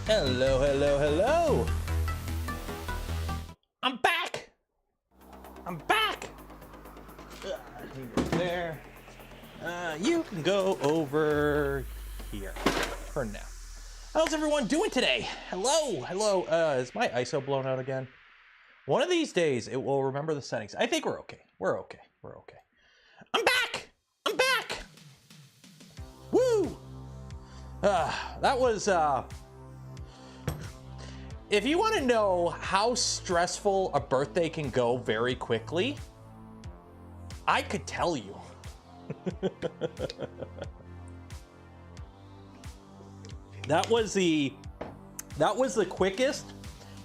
Hello, hello, hello. I'm back. I'm back. There. You can go over here for now. How's everyone doing today? Hello, hello. Is my ISO blown out again? One of these days, it will remember the settings. I think we're okay. We're okay. We're okay. I'm back. I'm back. Woo. That was, if you want to know how stressful a birthday can go very quickly, I could tell you. That was the quickest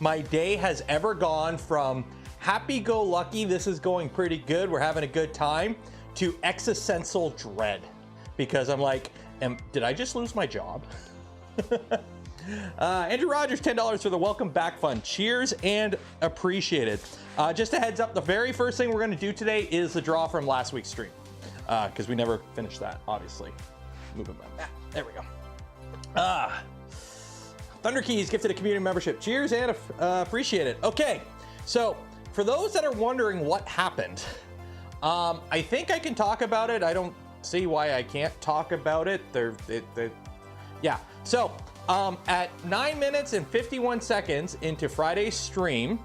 my day has ever gone from happy-go-lucky, this is going pretty good, we're having a good time, to existential dread. Because I'm like, did I just lose my job? Andrew Rogers, $10 for the welcome back fund. Cheers and appreciated. Just a heads up, the very first thing we're going to do today is the draw from last week's stream. Because we never finished that, obviously. Moving back. There we go. Thunder Keys gifted a community membership. Cheers and appreciate it. Okay, so for those that are wondering what happened, I think I can talk about it. I don't see why I can't talk about it. Yeah, so at 9 minutes and 51 seconds into Friday's stream,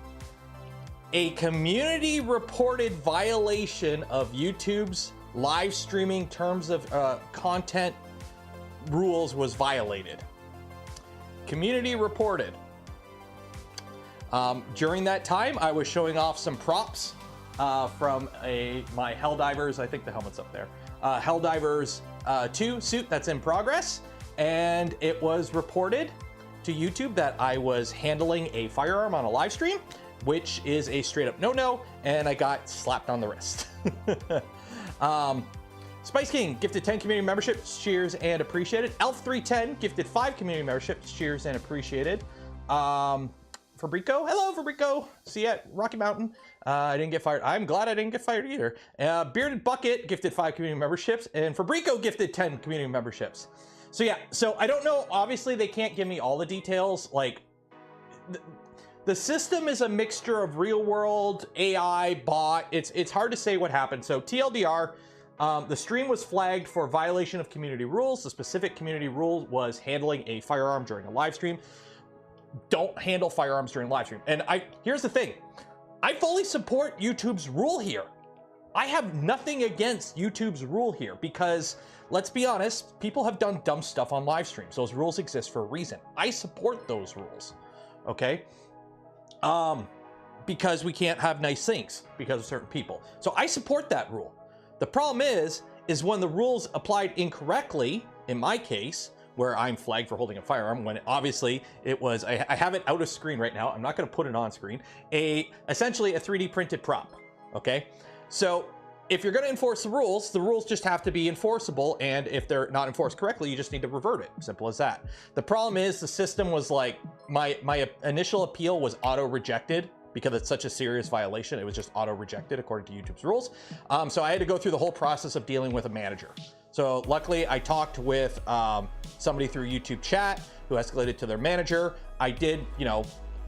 a community reported violation of YouTube's live streaming terms of content rules was violated. Community reported. During that time, I was showing off some props from my Helldivers, I think the helmet's up there, Helldivers 2 suit that's in progress, and it was reported to YouTube that I was handling a firearm on a live stream, which is a straight up no-no, and I got slapped on the wrist. Spice King gifted 10 community memberships, cheers and appreciated. Elf310 gifted 5 community memberships, cheers and appreciated. Fabrico, hello Fabrico, see ya at Rocky Mountain. I didn't get fired. I'm glad I didn't get fired either. Bearded Bucket gifted 5 community memberships, and Fabrico gifted 10 community memberships. So yeah, so I don't know, obviously they can't give me all the details, like, the system is a mixture of real world, AI, bot, it's hard to say what happened. So TLDR, the stream was flagged for violation of community rules. The specific community rule was handling a firearm during a live stream. Don't handle firearms during live stream. And here's the thing, I fully support YouTube's rule here. I have nothing against YouTube's rule here because, let's be honest, people have done dumb stuff on live streams. Those rules exist for a reason. I support those rules, okay? Because we can't have nice things because of certain people. So I support that rule. The problem is when the rules applied incorrectly, in my case, where I'm flagged for holding a firearm, when obviously it was, I have it out of screen right now, I'm not gonna put it on screen, essentially a 3D printed prop, okay? So if you're gonna enforce the rules just have to be enforceable, and if they're not enforced correctly, you just need to revert it, simple as that. The problem is the system was like, my initial appeal was auto-rejected, because it's such a serious violation, it was just auto-rejected according to YouTube's rules. So I had to go through the whole process of dealing with a manager. So luckily I talked with somebody through YouTube chat who escalated to their manager. I did, you know,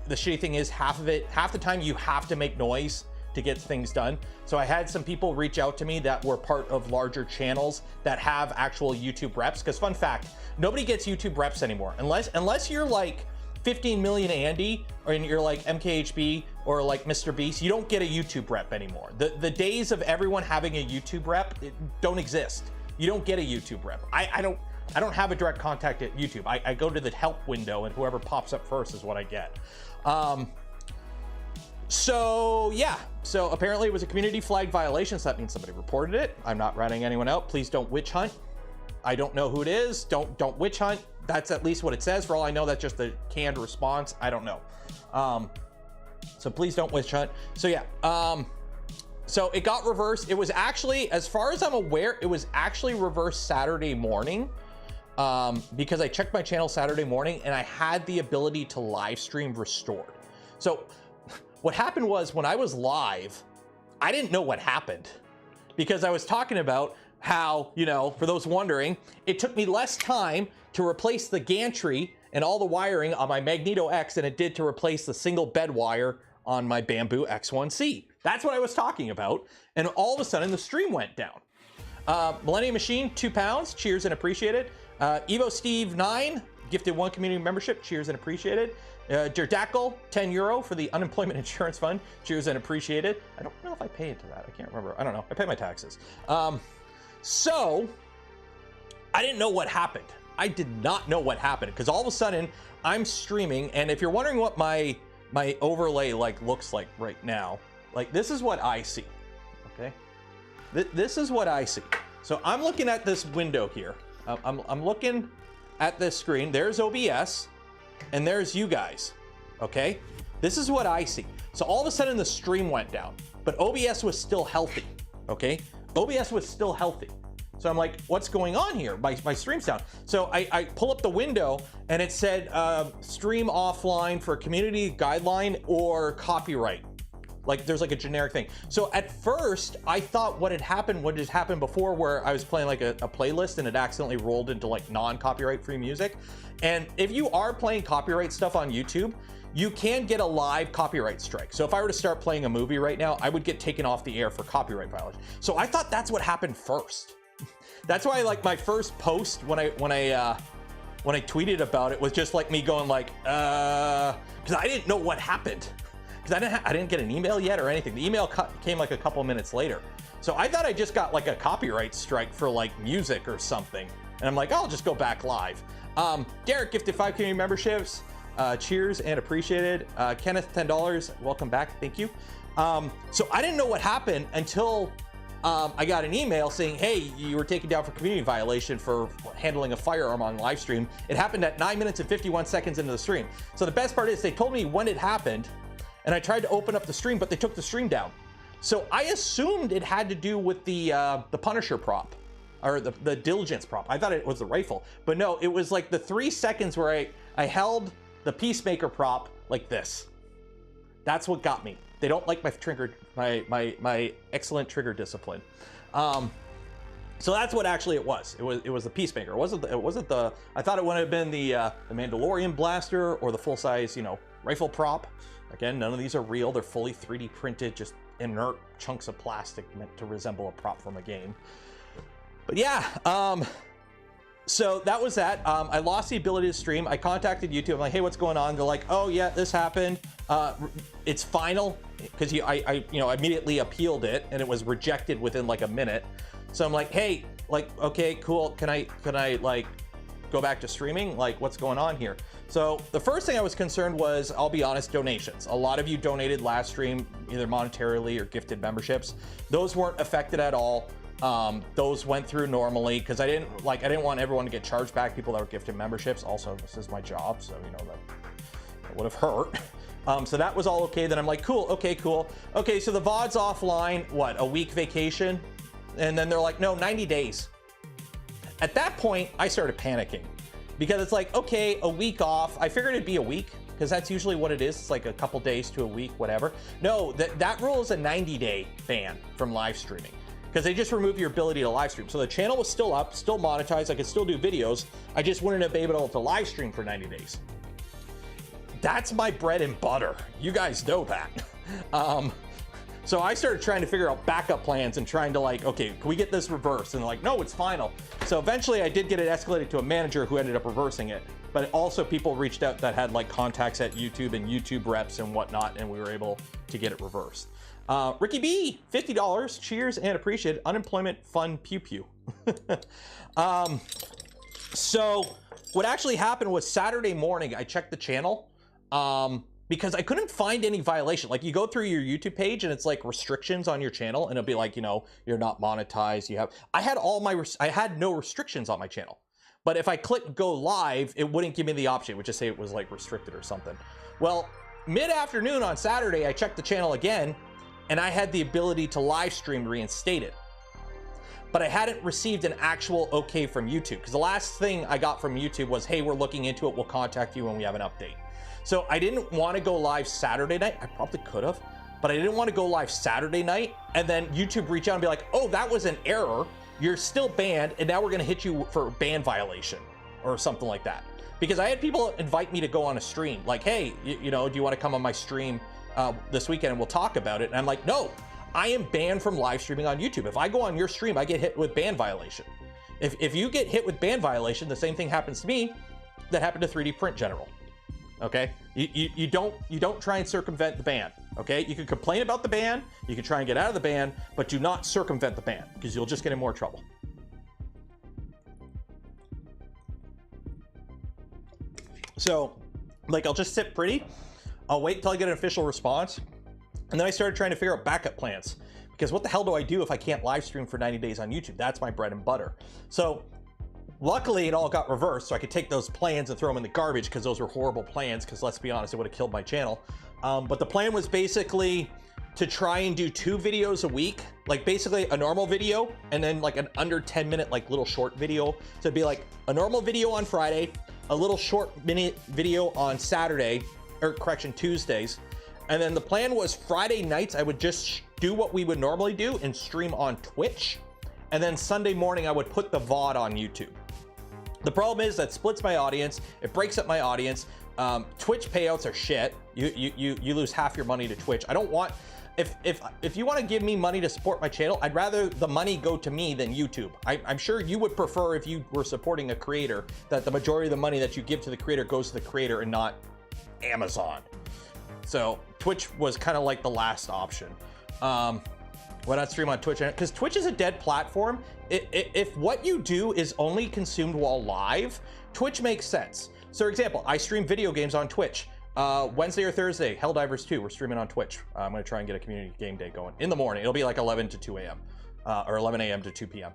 the shitty thing is half the time you have to make noise to get things done. So I had some people reach out to me that were part of larger channels that have actual YouTube reps, because fun fact, nobody gets YouTube reps anymore. Unless you're like 15 million Andy, or you're like MKHB or like Mr. Beast, you don't get a YouTube rep anymore. The days of everyone having a YouTube rep don't exist. You don't get a YouTube rep. I don't have a direct contact at YouTube. I go to the help window and whoever pops up first is what I get. So yeah, so apparently it was a community flag violation, so that means somebody reported it. I'm not ratting anyone out. Please don't witch hunt. I don't know who it is. Don't witch hunt. That's at least what it says. For all I know, that's just a canned response. I don't know. So please don't witch hunt. So yeah, so it got reversed. It was actually, as far as I'm aware, it was actually reversed Saturday morning, because I checked my channel Saturday morning and I had the ability to live stream restored. So what happened was, when I was live, I didn't know what happened, because I was talking about how, you know, for those wondering, it took me less time to replace the gantry and all the wiring on my Magneto X than it did to replace the single bed wire on my Bamboo X1C. That's what I was talking about. And all of a sudden the stream went down. Millennium Machine, £2. Cheers and appreciate it. Evo Steve 9 gifted 1 community membership. Cheers and appreciate it. Jerdackle, €10 for the unemployment insurance fund. Cheers and appreciate it. I don't know if I paid to that. I can't remember. I don't know. I pay my taxes. So I didn't know what happened. I did not know what happened because all of a sudden I'm streaming, and if you're wondering what my overlay looks like right now, this is what I see. Okay, this is what I see. So I'm looking at this window here. I'm looking at this screen. There's OBS, and there's you guys. Okay, this is what I see. So all of a sudden the stream went down, but OBS was still healthy. Okay, OBS was still healthy. So I'm like, what's going on here? My stream's down. So I pull up the window and it said stream offline for community guideline or copyright. There's a generic thing. So at first I thought what had happened before, where I was playing a playlist and it accidentally rolled into non-copyright free music. And if you are playing copyright stuff on YouTube, you can get a live copyright strike. So if I were to start playing a movie right now, I would get taken off the air for copyright violation. So I thought that's what happened first. That's why my first post when I tweeted about it was just me going because I didn't know what happened, because I didn't get an email yet or anything. The email came a couple minutes later. So I thought I just got a copyright strike for music or something. And I'm like, I'll just go back live. Derek gifted 5 community memberships. Cheers and appreciated. Kenneth, $10. Welcome back. Thank you. So I didn't know what happened until I got an email saying, hey, you were taken down for community violation for handling a firearm on live stream. It happened at 9 minutes and 51 seconds into the stream. So the best part is they told me when it happened, and I tried to open up the stream, but they took the stream down. So I assumed it had to do with the Punisher prop, or the Diligence prop. I thought it was the rifle, but no, it was the 3 seconds where I held the Peacemaker prop like this. That's what got me. They don't like my trigger, my excellent trigger discipline. So that's what actually it was. It was the Peacemaker. It wasn't the. I thought it would have been the Mandalorian blaster or the full size rifle prop. Again, none of these are real. They're fully 3D printed, just inert chunks of plastic meant to resemble a prop from a game. But yeah. So that was that. I lost the ability to stream. I contacted YouTube. I'm like, hey, what's going on? They're like, oh yeah, this happened. It's final, because I immediately appealed it and it was rejected within a minute. So I'm like, hey, okay, cool. Can I go back to streaming? What's going on here? So the first thing I was concerned was, I'll be honest, donations. A lot of you donated last stream, either monetarily or gifted memberships. Those weren't affected at all. Those went through normally, because I didn't want everyone to get charged back, people that were gifted memberships. Also, this is my job, so that would have hurt. So that was all okay. Then I'm like, cool, okay, cool. Okay, so the VOD's offline, what, a week vacation? And then they're like, no, 90 days. At that point, I started panicking, because it's okay, a week off. I figured it'd be a week, because that's usually what it is. It's a couple days to a week, whatever. No, that rule is a 90-day ban from live streaming, because they just remove your ability to live stream. So the channel was still up, still monetized. I could still do videos. I just wouldn't have been able to live stream for 90 days. That's my bread and butter. You guys know that. So I started trying to figure out backup plans and trying to okay, can we get this reversed? And they're like, no, it's final. So eventually I did get it escalated to a manager who ended up reversing it. But also people reached out that had contacts at YouTube and YouTube reps and whatnot, and we were able to get it reversed. Ricky B, $50. Cheers and appreciate it. Unemployment fund pew pew. So what actually happened was Saturday morning, I checked the channel because I couldn't find any violation. You go through your YouTube page and it's restrictions on your channel, and it'll be you're not monetized. I had no restrictions on my channel. But if I click go live, it wouldn't give me the option. It would just say it was restricted or something. Well, mid-afternoon on Saturday, I checked the channel again, and I had the ability to live stream reinstate it. But I hadn't received an actual okay from YouTube, because the last thing I got from YouTube was, hey, we're looking into it, we'll contact you when we have an update. So I didn't want to go live Saturday night. I probably could have, but I didn't want to go live Saturday night and then YouTube reach out and be like, oh, that was an error. You're still banned, and now we're going to hit you for ban violation or something like that. Because I had people invite me to go on a stream, like, hey, you know, do you want to come on my stream this weekend and we'll talk about it? And I'm like, no, I am banned from live streaming on YouTube. If I go on your stream, I get hit with ban violation. If you get hit with ban violation, the same thing happens to me that happened to 3D Print General. Okay, you don't try and circumvent the ban. Okay, you can complain about the ban, you can try and get out of the ban, but do not circumvent the ban because you'll just get in more trouble. So, like, I'll just sit pretty. I'll wait until I get an official response, and then I started trying to figure out backup plans because what the hell do I do if I can't live stream for 90 days on YouTube? That's my bread and butter. So. Luckily, it all got reversed, so I could take those plans and throw them in the garbage because those were horrible plans, because let's be honest, it would have killed my channel. But the plan was basically to try and do 2 videos a week, like basically a normal video and then like an under 10-minute like little short video. So it'd be like a normal video on Friday, a little short minute video on Saturday, or correction, Tuesdays. And then the plan was Friday nights, I would just do what we would normally do and stream on Twitch. And then Sunday morning, I would put the VOD on YouTube. The problem is that splits my audience. It breaks up my audience. Twitch payouts are shit. You lose half your money to Twitch. I don't want, if you want to give me money to support my channel, I'd rather the money go to me than YouTube. I'm sure you would prefer, if you were supporting a creator, that the majority of the money that you give to the creator goes to the creator and not Amazon. So Twitch was kind of like the last option. Why not stream on Twitch? Because Twitch is a dead platform. If what you do is only consumed while live, Twitch makes sense. So, for example, I stream video games on Twitch. Wednesday or Thursday, Helldivers 2, we're streaming on Twitch. I'm going to try and get a community game day going in the morning. It'll be like 11 to 2 a.m. Or 11 a.m. to 2 p.m.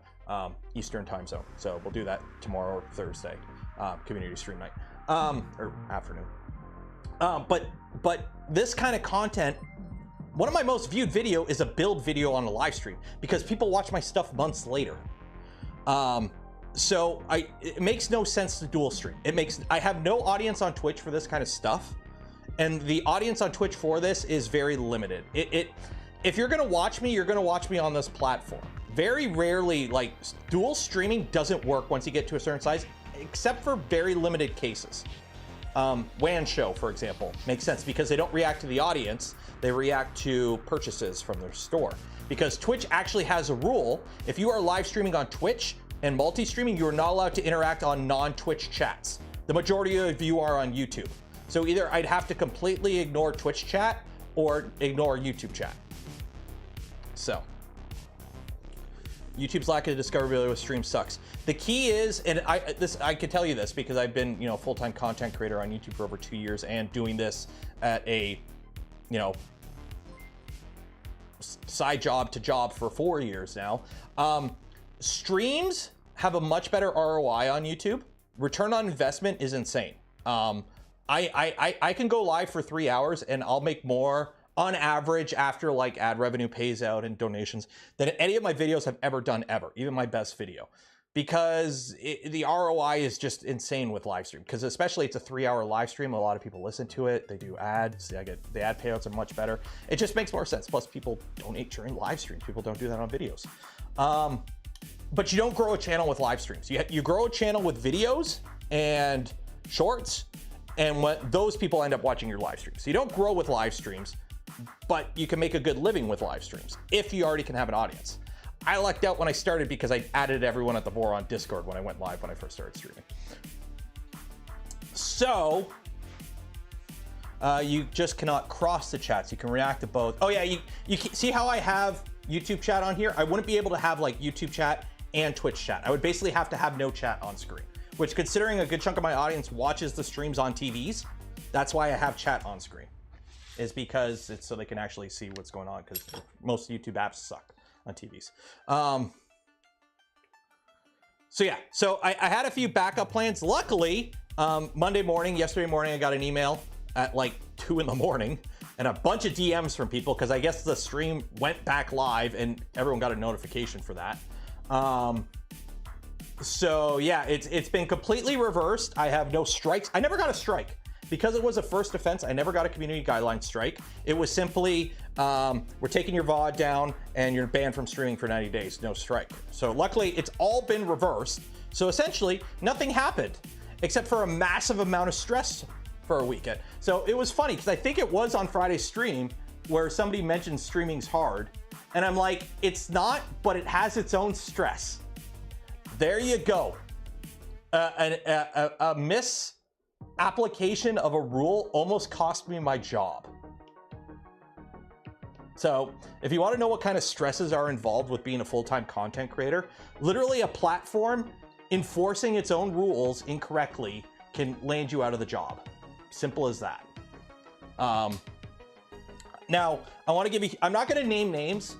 Eastern time zone. So we'll do that tomorrow or Thursday, community stream night, or afternoon. But this kind of content, one of my most viewed video is a build video on a live stream because people watch my stuff months later. So it makes no sense to dual stream. I have no audience on Twitch for this kind of stuff. And the audience on Twitch for this is very limited. If you're gonna watch me, you're gonna watch me on this platform. Very rarely, like, dual streaming doesn't work once you get to a certain size, except for very limited cases. WAN show, for example, makes sense because they don't react to the audience, they react to purchases from their store. Because Twitch actually has a rule, if you are live streaming on Twitch and multi-streaming, you are not allowed to interact on non-Twitch chats. The majority of you are on YouTube. So either I'd have to completely ignore Twitch chat or ignore YouTube chat. So. YouTube's lack of discoverability with stream sucks. The key is, and I can tell you this because I've been, you know, full-time content creator on YouTube for over 2 years and doing this at a, you know, side job to job for 4 years now. Streams have a much better ROI on YouTube. Return on investment is insane. I can go live for 3 hours and I'll make more on average after like ad revenue pays out and donations than any of my videos have ever done ever, even my best video. Because the ROI is just insane with live stream, because especially it's a 3-hour live stream, a lot of people listen to it, they do ads, the ad payouts are much better. It just makes more sense. Plus people donate during live streams. People don't do that on videos. But you don't grow a channel with live streams. You grow a channel with videos and shorts, and those people end up watching your live streams. So you don't grow with live streams, but you can make a good living with live streams if you already can have an audience. I lucked out when I started because I added everyone at the Vor on Discord when I went live when I first started streaming. So you just cannot cross the chats. You can react to both. Oh yeah, you see how I have YouTube chat on here? I wouldn't be able to have like YouTube chat and Twitch chat. I would basically have to have no chat on screen, which, considering a good chunk of my audience watches the streams on TVs, that's why I have chat on screen, is because it's so they can actually see what's going on, because most YouTube apps suck on TVs. So yeah, so I had a few backup plans. Luckily, yesterday morning, I got an email at like 2 in the morning and a bunch of DMs from people, because I guess the stream went back live and everyone got a notification for that. So yeah, it's been completely reversed. I have no strikes. I never got a strike. Because it was a first offense, I never got a community guideline strike. It was simply, we're taking your VOD down and you're banned from streaming for 90 days, no strike. So luckily, it's all been reversed. So essentially, nothing happened. except for a massive amount of stress for a weekend. So it was funny because I think it was on Friday's stream where somebody mentioned streaming's hard. And I'm like, it's not, but it has its own stress. There you go. A misapplication of a rule almost cost me my job. So if you want to know what kind of stresses are involved with being a full-time content creator, literally a platform enforcing its own rules incorrectly can land you out of the job. Simple as that. Now, I want to give you, I'm not going to name names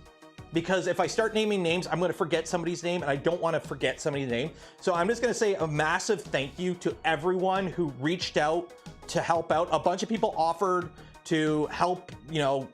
because if I start naming names, I'm going to forget somebody's name and I don't want to forget somebody's name. So I'm just going to say a massive thank you to everyone who reached out to help out. A bunch of people offered to help, you know,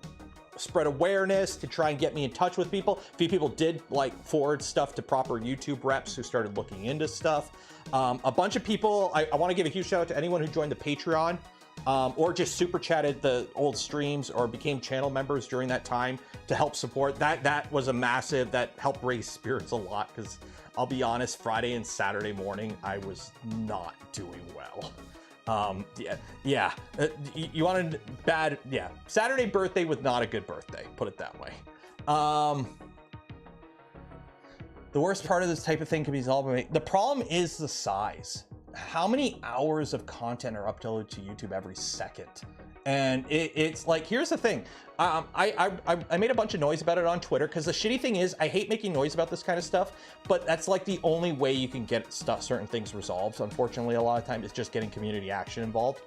spread awareness, to try and get me in touch with people. A few people did like forward stuff to proper YouTube reps who started looking into stuff. A bunch of people, I want to give a huge shout out to anyone who joined the Patreon or just super chatted the old streams or became channel members during that time to help support. That was a massive, that helped raise spirits a lot because I'll be honest, Friday and Saturday morning, I was not doing well. You wanted bad, yeah. Saturday birthday was not a good birthday, put it that way. The worst part of this type of thing can be solved. The problem is the size. How many hours of content are uploaded to YouTube every second? And it's like, here's the thing. I made a bunch of noise about it on Twitter because the shitty thing is I hate making noise about this kind of stuff, but that's like the only way you can get certain things resolved. Unfortunately, a lot of times it's just getting community action involved.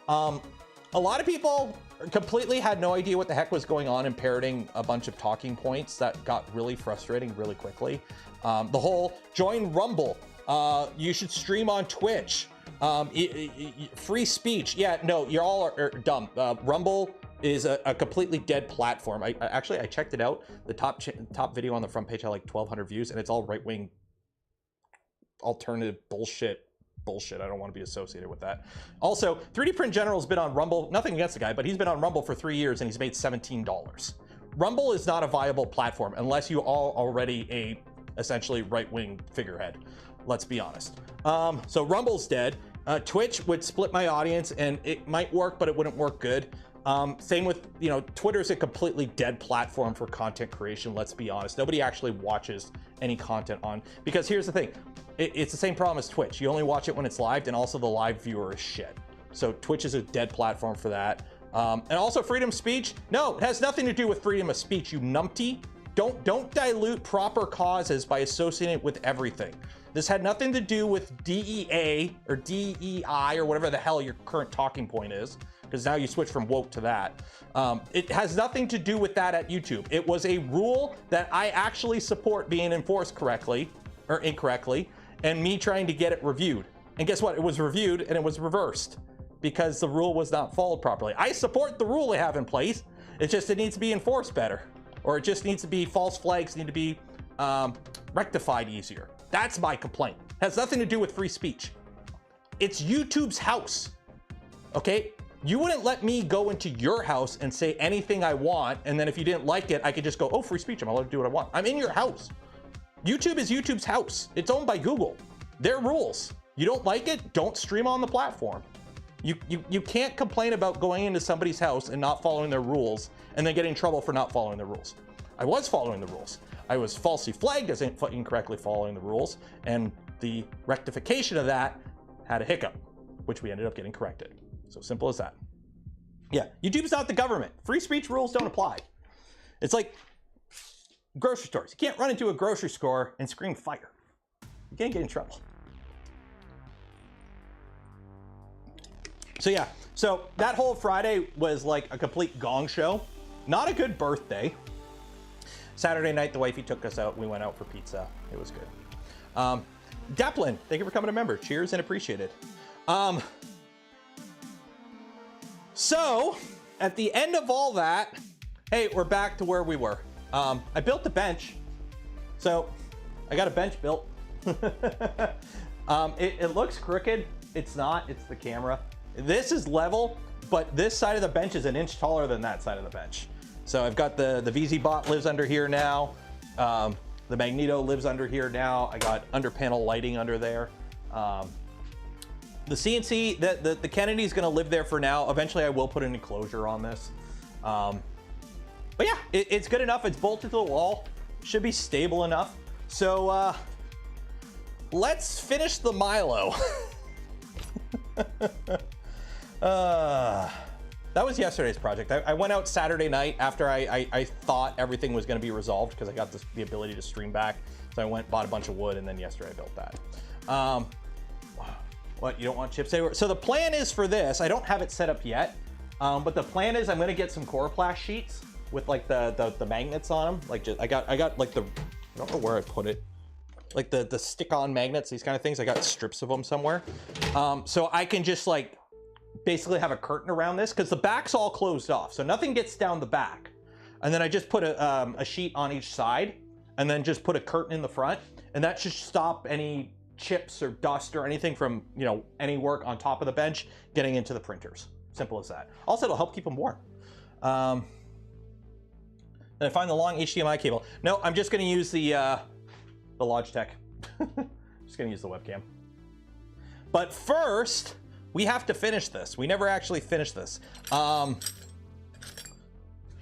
A lot of people completely had no idea what the heck was going on and parroting a bunch of talking points that got really frustrating really quickly. The whole join Rumble, you should stream on Twitch. Free speech. Yeah, no, you're all are dumb. Rumble is a completely dead platform. I checked it out. The top video on the front page had like 1,200 views, and it's all right-wing alternative bullshit. I don't want to be associated with that. Also, 3D Print General's been on Rumble. Nothing against the guy, but he's been on Rumble for 3 years and he's made $17. Rumble is not a viable platform unless you are already a essentially right-wing figurehead. Let's be honest. So Rumble's dead. Twitch would split my audience and it might work, but it wouldn't work good. Same with, you know, Twitter's a completely dead platform for content creation. Let's be honest. Nobody actually watches any content on, because here's the thing. It's the same problem as Twitch. You only watch it when it's live, and also the live viewer is shit. So Twitch is a dead platform for that. And also freedom of speech. No, it has nothing to do with freedom of speech, you numpty. Don't dilute proper causes by associating it with everything. This had nothing to do with DEA or DEI or whatever the hell your current talking point is, because now you switch from woke to that. It has nothing to do with that at YouTube. It was a rule that I actually support being enforced correctly or incorrectly, and me trying to get it reviewed. And guess what? It was reviewed and it was reversed because the rule was not followed properly. I support the rule they have in place. It's just it needs to be enforced better, or it just needs to be, false flags need to be rectified easier. That's my complaint. It has nothing to do with free speech. It's YouTube's house, okay? You wouldn't let me go into your house and say anything I want, and then if you didn't like it, I could just go, oh, free speech, I'm allowed to do what I want. I'm in your house. YouTube is YouTube's house. It's owned by Google. Their rules. You don't like it, don't stream on the platform. You can't complain about going into somebody's house and not following their rules and then getting in trouble for not following the rules. I was following the rules. I was falsely flagged as incorrectly following the rules, and the rectification of that had a hiccup, which we ended up getting corrected. So simple as that. Yeah, YouTube's not the government. Free speech rules don't apply. It's like grocery stores. You can't run into a grocery store and scream fire. You can't get in trouble. So yeah, so that whole Friday was like a complete gong show. Not a good birthday. Saturday night, the wifey took us out. We went out for pizza. It was good. Deplin, thank you for coming a member. Cheers and appreciated. So at the end of all that, hey, we're back to where we were. I built a bench. So I got a bench built. It looks crooked. It's not, it's the camera. This is level, but this side of the bench is an inch taller than that side of the bench. So I've got the VZ bot lives under here now. The Magneto lives under here now. I got under panel lighting under there. The CNC, the Kennedy's gonna live there for now. Eventually I will put an enclosure on this. But yeah, it's good enough. It's bolted to the wall. Should be stable enough. So let's finish the Milo. That was yesterday's project. I went out Saturday night after I thought everything was gonna be resolved because I got the ability to stream back. So I went, bought a bunch of wood, and then yesterday I built that. What, you don't want chips anywhere? So the plan is for this, I don't have it set up yet, but the plan is I'm gonna get some Coroplast sheets with like the magnets on them. Like I got like I don't know where I put it. Like the stick-on magnets, these kind of things. I got strips of them somewhere. So I can just like basically have a curtain around this because the back's all closed off. So nothing gets down the back. And then I just put a sheet on each side and then just put a curtain in the front. And that should stop any chips or dust or anything from, you know, any work on top of the bench getting into the printers. Simple as that. Also, it'll help keep them warm. And I find the long HDMI cable. No, I'm just going to use the Logitech. Just going to use the webcam. But first, we have to finish this. We never actually finished this.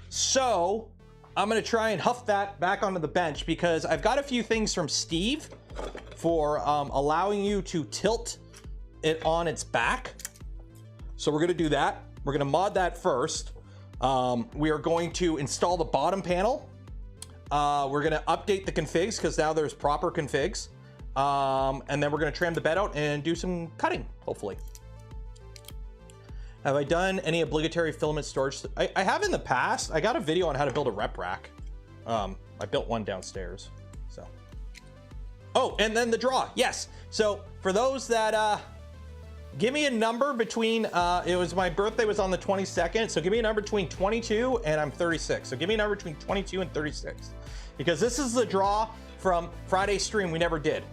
So I'm going to try and huff that back onto the bench because I've got a few things from Steve for allowing you to tilt it on its back. So we're going to do that. We're going to mod that first. We are going to install the bottom panel. We're going to update the configs because now there's proper configs. And then we're going to trim the bed out and do some cutting, hopefully. Have I done any obligatory filament storage? I have in the past. I got a video on how to build a rep rack. I built one downstairs. So. Oh, and then the draw. Yes. So for those that give me a number between, it was my birthday was on the 22nd. So give me a number between 22 and I'm 36. So give me a number between 22 and 36. Because this is the draw from Friday's stream we never did.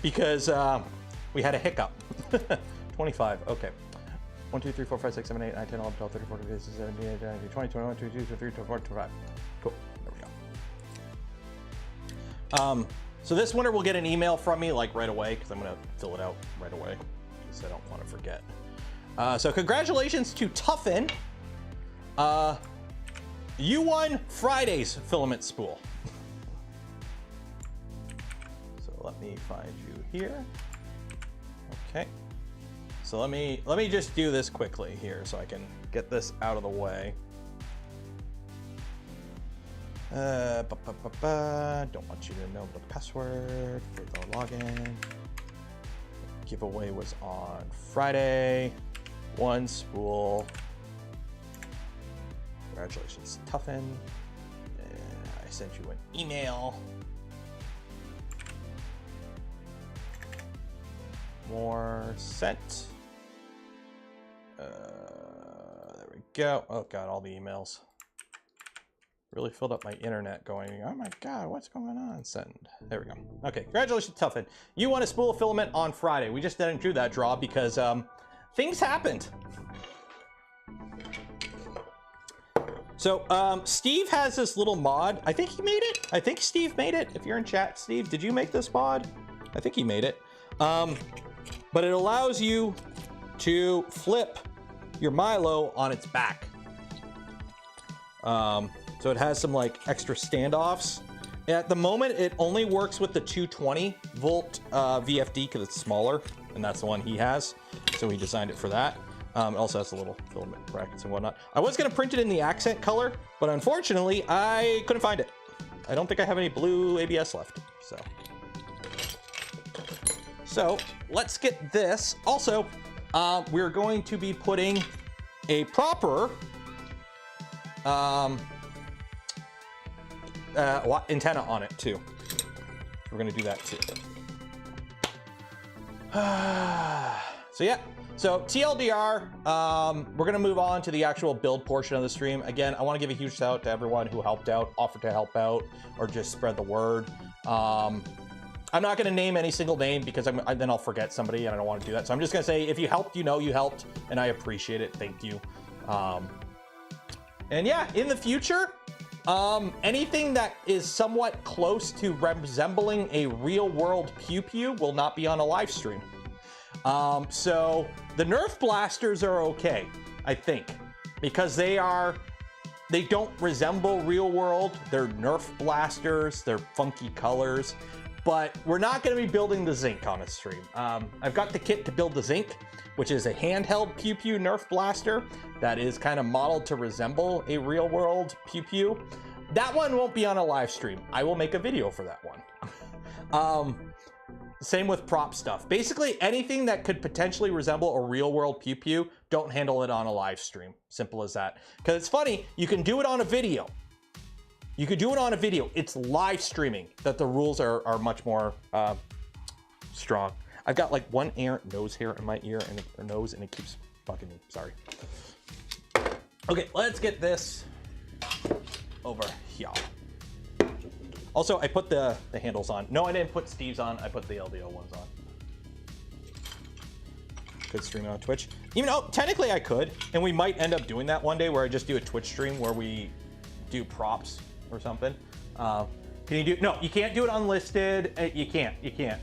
Because we had a hiccup. 25, okay. 1, 2, 3, 4, 5, 6, 7, 8, 9, 10, 11, 12, 13, 14, 15, 16, 17, 18, 19, 20, 21, 22, 23, 24, 25. Cool, there we go. So this winter will get an email from me like right away because I'm gonna fill it out right away because I don't want to forget. So congratulations to Tuffin. You won Friday's filament spool. So let me find you here. Okay. So let me just do this quickly here so I can get this out of the way. Don't want you to know the password for the login. Giveaway was on Friday. 1 spool. Congratulations, Tuffin. I sent you an email. More sent. There we go. Oh god, all the emails. Really filled up my internet going, oh my god, what's going on? Send. There we go. Okay, congratulations, Tuffin. You won a spool of filament on Friday. We just didn't do that draw because things happened. So Steve has this little mod. I think he made it. I think Steve made it. If you're in chat, Steve, did you make this mod? I think he made it. But it allows you to flip your Milo on its back. So it has some like extra standoffs. At the moment, it only works with the 220 volt VFD because it's smaller, and that's the one he has. So he designed it for that. It also has a little filament brackets and whatnot. I was gonna print it in the accent color, but unfortunately, I couldn't find it. I don't think I have any blue ABS left, So let's get this. Also, we're going to be putting a proper antenna on it too. We're gonna do that too. So yeah, so TLDR, we're gonna move on to the actual build portion of the stream. Again, I wanna give a huge shout out to everyone who helped out, offered to help out, or just spread the word. I'm not gonna name any single name because then I'll forget somebody and I don't wanna do that. So I'm just gonna say, if you helped, you know you helped, and I appreciate it, thank you. And yeah, in the future, Anything that is somewhat close to resembling a real-world pew-pew will not be on a live stream. So the Nerf blasters are okay, I think, because they don't resemble real world. They're Nerf blasters, they're funky colors, but we're not going to be building the Zinc on a stream. I've got the kit to build the Zinc, which is a handheld pew-pew Nerf blaster that is kind of modeled to resemble a real world pew-pew. That one won't be on a live stream. I will make a video for that one. Same with prop stuff. Basically anything that could potentially resemble a real world pew-pew, don't handle it on a live stream. Simple as that. Because it's funny, you can do it on a video. You could do it on a video. It's live streaming that the rules are much more strong. I've got like one nose hair in my ear and a nose, and it keeps fucking me. Sorry. Okay, let's get this over here. Also, I put the handles on. No, I didn't put Steve's on. I put the LDO ones on. Could stream it on Twitch. Even though technically I could, and we might end up doing that one day where I just do a Twitch stream where we do props or something. Can you do? No, you can't do it unlisted. You can't.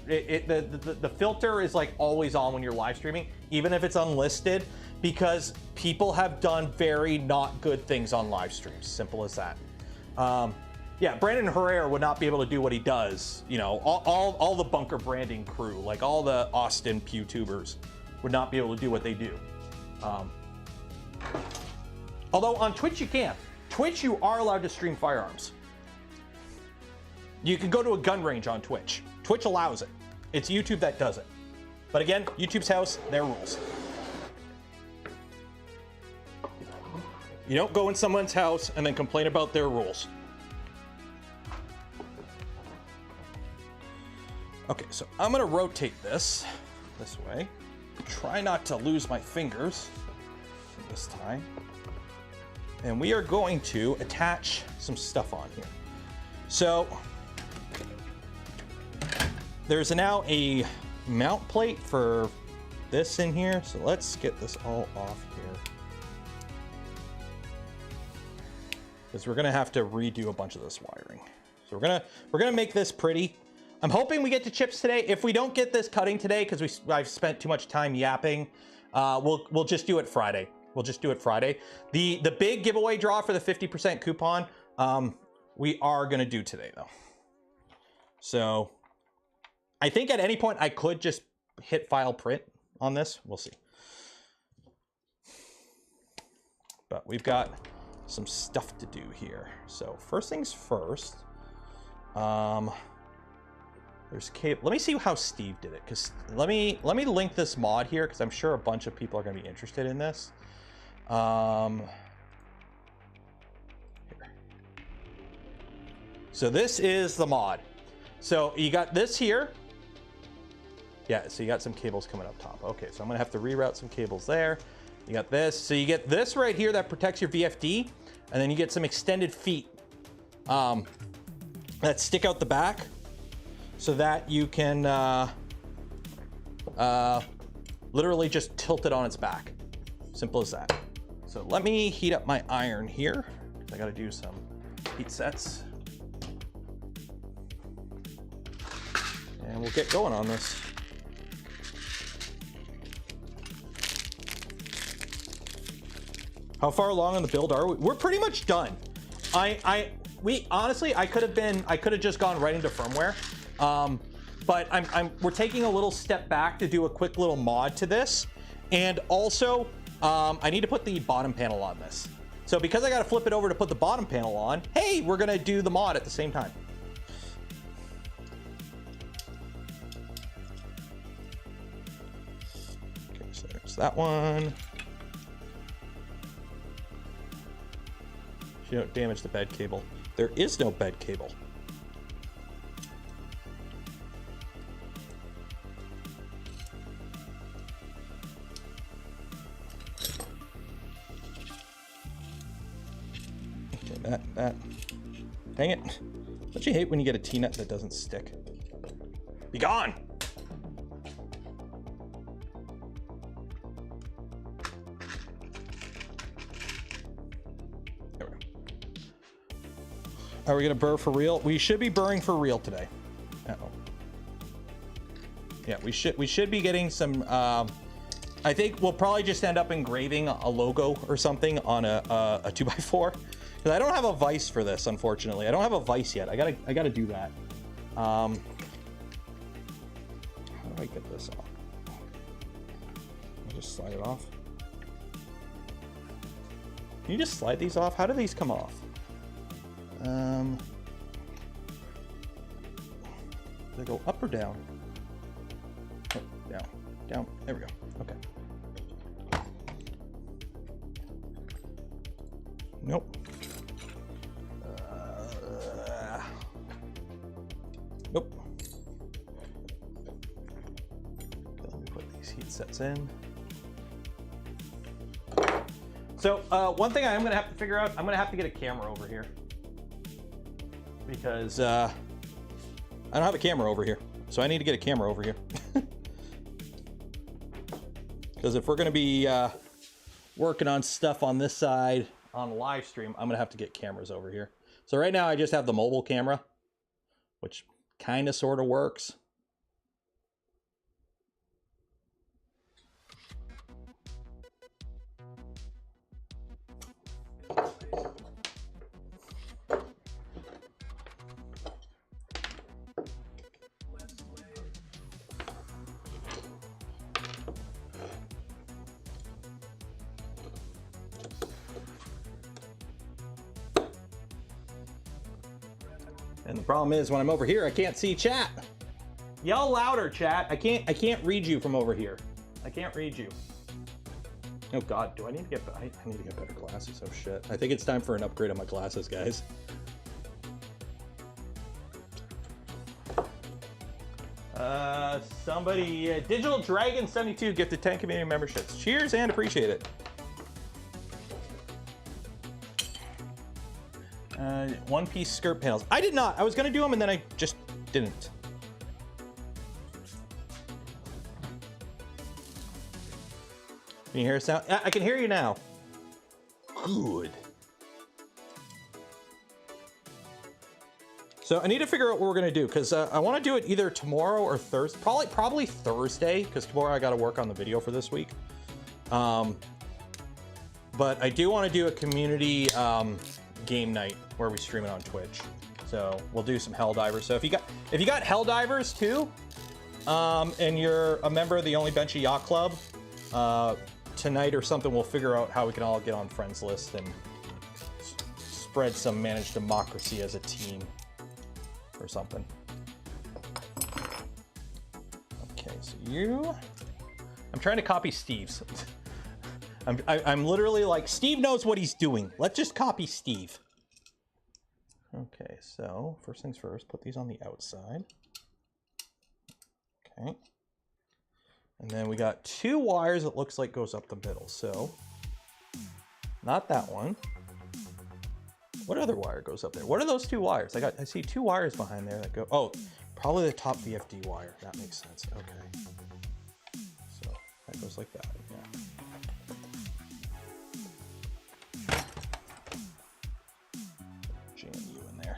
The filter is like always on when you're live streaming, even if it's unlisted, because people have done very not good things on live streams. Simple as that. Yeah, Brandon Herrera would not be able to do what he does. You know, all the bunker branding crew, like all the Austin Pew tubers, would not be able to do what they do. Although on Twitch you can. Twitch, you are allowed to stream firearms. You can go to a gun range on Twitch. Twitch allows it. It's YouTube that does it. But again, YouTube's house, their rules. You don't go in someone's house and then complain about their rules. Okay, so I'm gonna rotate this way. Try not to lose my fingers this time. And we are going to attach some stuff on here. So there's now a mount plate for this in here. So let's get this all off here, because we're gonna have to redo a bunch of this wiring. So we're gonna make this pretty. I'm hoping we get to chips today. If we don't get this cutting today, because I've spent too much time yapping, we'll just do it Friday. We'll just do it Friday. The big giveaway draw for the 50% coupon, we are gonna do today though. So I think at any point I could just hit file print on this. We'll see. But we've got some stuff to do here. So first things first, there's cable. Let me see how Steve did it, because let me link this mod here, because I'm sure a bunch of people are going to be interested in this. Here. So this is the mod. So you got this here. Yeah, so you got some cables coming up top. Okay, so I'm gonna have to reroute some cables there. You got this. So you get this right here that protects your VFD, and then you get some extended feet that stick out the back, so that you can literally just tilt it on its back. Simple as that. So let me heat up my iron here. I gotta do some heat sets. And we'll get going on this. How far along on the build are we? We're pretty much done. We honestly, I could have just gone right into firmware. But we're taking a little step back to do a quick little mod to this. And also, I need to put the bottom panel on this. So because I got to flip it over to put the bottom panel on, hey, we're gonna do the mod at the same time. Okay, so there's that one. You don't damage the bed cable. There is no bed cable. Okay, that. Dang it. Don't you hate when you get a T-nut that doesn't stick? Be gone! Are we gonna burr for real? We should be burring for real today. Uh-oh. Yeah, we should be getting some. I think we'll probably just end up engraving a logo or something on a 2x4. Because I don't have a vise for this, unfortunately. I don't have a vise yet. I gotta do that. How do I get this off? I'll just slide it off. Can you just slide these off? How do these come off? They go up or down? Oh, down. Down. There we go. Okay. Nope. Nope. Let me put these heat sets in. So one thing I'm gonna have to figure out, I'm gonna have to get a camera over here. Because I don't have a camera over here. So I need to get a camera over here. Because if we're gonna be working on stuff on this side on live stream, I'm gonna have to get cameras over here. So right now I just have the mobile camera, which kind of sort of works. And the problem is when I'm over here, I can't see chat. Yell louder, chat. I can't read you from over here. I can't read you. Oh God, do I need to get, I need to get better glasses. Oh shit. I think it's time for an upgrade on my glasses, guys. Somebody, Digital Dragon 72 gifted 10 community memberships. Cheers and appreciate it. One-piece skirt panels. I did not. I was gonna do them and then I just didn't. Can you hear us now? I can hear you now. Good. So I need to figure out what we're gonna do because I want to do it either tomorrow or Thursday. Probably Thursday because tomorrow I got to work on the video for this week. But I do want to do a community game night where we stream it on Twitch. So we'll do some Helldivers. So if you got Helldivers too, and you're a member of the Only Benchy Yacht Club, tonight or something, we'll figure out how we can all get on friends list and spread some managed democracy as a team or something. Okay, so I'm trying to copy Steve's. I'm literally like, Steve knows what he's doing. Let's just copy Steve. Okay, so first things first, put these on the outside. Okay. And then we got 2 wires it looks like goes up the middle. So not that one. What other wire goes up there? What are those 2 wires? I see 2 wires behind there that go, oh, probably the top VFD wire. That makes sense. Okay. So that goes like that. Yeah. Jam you in there.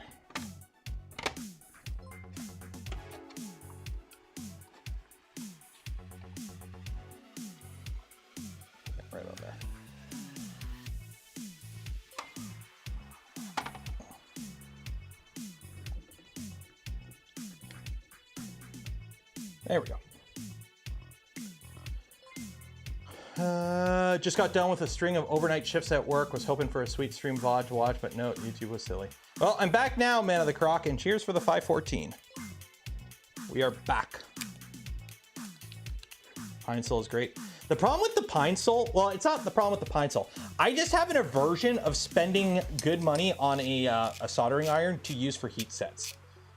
Okay, right on there. There we go. Just got done with a string of overnight shifts at work. Was hoping for a sweet stream VOD to watch, but no, YouTube was silly. Well, I'm back now, man of the croc, and cheers for the 514. We are back. Pine Sol is great. The problem with the Pine Sol, well, it's not the problem with the Pine Sol. I just have an aversion of spending good money on a soldering iron to use for heat sets.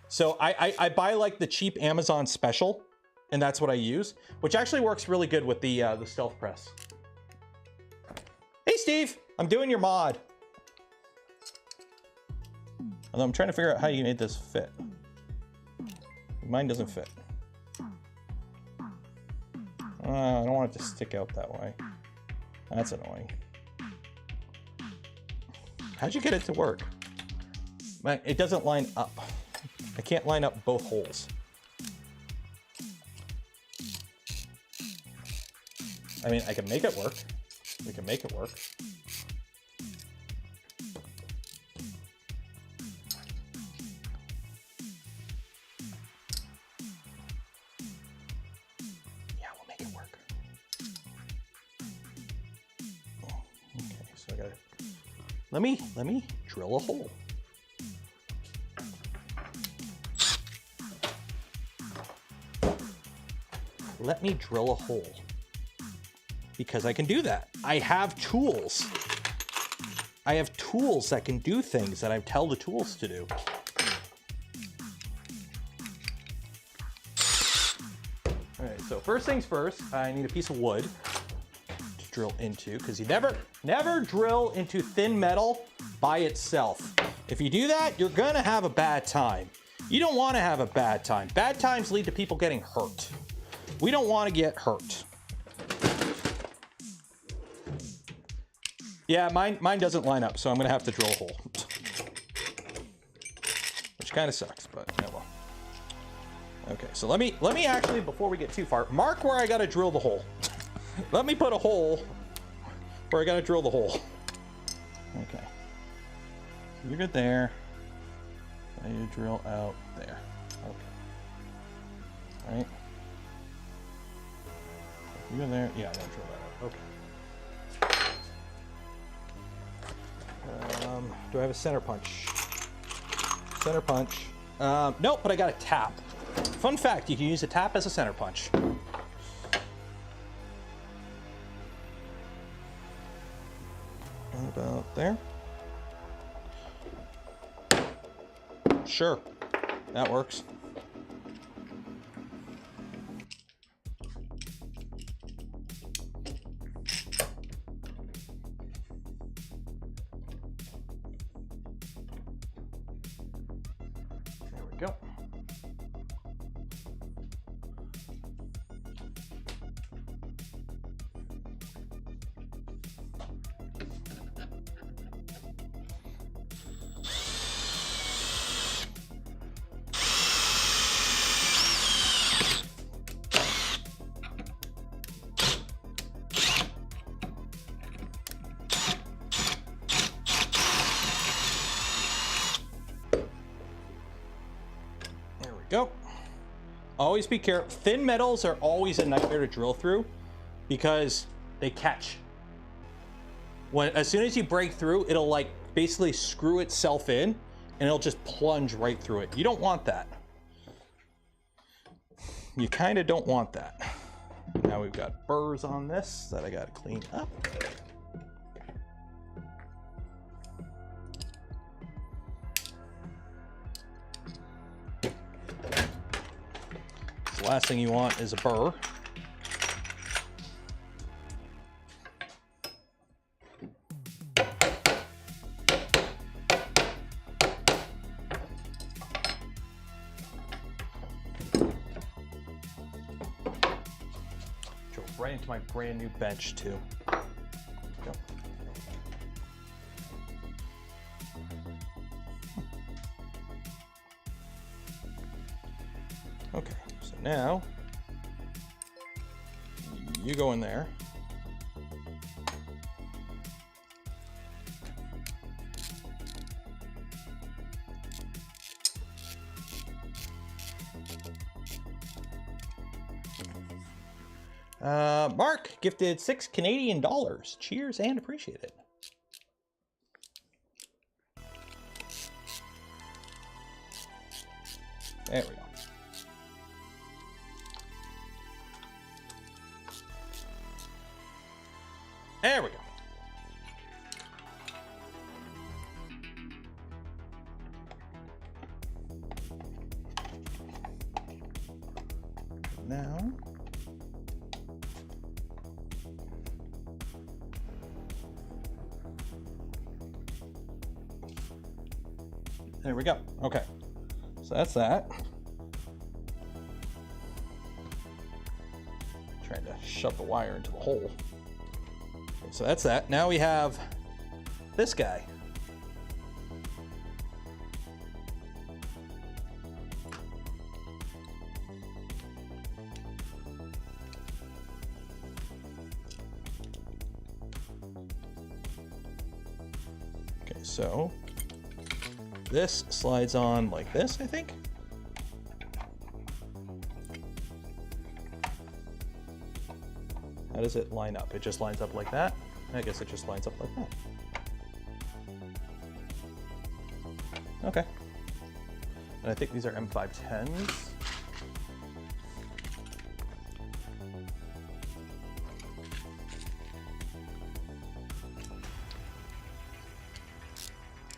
So I buy like the cheap Amazon special, and that's what I use, which actually works really good with the stealth press. Hey Steve, I'm doing your mod. Although I'm trying to figure out how you made this fit. Mine doesn't fit. I don't want it to stick out that way. That's annoying. How'd you get it to work? It doesn't line up. I can't line up both holes. I mean, I can make it work. We can make it work. Yeah, we'll make it work. Oh, okay, so I gotta, let me drill a hole. Let me drill a hole. Because I can do that. I have tools. I have tools that can do things that I tell the tools to do. All right, so first things first, I need a piece of wood to drill into, because you never drill into thin metal by itself. If you do that, you're gonna have a bad time. You don't wanna have a bad time. Bad times lead to people getting hurt. We don't wanna get hurt. Yeah, mine doesn't line up, so I'm gonna have to drill a hole. Which kind of sucks, but oh well. Okay, so let me actually, before we get too far, mark where I gotta drill the hole. Let me put a hole where I gotta drill the hole. Okay. So you're good there. So you drill out there. Okay. All right. You go there. Yeah, I'm gonna drill that out. Okay. Do I have a center punch? Center punch. Nope, but I got a tap. Fun fact, you can use a tap as a center punch. About there. Sure, that works. Go. Go. Always be careful. Thin metals are always a nightmare to drill through because they catch. As soon as you break through, it'll like basically screw itself in and it'll just plunge right through it. You don't want that. You kind of don't want that. Now we've got burrs on this that I got to clean up. The last thing you want is a burr. Drove right into my brand new bench too. Go. Okay. Now, you go in there. Mark gifted $6 Canadian. Cheers and appreciate it. There we go. There we go. Now, there we go. Okay, so that's that. Trying to shove the wire into the hole. So that's that. Now we have this guy. Okay, so this slides on like this, I think. How does it line up? It just lines up like that? I guess it just lines up like that. Okay. And I think these are M510s.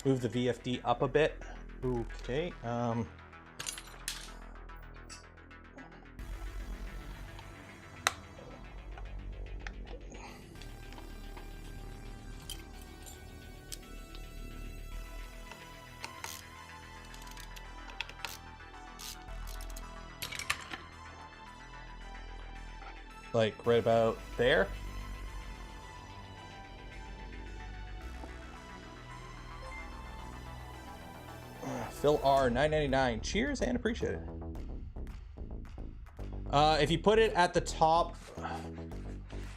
Move the VFD up a bit. Okay. Like right about there. Phil R 9.99. Cheers and appreciate it. If you put it at the top,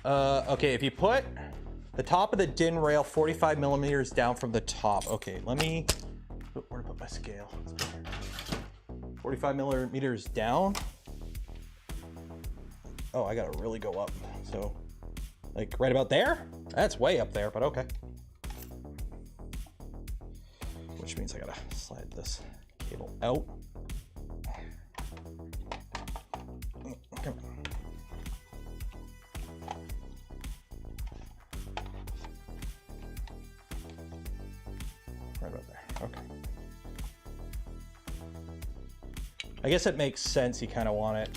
okay, if you put the top of the DIN rail 45 millimeters down from the top. Okay, let me, where to put my scale? 45 millimeters down. Oh, I gotta really go up. So, like right about there? That's way up there, but okay. Which means I gotta slide this cable out. Come on. Right about there. Okay. I guess it makes sense. You kind of want it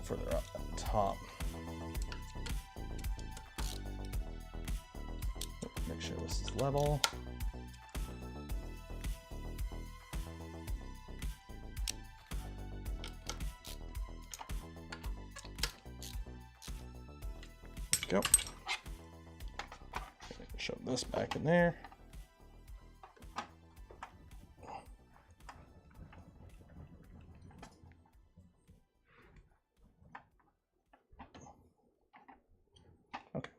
further up at the top. Make sure this is level. Go. Shove this back in there. Okay.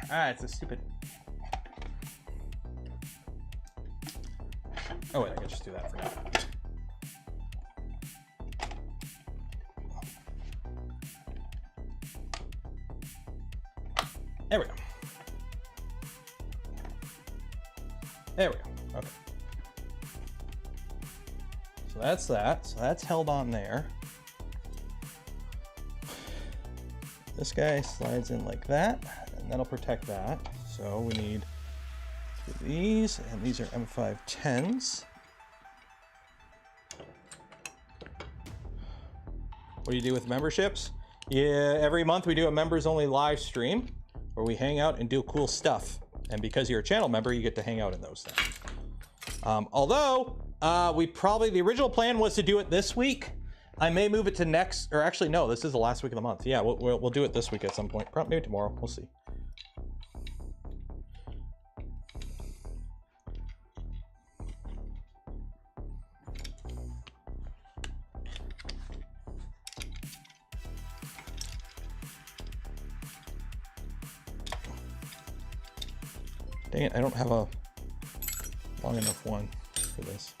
Ah, it's a stupid. Oh wait, I can just do that for now. There we go. There we go. Okay. So that's that. So that's held on there. This guy slides in like that, and that'll protect that. So we need these, and these are M510s. What do you do with memberships? Yeah, every month we do a members only live stream where we hang out and do cool stuff. And because you're a channel member, you get to hang out in those things. Although the original plan was to do it this week. I may move it to next, or actually no, this is the last week of the month. Yeah, we'll do it this week at some point. Probably maybe tomorrow, we'll see. Dang it, I don't have a long enough one for this.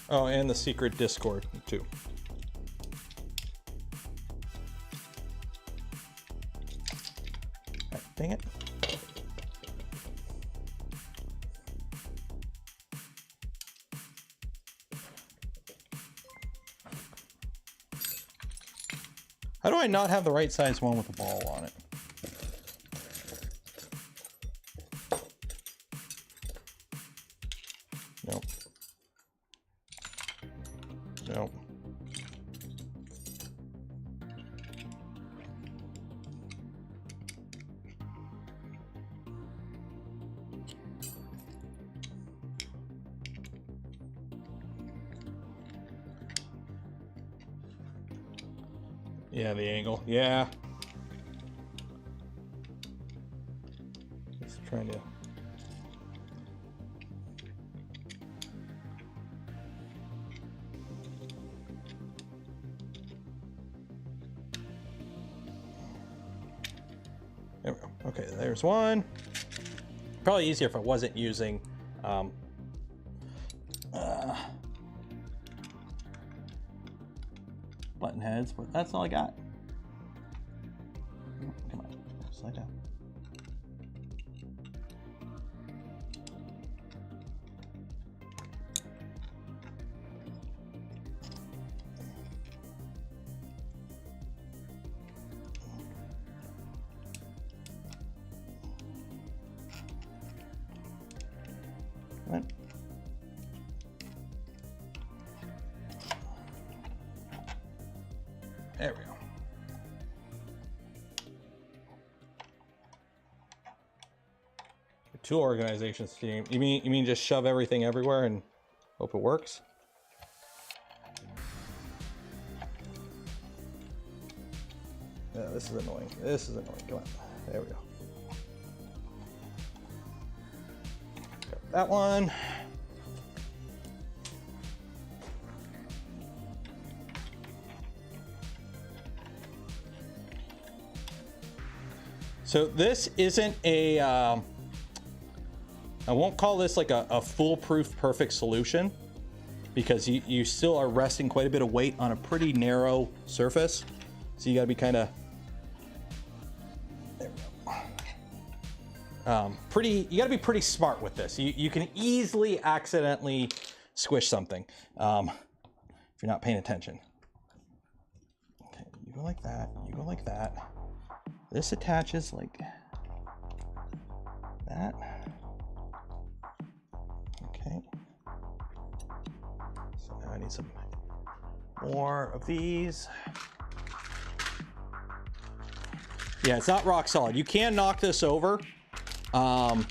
Oh, and the secret Discord too. Right, dang it. How do I not have the right size one with a ball on it? Yeah, the angle. Yeah. Just trying to. There we go. Okay, there's one. Probably easier if I wasn't using button heads, but that's all I got. Come on, slide down. Right. There we go. Tool organization scheme. You mean just shove everything everywhere and hope it works? Yeah, this is annoying. This is annoying. Come on. There we go. Got that one. So this isn't a, I won't call this like a foolproof perfect solution, because you still are resting quite a bit of weight on a pretty narrow surface. So you gotta be kind of, there we go. You gotta be pretty smart with this. You can easily accidentally squish something if you're not paying attention. Okay, you go like that, you go like that. This attaches like that. Okay. So now I need some more of these. Yeah, it's not rock solid. You can knock this over. But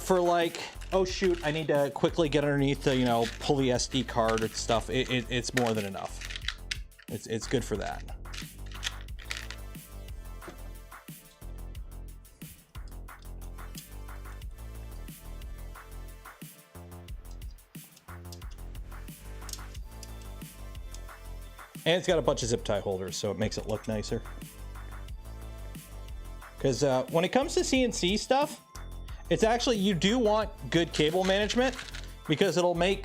for like, oh shoot, I need to quickly get underneath the, pull the SD card and stuff. It's more than enough. It's good for that. And it's got a bunch of zip tie holders, so it makes it look nicer. Because when it comes to CNC stuff, it's actually, you do want good cable management, because it'll make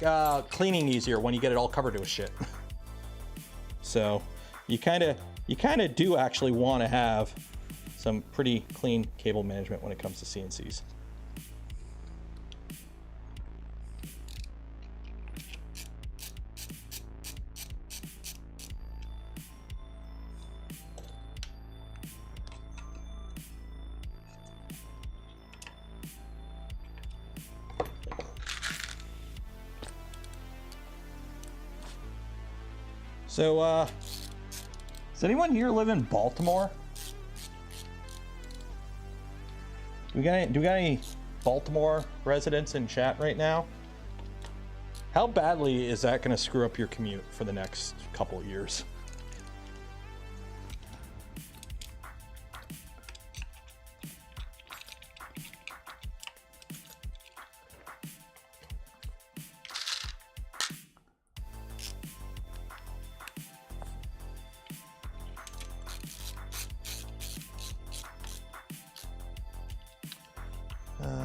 cleaning easier when you get it all covered with shit. So you kind of do actually want to have some pretty clean cable management when it comes to CNCs. So, does anyone here live in Baltimore? Do we got any Baltimore residents in chat right now? How badly is that going to screw up your commute for the next couple of years?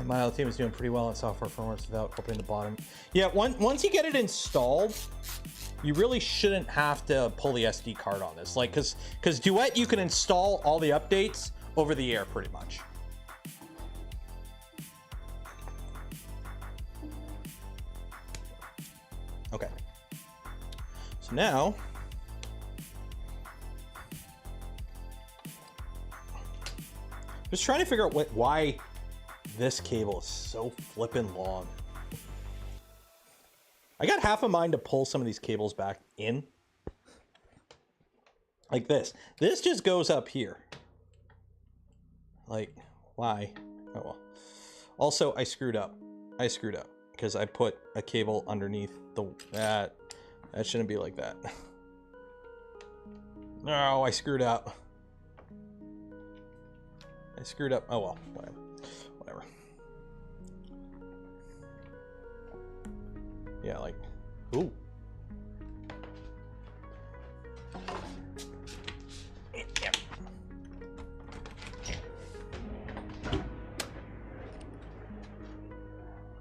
Milo team is doing pretty well on software firmware without opening the bottom. Yeah, once you get it installed, you really shouldn't have to pull the SD card on this. Like, because Duet, you can install all the updates over the air pretty much. Okay. So now, just trying to figure out why this cable is so flippin' long. I got half a mind to pull some of these cables back in. Like this. This just goes up here. Like, why? Oh well. Also, I screwed up. Because I put a cable underneath the... That shouldn't be like that. No, I screwed up. I screwed up. Oh well, whatever. Whatever. Yeah, like, ooh. Yeah.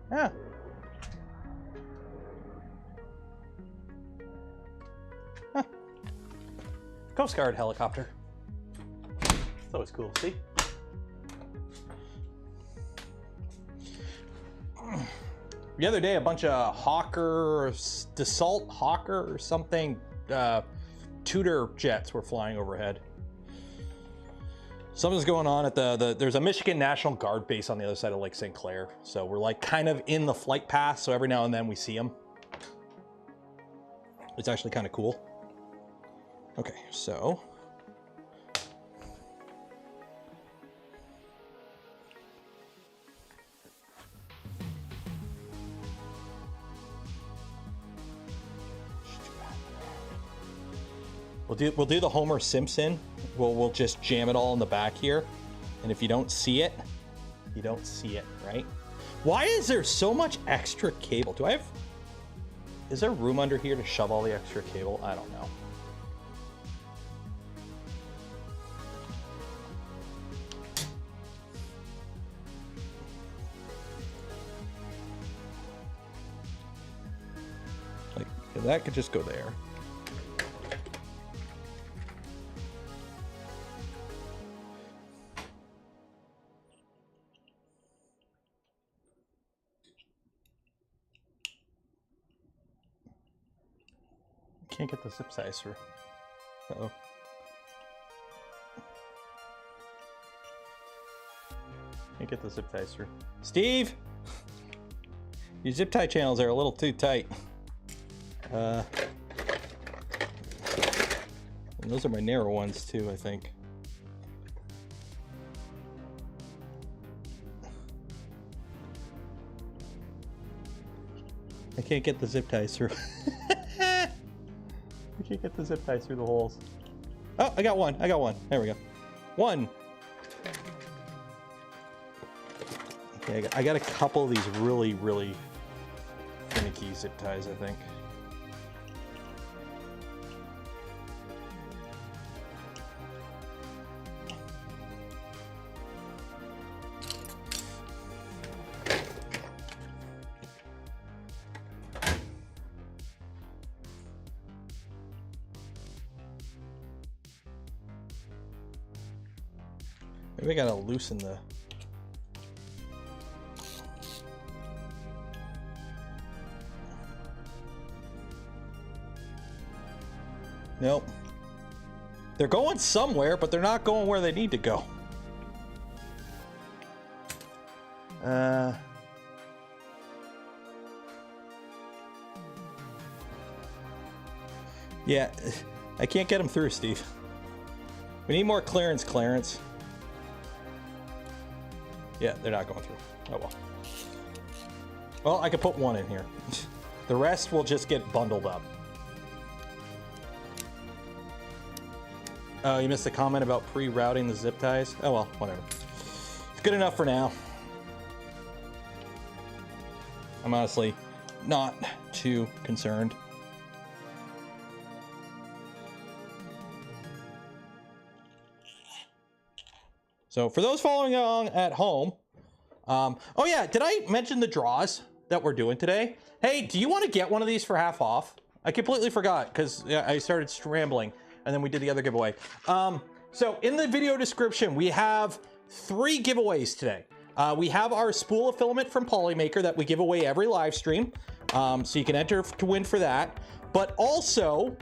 Yeah. Huh. Coast Guard helicopter. It's always cool, see? The other day, a bunch of Hawker, Dassault Hawker or something, Tudor jets were flying overhead. Something's going on at there's a Michigan National Guard base on the other side of Lake St. Clair. So we're like kind of in the flight path. So every now and then we see them. It's actually kind of cool. Okay, so. We'll do the Homer Simpson. We'll just jam it all in the back here. And if you don't see it, you don't see it, right? Why is there so much extra cable? Is there room under here to shove all the extra cable? I don't know. Like, that could just go there. Can't get the zip size through. Uh-oh. Can't get the zip ties through. Steve! Your zip tie channels are a little too tight. And those are my narrow ones too, I think. I can't get the zip ties through. I can't get the zip ties through the holes. Oh, I got one. I got one. There we go. One. Okay, I got a couple of these really, really finicky zip ties, I think. Maybe I gotta loosen the... Nope. They're going somewhere, but they're not going where they need to go. Yeah, I can't get them through, Steve. We need more clearance. Yeah, they're not going through. Oh well. Well, I could put one in here. The rest will just get bundled up. Oh, you missed the comment about pre-routing the zip ties? Oh well, whatever. It's good enough for now. I'm honestly not too concerned. So for those following along at home, oh yeah, did I mention the draws that we're doing today? Hey, do you want to get one of these for half off? I completely forgot because I started scrambling and then we did the other giveaway. So in the video description, we have 3 giveaways today. We have our spool of filament from Polymaker that we give away every live stream. So you can enter to win for that. But also,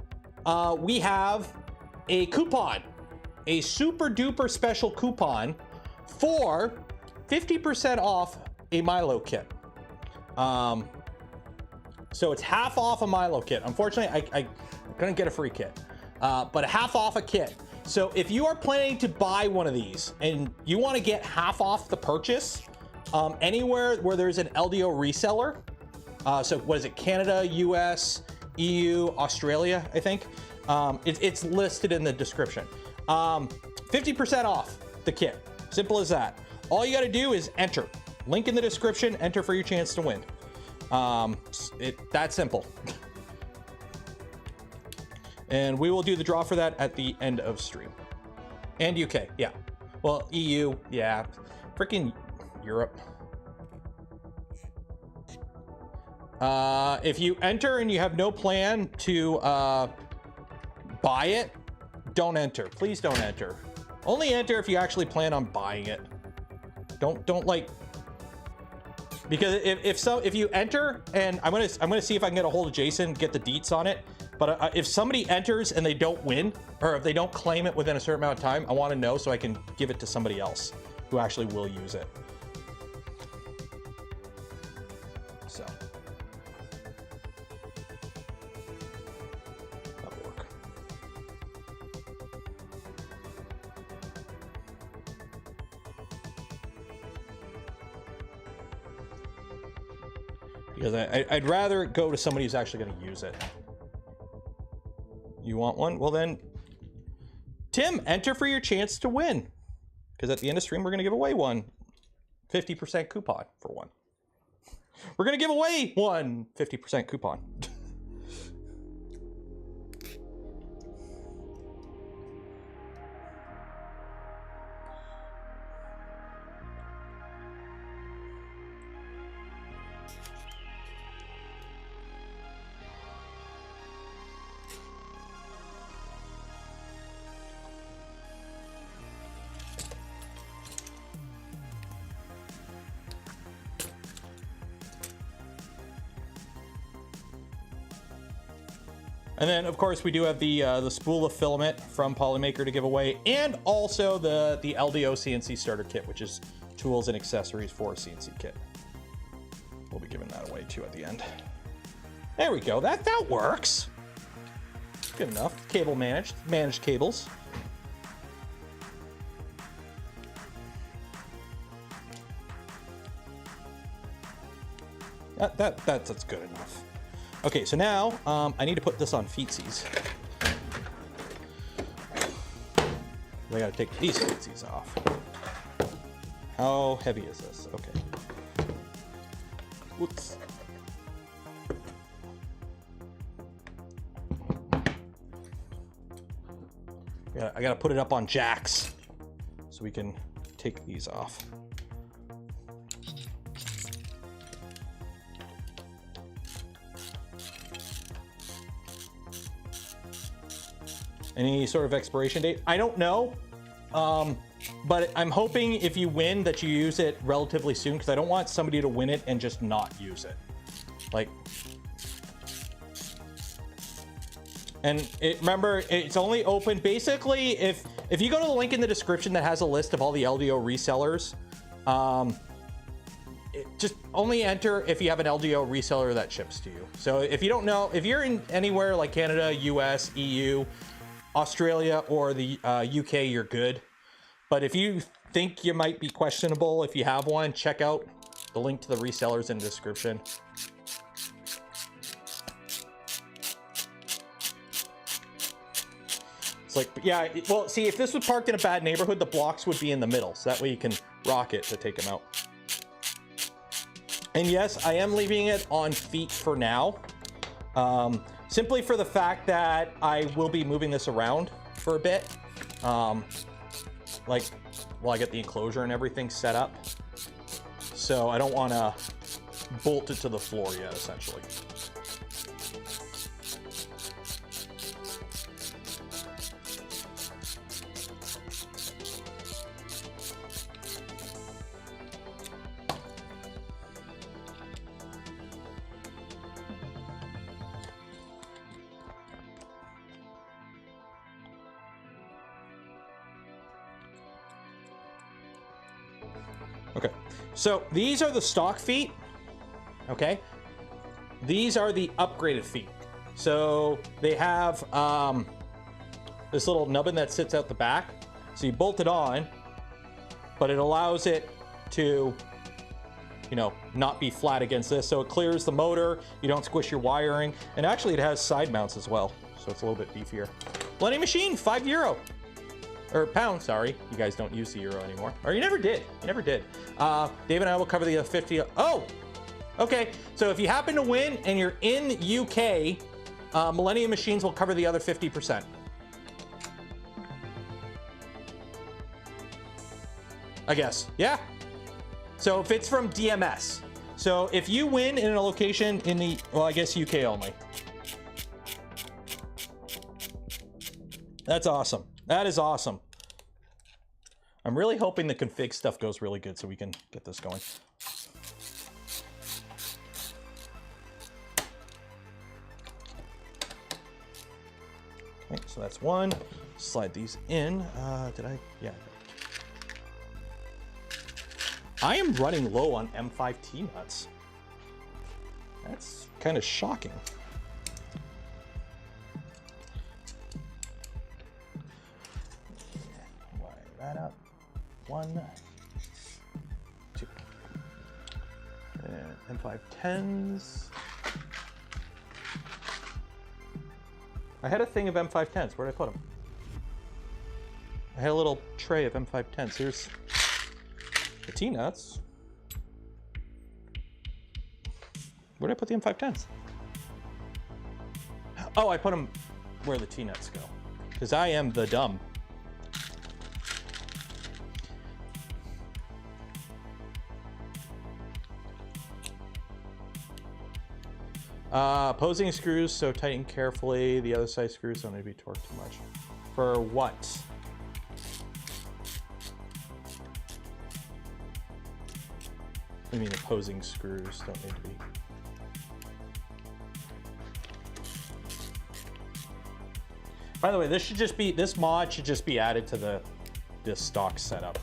we have a coupon. A super duper special coupon for 50% off a Milo kit. So it's half off a Milo kit. Unfortunately, I couldn't get a free kit, but a half off a kit. So if you are planning to buy one of these and you want to get half off the purchase, anywhere where there's an LDO reseller, so what is it, Canada, US, EU, Australia, I think. It's listed in the description. 50% off the kit. Simple as that. All you got to do is enter. Link in the description. Enter for your chance to win. That simple. And we will do the draw for that at the end of stream. And UK, yeah. Well, EU, yeah. Freaking Europe. If you enter and you have no plan to buy it, don't enter. Please don't enter. Only enter if you actually plan on buying it. Don't like, because if you enter, and I'm gonna see if I can get a hold of Jason, get the deets on it. But if somebody enters and they don't win, or if they don't claim it within a certain amount of time, I want to know so I can give it to somebody else who actually will use it. So that'll work. Because I'd rather go to somebody who's actually going to use it. You want one? Well then, Tim, enter for your chance to win. Because at the end of stream, we're going to give away one 50% coupon for one. We're going to give away one 50% coupon. And then, of course, we do have the spool of filament from Polymaker to give away, and also the LDO CNC starter kit, which is tools and accessories for a CNC kit. We'll be giving that away too at the end. There we go. That works. Good enough. Cable managed cables. That's good enough. Okay, so now I need to put this on feetsies. I gotta take these feetsies off. How heavy is this? Okay. Whoops. Yeah, I gotta put it up on jacks so we can take these off. Any sort of expiration date? I don't know, but I'm hoping if you win that you use it relatively soon, because I don't want somebody to win it and just not use it. Like, and remember, it's only open basically if you go to the link in the description that has a list of all the LDO resellers. Just only enter if you have an LDO reseller that ships to you. So if you don't know, if you're in anywhere like Canada, US, EU, Australia, or the UK, you're good. But if you think you might be questionable, if you have one, check out the link to the resellers in the description. It's like, yeah, well, see, if this was parked in a bad neighborhood, the blocks would be in the middle, so that way you can rock it to take them out. And yes, I am leaving it on feet for now. Simply for the fact that I will be moving this around for a bit. Like, while I get the enclosure and everything set up. So I don't want to bolt it to the floor yet, essentially. Okay, so these are the stock feet, okay? These are the upgraded feet. So they have this little nubbin that sits out the back. So you bolt it on, but it allows it to, you know, not be flat against this. So it clears the motor, you don't squish your wiring, and actually it has side mounts as well. so it's a little bit beefier. Millennium Machine, €5. Or pound, sorry. You guys don't use the euro anymore. Or you never did. You never did. Dave and I will cover the 50. Oh, okay. So if you happen to win and you're in UK, Millennium Machines will cover the other 50%. I guess. Yeah. So if it's from DMS. So if you win in a location in the, well, I guess UK only. That's awesome. That is awesome. I'm really hoping the config stuff goes really good so we can get this going. Okay, so that's one. Slide these in. Did I? Yeah. I am running low on M5 T-nuts. That's kind of shocking. Wire that up. 1, 2. And M5 10s. I had a thing of M5 10s. Where did I put them? I had a little tray of M5 10s. Here's the T-nuts. Where did I put the M5 10s? Oh, I put them where the T-nuts go. Because I am the dumb. Opposing screws, so tighten carefully. The other side screws don't need to be torqued too much. For what? I mean, opposing screws don't need to be. By the way, this should just be, this mod should just be added to this stock setup.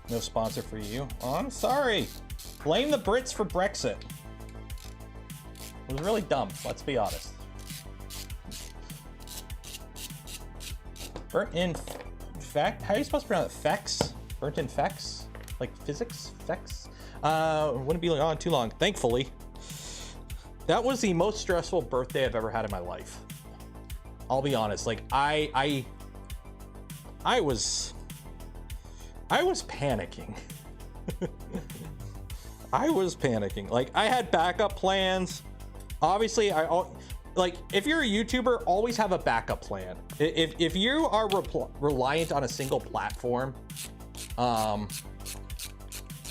No sponsor for you. Oh, I'm sorry. Blame the Brits for Brexit. It was really dumb, let's be honest. Burnt in fact, how are you supposed to pronounce it? Fex? Burnt in fex? Like physics? Fex? Wouldn't be on too long, thankfully. That was the most stressful birthday I've ever had in my life. I'll be honest, like I was panicking. I was panicking. Like I had backup plans. Obviously, like if you're a YouTuber, always have a backup plan. If you are reliant on a single platform,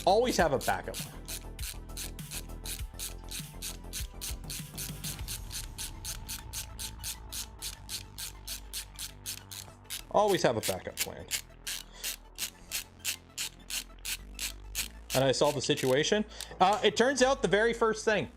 always have a backup plan. Always have a backup plan. And I solved the situation. It turns out the very first thing,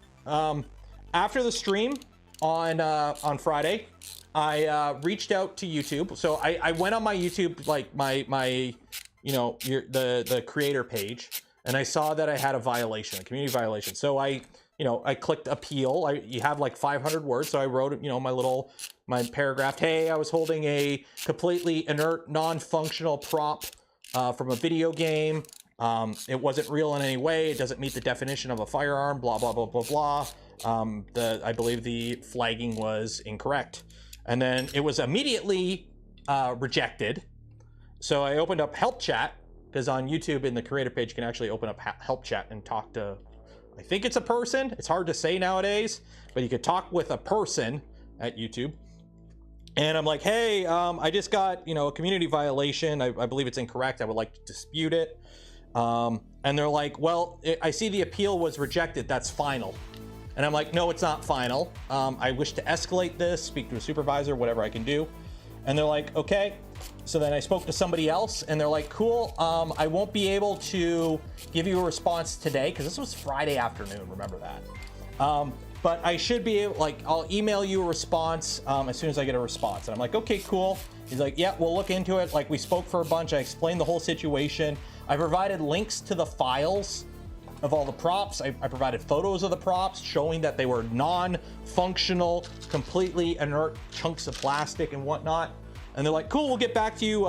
after the stream on Friday, I reached out to YouTube. So I went on my YouTube, like my you know, the creator page, and I saw that I had a violation, a community violation. So I clicked appeal. You have like 500 words, so I wrote, you know, my paragraph. Hey, I was holding a completely inert, non-functional prop from a video game. It wasn't real in any way. It doesn't meet the definition of a firearm. Blah blah blah blah blah. I believe the flagging was incorrect, and then it was immediately rejected. So I opened up help chat, because on YouTube in the creator page you can actually open up help chat and talk to, I think it's a person. It's hard to say nowadays, but you could talk with a person at YouTube. And I'm like, hey, I just got, you know, a community violation. I believe it's incorrect. I would like to dispute it. And they're like, well, I see the appeal was rejected. That's final. And I'm like, no, it's not final. I wish to escalate this, speak to a supervisor, whatever I can do. And they're like, okay. So then I spoke to somebody else and they're like, cool. I won't be able to give you a response today, because this was Friday afternoon. Remember that. But I should be able, like, I'll email you a response as soon as I get a response. And I'm like, okay, cool. He's like, yeah, we'll look into it. Like, we spoke for a bunch. I explained the whole situation. I provided links to the files of all the props. I provided photos of the props showing that they were non-functional, completely inert chunks of plastic and whatnot. And they're like, cool, we'll get back to you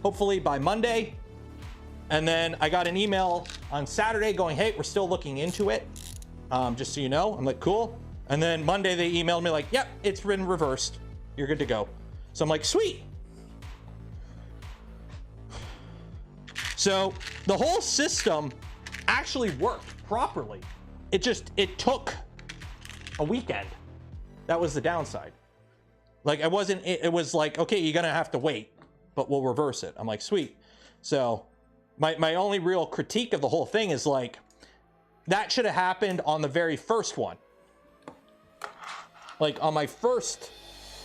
hopefully by Monday. And then I got an email on Saturday going, hey, we're still looking into it. Just so you know. I'm like, cool. And then Monday they emailed me like, yep, it's been reversed. You're good to go. So I'm like, sweet. So the whole system actually worked properly. It took a weekend. That was the downside. Like it was like, okay, you're gonna have to wait, but we'll reverse it. I'm like, sweet. So my only real critique of the whole thing is like, that should have happened on the very first one. Like on my first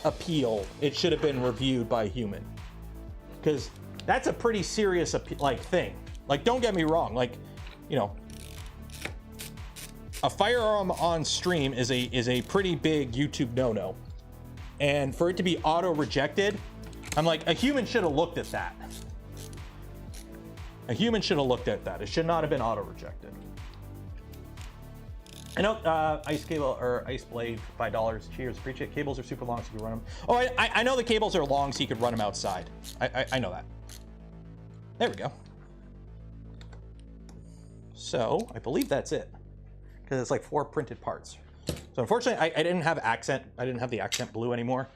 appeal, it should have been reviewed by a human. Because that's a pretty serious thing. Like, don't get me wrong. Like, you know, a firearm on stream is a pretty big YouTube no-no. And for it to be auto-rejected, I'm like, a human should have looked at that. A human should have looked at that. It should not have been auto-rejected. I know ice cable or ice blade, $5. Cheers, appreciate it. Cables are super long, so you can run them. Oh, I know the cables are long, so you could run them outside. I know that. There we go. So I believe that's it, because it's like 4 printed parts. So unfortunately, I didn't have accent. I didn't have the accent blue anymore,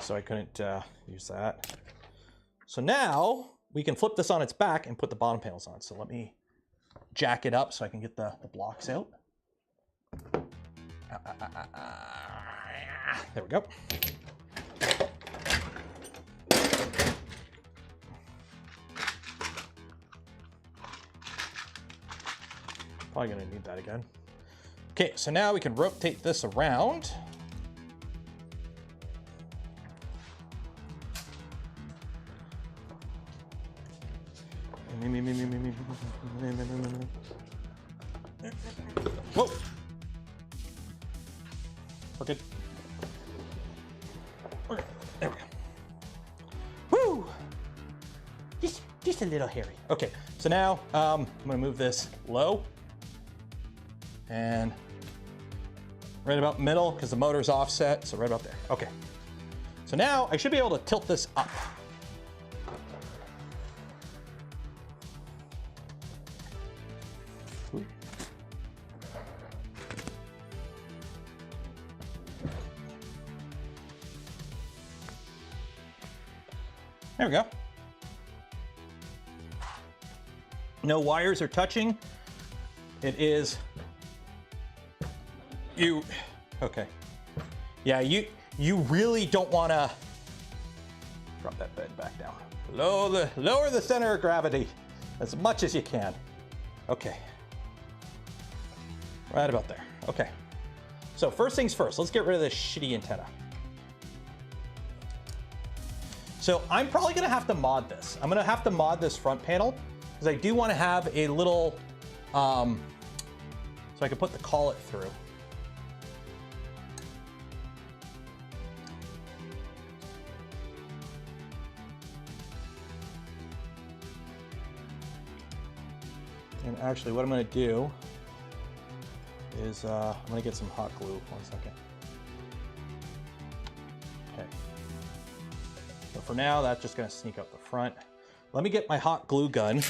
so I couldn't use that. So now we can flip this on its back and put the bottom panels on. So let me jack it up so I can get the blocks out. There we go. Probably gonna need that again. Okay, so now we can rotate this around. Whoa. We're good. Okay, there we go. Woo! Just a little hairy. Okay, so now I'm gonna move this low and right about middle because the motor's offset, so right about there. Okay, so now I should be able to tilt this up. There we go. No wires are touching. It is you. Okay. Yeah, you really don't want to drop that bed back down. Lower the center of gravity as much as you can. Okay. Right about there. Okay. So first things first, let's get rid of this shitty antenna. So I'm probably gonna have to mod this. I'm gonna have to mod this front panel because I do want to have a little, so I can put the collet through. And actually what I'm gonna do is I'm gonna get some hot glue. 1 second. Okay. So for now, that's just gonna sneak up the front. Let me get my hot glue gun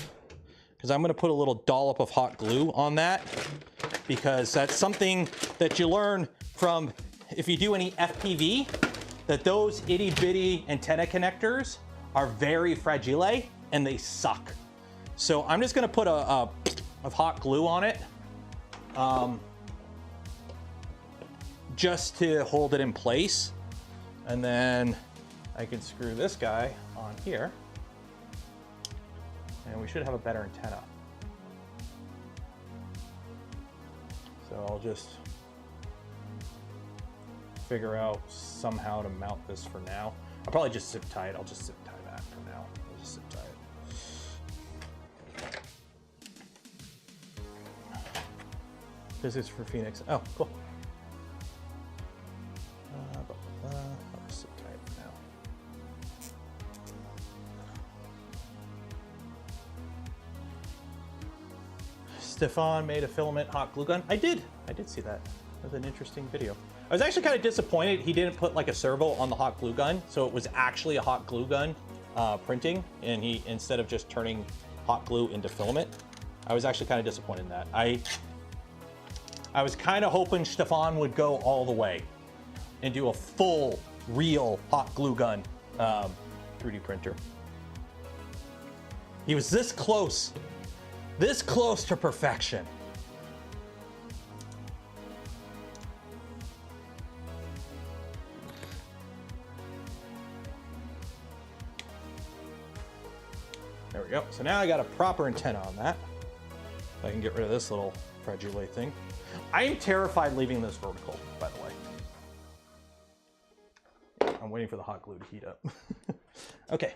because I'm gonna put a little dollop of hot glue on that because that's something that you learn from if you do any FPV, that those itty bitty antenna connectors are very fragile and they suck. So I'm just gonna put a of hot glue on it just to hold it in place. And then I can screw this guy on here and we should have a better antenna. So I'll just figure out somehow to mount this for now. I'll probably just zip tie it. I'll just zip tie that for now. I'll just zip tie it. This is for Phoenix. Oh, cool. I'll just zip tie it for now. Stefan made a filament hot glue gun. I did see that. That was an interesting video. I was actually kind of disappointed he didn't put like a servo on the hot glue gun, so it was actually a hot glue gun printing, and he, instead of just turning hot glue into filament. I was actually kind of disappointed in that. I was kind of hoping Stefan would go all the way and do a full, real hot glue gun 3D printer. He was this close to perfection. There we go. So now I got a proper antenna on that. I can get rid of this little fragile thing. I am terrified leaving this vertical, by the way. I'm waiting for the hot glue to heat up. Okay,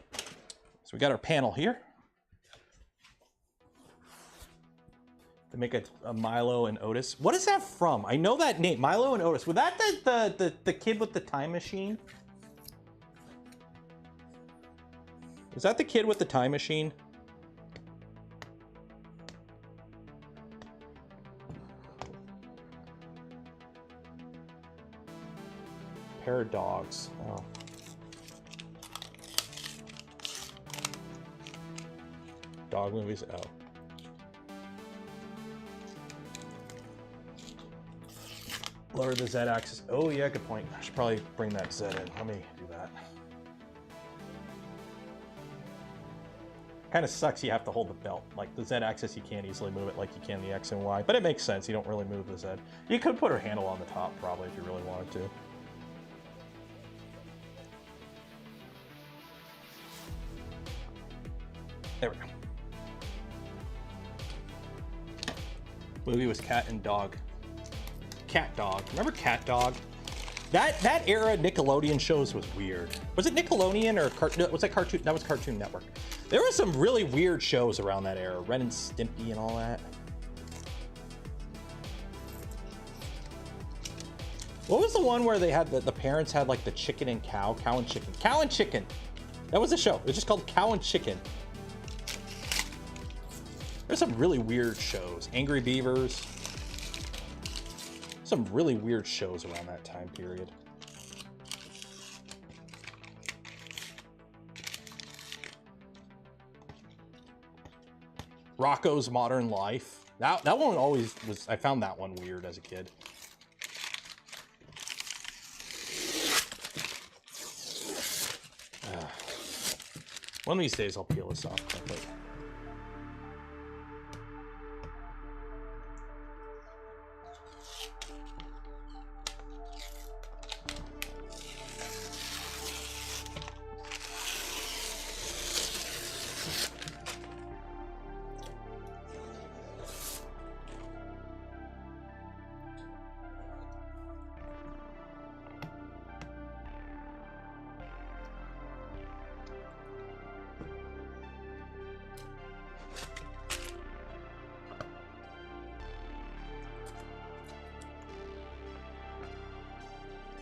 so we got our panel here. To make a Milo and Otis. What is that from? I know that name, Milo and Otis. Was that the kid with the time machine? Is that the kid with the time machine? Pair of dogs. Oh. Dog movies. Oh. Lower the Z axis. Oh yeah, good point. I should probably bring that Z in. Let me do that. Kind of sucks you have to hold the belt. Like the Z axis, you can't easily move it like you can the X and Y, but it makes sense. You don't really move the Z. You could put her handle on the top probably if you really wanted to. There we go. Movie was Cat and Dog. Cat Dog. Remember Cat Dog? That era Nickelodeon shows was weird. Was it Nickelodeon or was that Cartoon? That was Cartoon Network. There were some really weird shows around that era. Ren and Stimpy and all that. What was the one where they had the parents had like the chicken and cow? Cow and chicken. Cow and chicken. That was a show. It was just called Cow and Chicken. There's some really weird shows. Angry Beavers. Some really weird shows around that time period. Rocco's Modern Life. That one always was, I found that one weird as a kid. One of these days I'll peel this off quickly.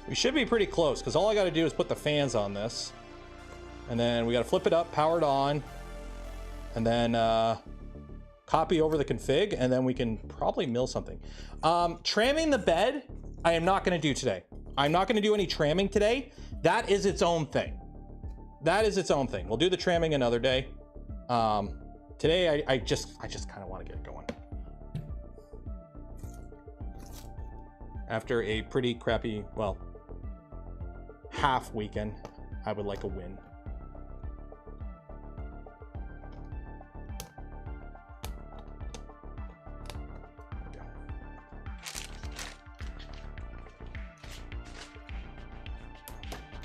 We should be pretty close because all I got to do is put the fans on this, and then we got to flip it up, power it on, and then copy over the config, and then we can probably mill something. Tramming the bed, I am not going to do today. I'm not going to do any tramming today. That is its own thing. That is its own thing. We'll do the tramming another day. Today, I just kind of want to get it going. After a pretty crappy, well, half weekend, I would like a win.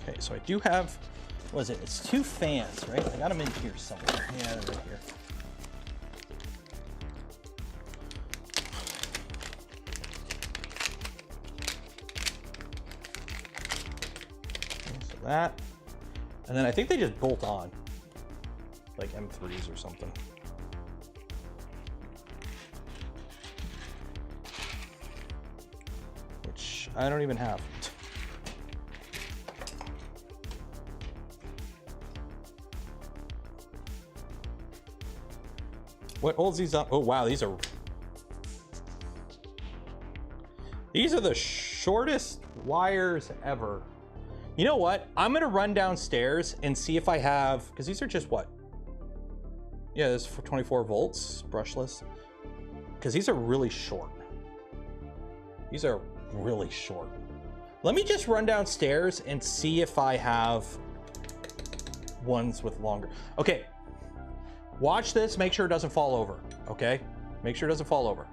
Okay, so I do have, what is it? It's 2 fans, right? I got them in here somewhere. Yeah, they're right here. That, and then I think they just bolt on like M3s or something. Which I don't even have. What holds these up? Oh wow, these are the shortest wires ever. You know what? I'm gonna run downstairs and see if I have, because these are just what? Yeah, this is for 24 volts, brushless. Because these are really short. These are really short. Let me just run downstairs and see if I have ones with longer. Okay, watch this, make sure it doesn't fall over, okay? Make sure it doesn't fall over.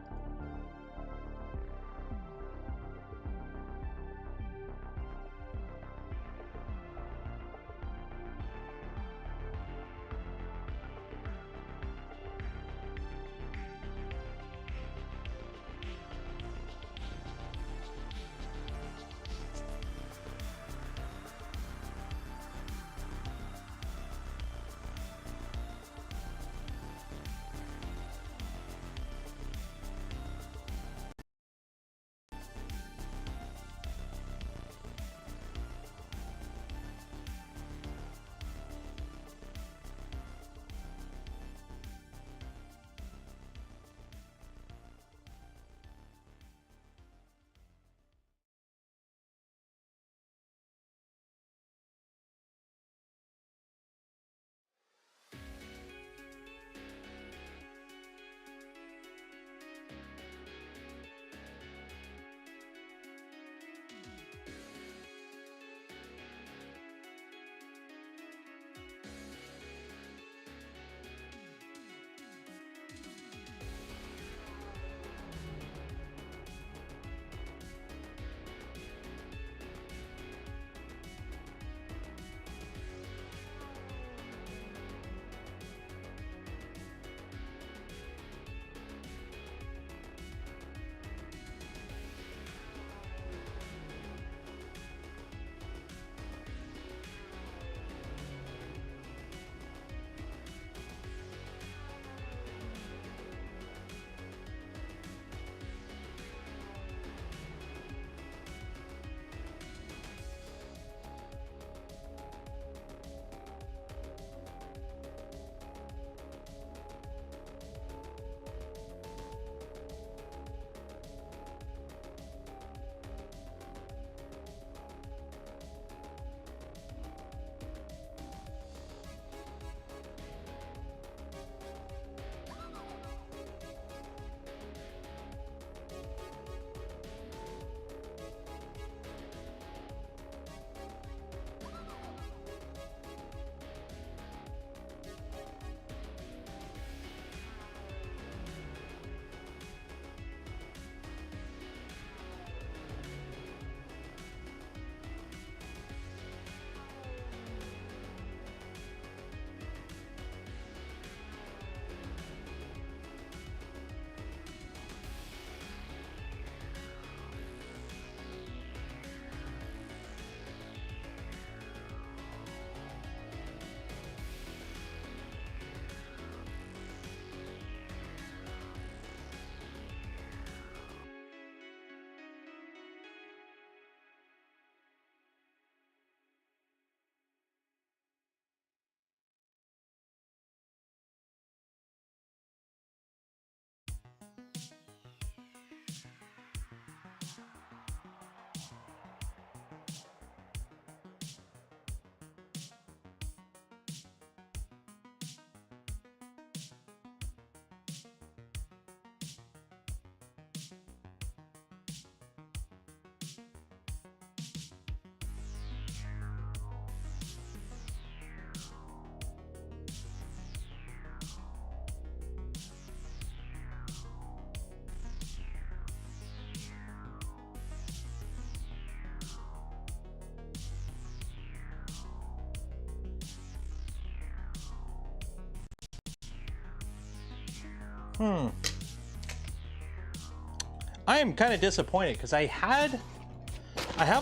I am kind of disappointed because I have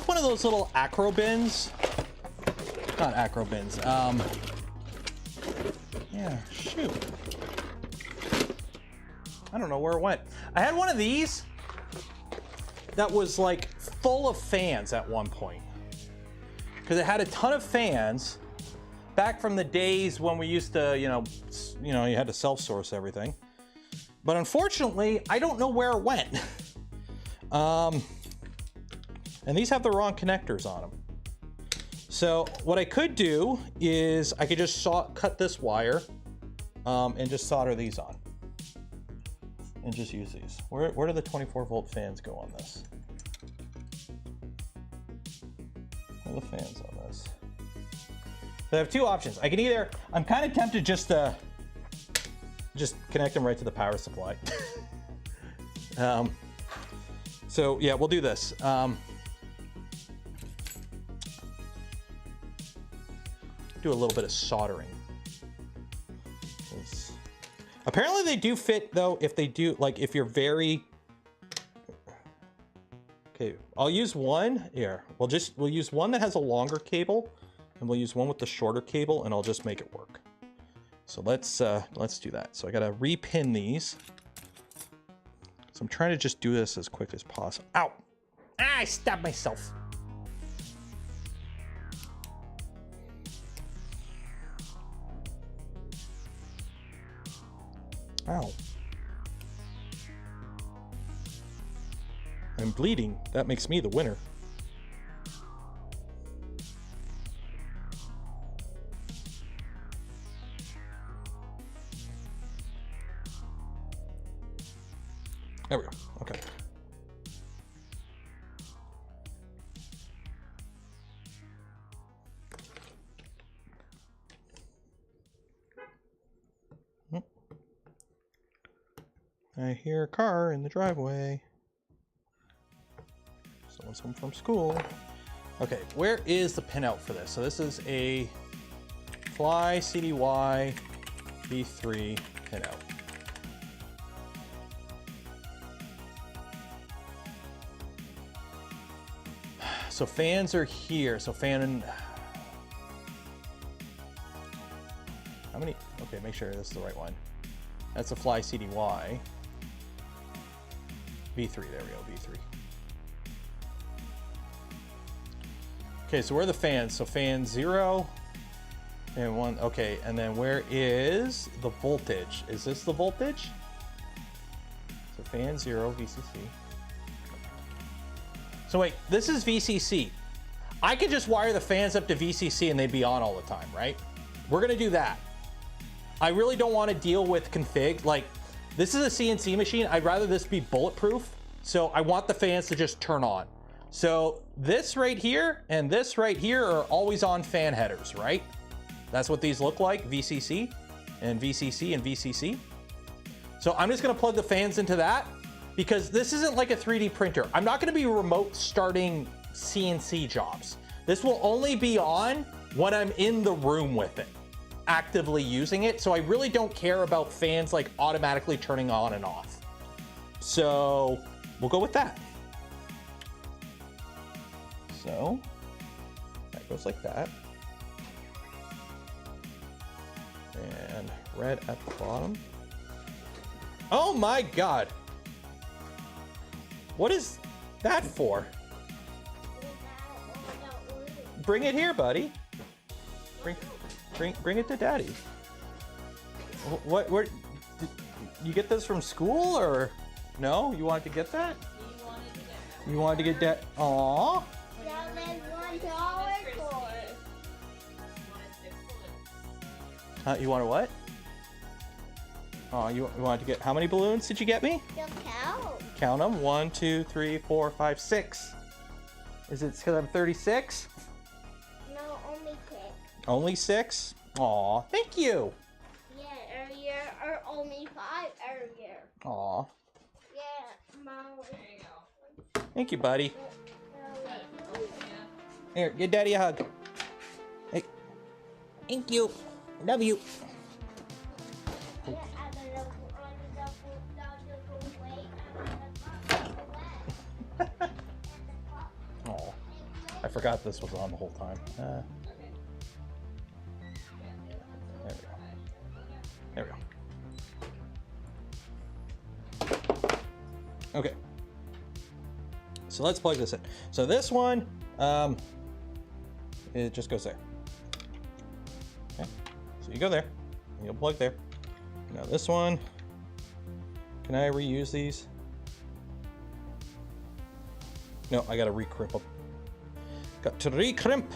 one of those little acro bins. Not acro bins. Yeah, shoot. I don't know where it went. I had one of these that was like full of fans at one point. Because it had a ton of fans back from the days when we used to, you had to self-source everything. But unfortunately, I don't know where it went. And these have the wrong connectors on them. So what I could do is I could just cut this wire and just solder these on. And just use these. Where do the 24-volt fans go on this? Where are the fans on this? So I have two options. I can either, I'm kind of tempted just to connect them right to the power supply. So yeah, we'll do this. Do a little bit of soldering. Apparently they do fit though, if they do, like if you're very, okay, I'll use one here. We'll use one that has a longer cable and we'll use one with the shorter cable and I'll just make it work. So let's do that. So I gotta repin these. So I'm trying to just do this as quick as possible. Ow! Ah, I stabbed myself. Ow. I'm bleeding. That makes me the winner. There we go. Okay. I hear a car in the driveway. Someone's home from school. Okay, where is the pinout for this? So this is a Fly CDY V3 pinout. So fans are here. So fan, how many? Okay, make sure this is the right one. That's a Fly CDY. V3, there we go, V3. Okay, so where are the fans? So fan 0 and 1, okay, and then where is the voltage? Is this the voltage? So fan 0, VCC. So wait, this is VCC. I could just wire the fans up to VCC and they'd be on all the time, right? We're gonna do that. I really don't want to deal with config. Like, this is a CNC machine. I'd rather this be bulletproof. So I want the fans to just turn on. So this right here and this right here are always on fan headers, right? That's what these look like, VCC and VCC and VCC. So I'm just gonna plug the fans into that because this isn't like a 3D printer. I'm not gonna be remote starting CNC jobs. This will only be on when I'm in the room with it, actively using it. So I really don't care about fans like automatically turning on and off. So we'll go with that. So that goes like that. And red at the bottom. Oh my God. What is that for? Bring it here, buddy. Bring it to Daddy. What? Where? Did you get this from school or no? You wanted to get that? You wanted to get that? Aww. That was $1 for it. You wanted what? Oh, you wanted to get, how many balloons did you get me? Don't count. Count them. 1, 2, 3, 4, 5, 6. Is it because I'm 36? No, only 6. Only 6? Aw, thank you. Yeah, earlier, or only 5 earlier. Aw, Yeah, Mom. There you go. thank you, buddy. Here, give Daddy a hug. Hey, thank you. Love you. Oh, I forgot this was on the whole time. There we go. There we go. Okay. So let's plug this in. So this one, it just goes there. Okay. So you go there, and you'll plug there. Now this one, can I reuse these? No, I gotta recrimp them. Got to recrimp.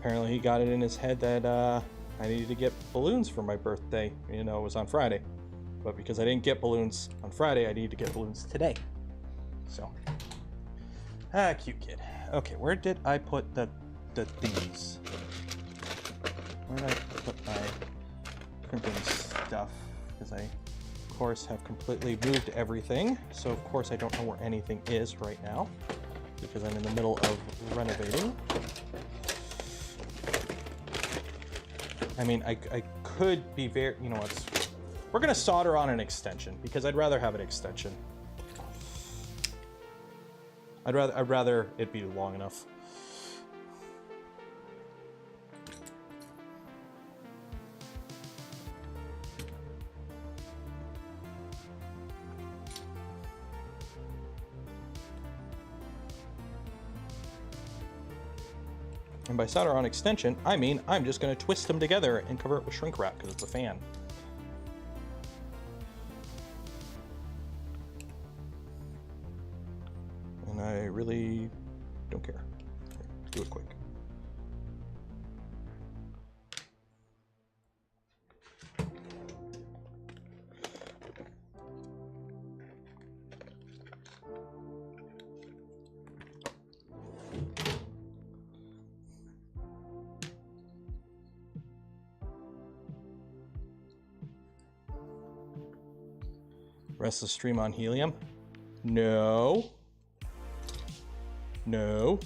apparently he got it in his head that I needed to get balloons for my birthday. You know, it was on Friday. But because I didn't get balloons on Friday, I need to get balloons today. So, cute kid. Okay, where did I put the thingies? Where did I put my printing stuff? Because I, of course, have completely moved everything. So, of course, I don't know where anything is right now because I'm in the middle of renovating. I mean, I could be very, you know what? We're gonna solder on an extension because I'd rather have an extension. I'd rather it be long enough. And by solder on extension, I mean I'm just gonna twist them together and cover it with shrink wrap because it's a fan. And I really don't care. Do it quick. Rest the stream on helium? No. No.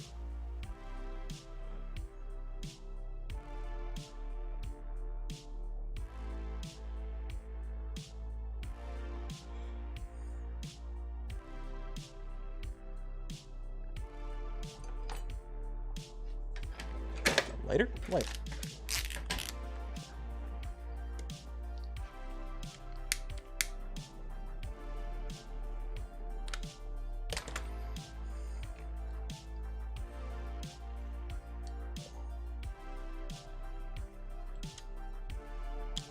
Lighter? Lighter.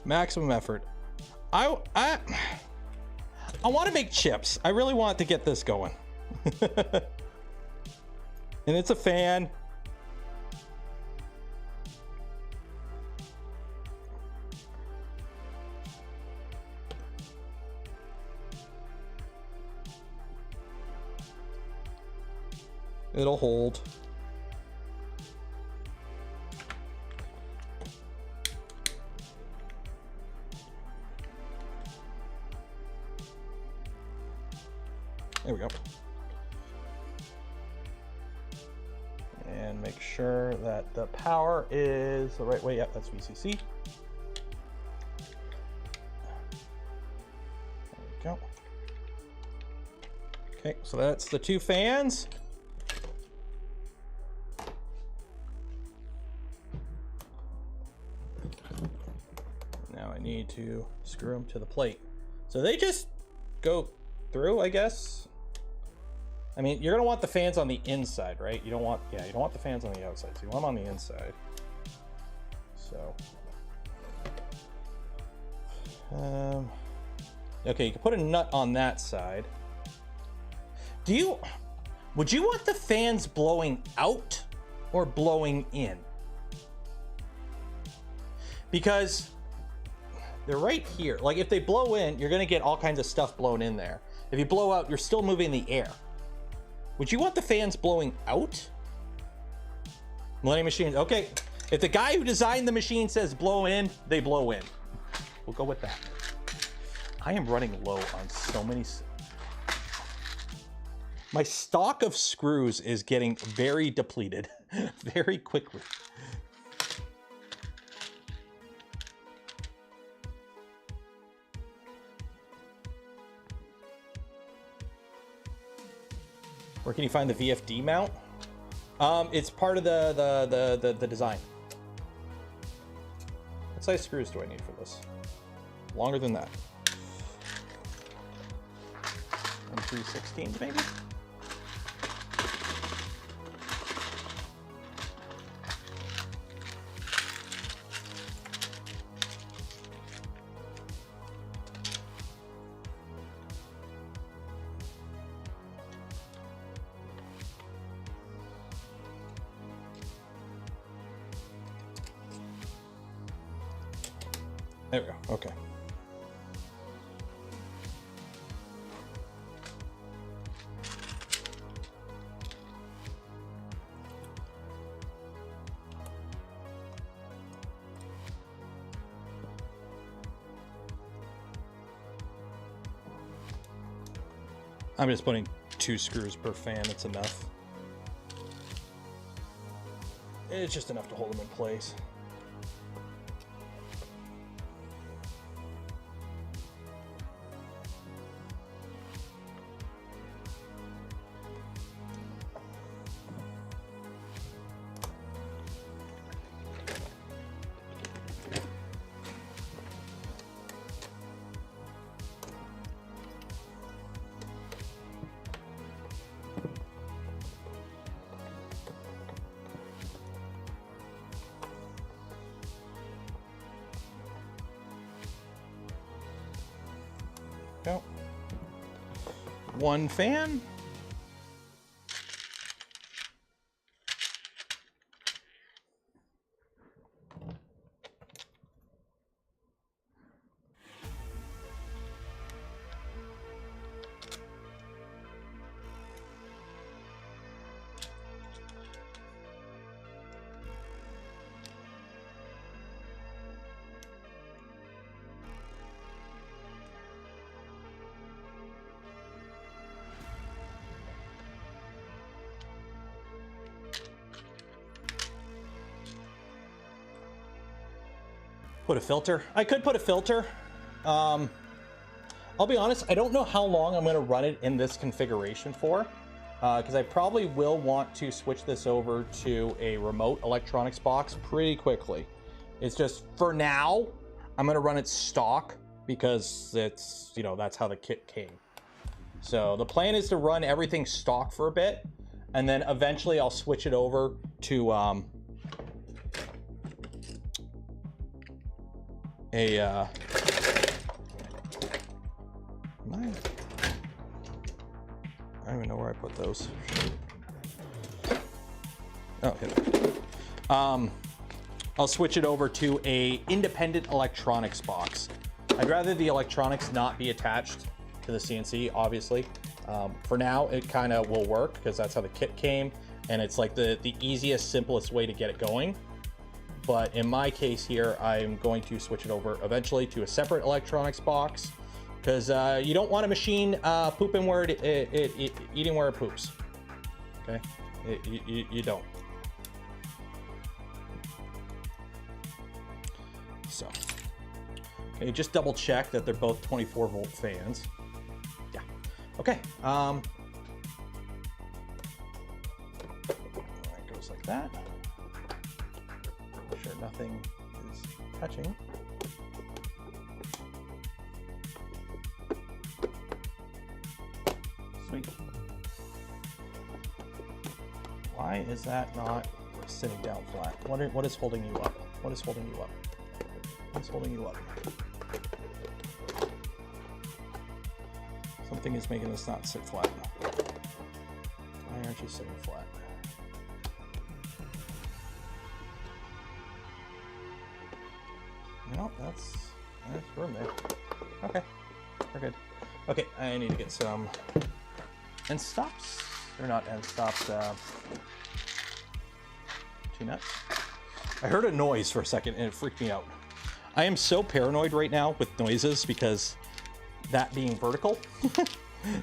Maximum effort. I want to make chips. I really want to get this going. And it's a fan. It'll hold. There we go. And make sure that the power is the right way. Yep, that's VCC. There we go. Okay, so that's the two fans. Now I need to screw them to the plate. So they just go through, I guess. I mean, you're gonna want the fans on the inside, right? You don't want, yeah, you don't want the fans on the outside. So you want them on the inside. So, okay, you can put a nut on that side. Would you want the fans blowing out or blowing in? Because they're right here. Like if they blow in, you're gonna get all kinds of stuff blown in there. If you blow out, you're still moving the air. Would you want the fans blowing out? Millennium Machines, okay. If the guy who designed the machine says blow in, they blow in. We'll go with that. I am running low on so many. My stock of screws is getting very depleted very quickly. Where can you find the VFD mount? It's part of the design. What size screws do I need for this? Longer than that. And 3/16 maybe? There we go. Okay. I'm just putting 2 screws per fan. It's enough. It's just enough to hold them in place. Go. 1 fan. Put a filter. I could put a filter. I'll be honest, I don't know how long I'm going to run it in this configuration for, because I probably will want to switch this over to a remote electronics box pretty quickly. It's just, for now, I'm going to run it stock because it's, you know, that's how the kit came. So the plan is to run everything stock for a bit, and then eventually I'll switch it over to I don't even know where I put those. Oh, here. I'll switch it over to a independent electronics box. I'd rather the electronics not be attached to the CNC, obviously. For now, it kind of will work because that's how the kit came, and it's like the easiest, simplest way to get it going. But in my case here, I'm going to switch it over eventually to a separate electronics box, because you don't want a machine pooping where eating where it poops. Okay, you don't. So, okay, just double check that they're both 24-volt fans. Yeah. Okay. It goes like that. Make sure nothing is touching. Sweet. Why is that not sitting down flat? What is holding you up? What is holding you up? What's holding you up? Something is making this not sit flat. Why aren't you sitting flat? No, that's room there. Okay, we're good. Okay, I need to get some end stops. They're not end stops. 2 nuts. I heard a noise for a second and it freaked me out. I am so paranoid right now with noises because that being vertical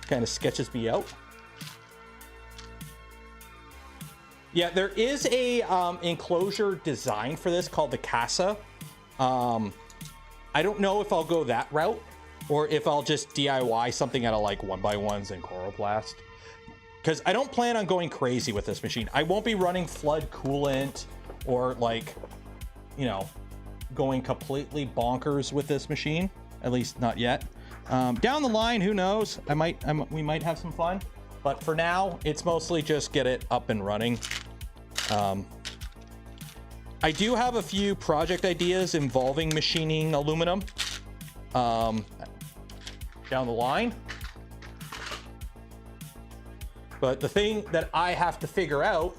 kind of sketches me out. Yeah, there is a enclosure design for this called the Casa. I don't know if I'll go that route or if I'll just DIY something out of like 1x1s and Coroplast, because I don't plan on going crazy with this machine. I won't be running flood coolant or like, you know, going completely bonkers with this machine, at least not yet. Down the line, who knows? We might have some fun, but for now, it's mostly just get it up and running. I do have a few project ideas involving machining aluminum down the line. But the thing that I have to figure out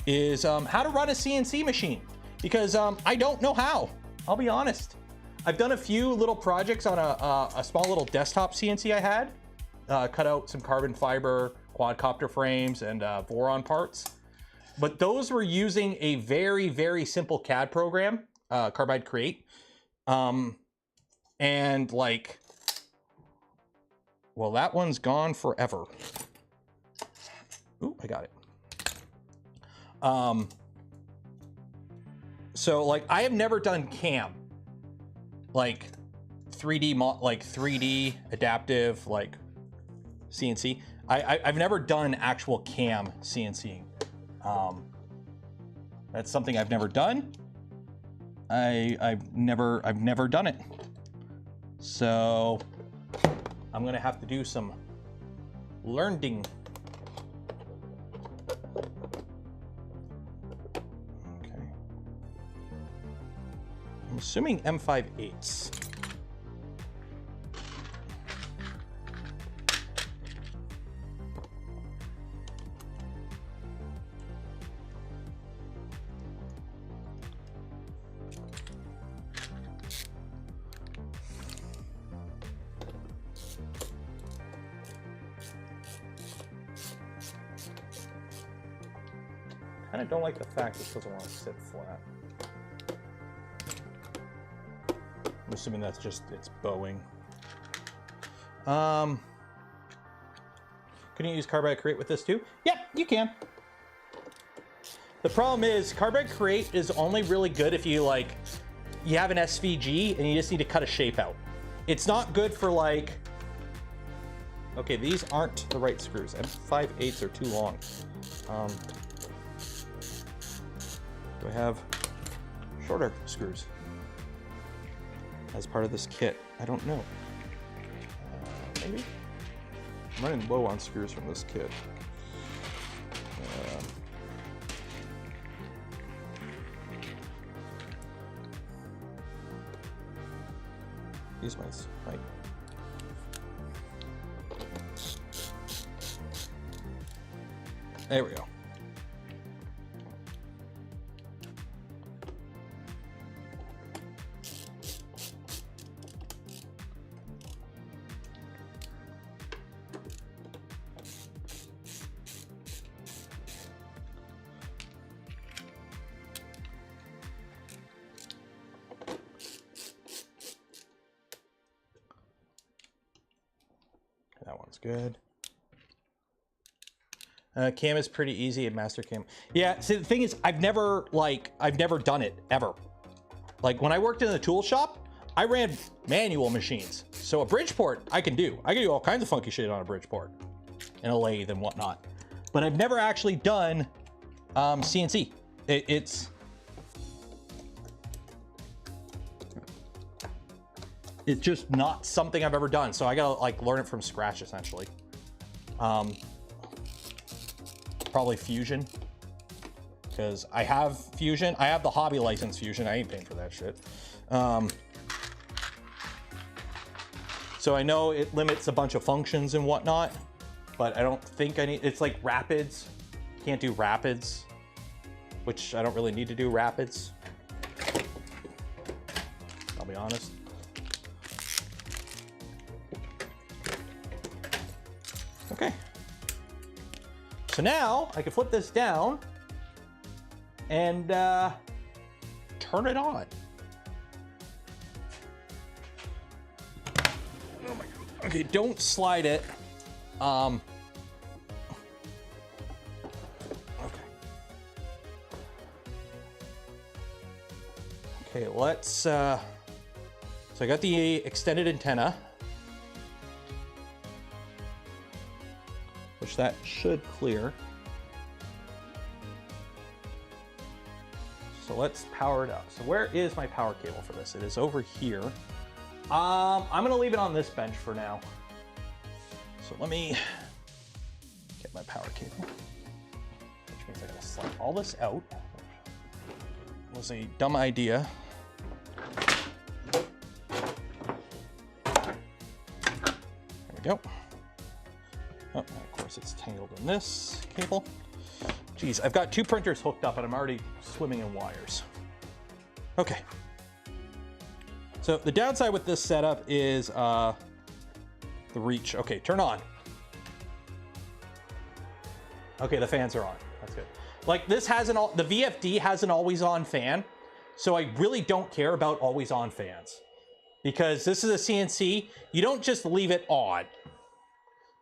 is how to run a CNC machine, because I don't know how. I'll be honest. I've done a few little projects on a small little desktop CNC I had. Cut out some carbon fiber quadcopter frames and Voron parts. But those were using a very, very simple CAD program, Carbide Create. And like, well, that one's gone forever. Ooh, I got it. So like, I have never done CAM, like 3D adaptive, like CNC. I've never done actual CAM CNCing. That's something I've never done. I've never done it. So I'm gonna have to do some learning. Okay. I'm assuming M5/8. I kind of don't like the fact this doesn't want to sit flat. I'm assuming that's just it's bowing. Can you use Carbide Create with this too? Yep, you can. The problem is Carbide Create is only really good if you like, you have an SVG and you just need to cut a shape out. It's not good for like, okay, these aren't the right screws. M5/8 are too long. Do I have shorter screws as part of this kit? I don't know. Maybe? I'm running low on screws from this kit. These might. There we go. That one's good. Cam is pretty easy at Master Cam. Yeah, see, the thing is, I've never done it, ever. Like, when I worked in the tool shop, I ran manual machines. So a Bridgeport, I can do. I can do all kinds of funky shit on a Bridgeport. And a lathe and whatnot. But I've never actually done CNC. It's just not something I've ever done. So I gotta like learn it from scratch, essentially. Probably Fusion, because I have Fusion. I have the hobby license Fusion. I ain't paying for that shit. So I know it limits a bunch of functions and whatnot, but I don't think I need, it's like Rapids. Can't do Rapids, which I don't really need to do Rapids. I'll be honest. Okay. So now I can flip this down and turn it on. Oh my God. Okay, don't slide it. Okay. Okay, let's, so I got the extended antenna, which that should clear. So let's power it up. So where is my power cable for this? It is over here. I'm gonna leave it on this bench for now. So let me get my power cable, which means I gotta slide all this out. It was a dumb idea. There we go. Oh, and of course it's tangled in this cable. Geez, I've got two printers hooked up and I'm already swimming in wires. Okay. So the downside with this setup is the reach. Okay, turn on. Okay, the fans are on. That's good. Like this hasn't, the VFD has an always on fan. So I really don't care about always on fans because this is a CNC. You don't just leave it on.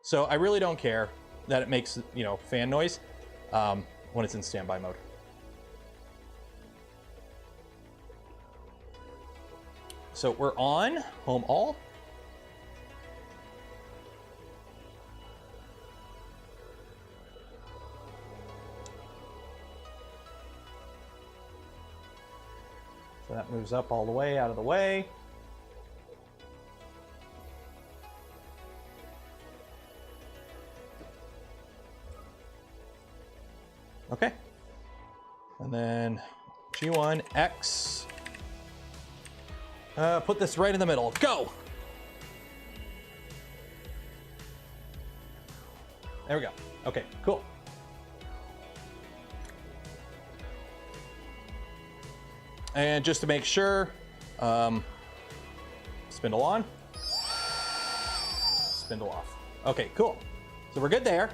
So I really don't care that it makes, you know, fan noise when it's in standby mode. So we're on home all. So that moves up all the way out of the way. Okay. And then G1, X. Put this right in the middle. Go! There we go. Okay, cool. And just to make sure, spindle on, spindle off. Okay, cool. So we're good there.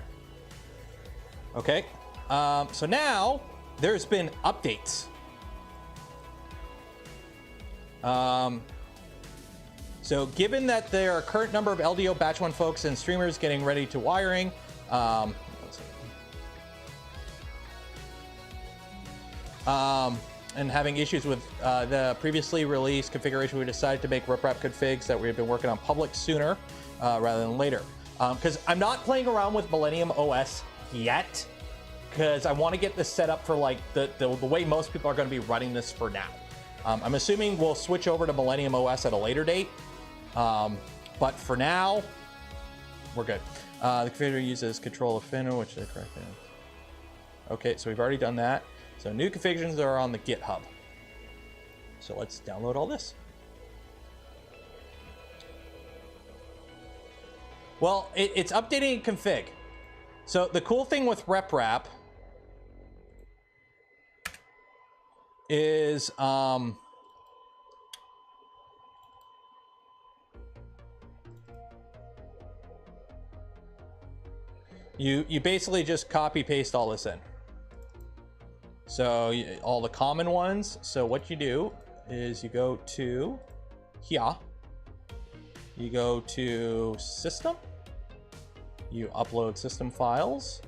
Okay. So now there's been updates. So given that there are a current number of LDO batch 1 folks and streamers getting ready to wiring, and having issues with the previously released configuration, we decided to make riprap configs that we have been working on public sooner rather than later. Because I'm not playing around with Millennium OS yet, because I want to get this set up for like the way most people are going to be running this for now. I'm assuming we'll switch over to Millennium OS at a later date, but for now, we're good. The configurator uses control of Finno, which is correct. Okay, so we've already done that. So new configurations are on the GitHub. So let's download all this. Well, it's updating config. So the cool thing with reprap is you basically just copy paste all this in. So all the common ones. So what you do is you go to here, you go to system, you upload system files.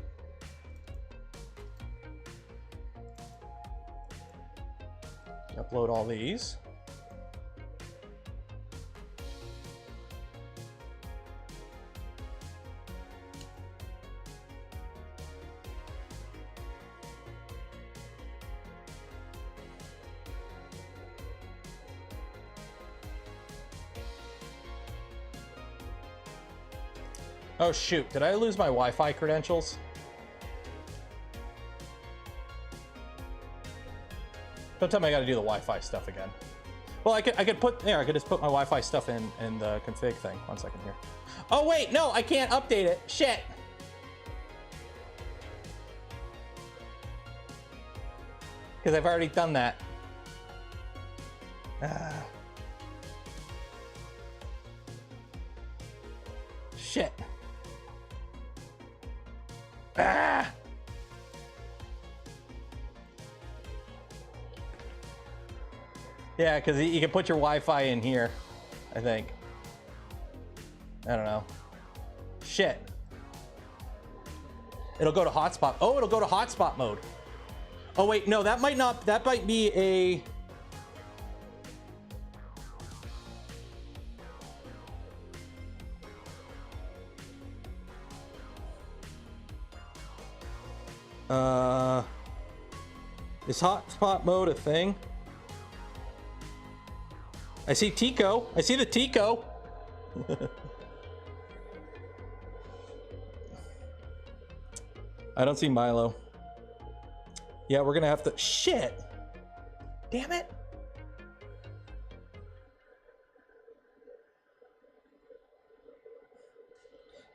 You upload all these. Oh shoot, did I lose my Wi-Fi credentials? Don't tell me I gotta do the Wi-Fi stuff again. Well, I could put, there, I could just put my Wi-Fi stuff in the config thing. 1 second here. Oh wait, no, I can't update it. Shit. Because I've already done that. Shit. Ah! Yeah, because you can put your Wi-Fi in here, I think. I don't know. Shit. It'll go to hotspot. Oh, it'll go to hotspot mode. Oh wait, no, that might not, that might be a... Is hotspot mode a thing? I see Tico. I see the Tico. I don't see Milo. Yeah, we're gonna have to... Shit! Damn it!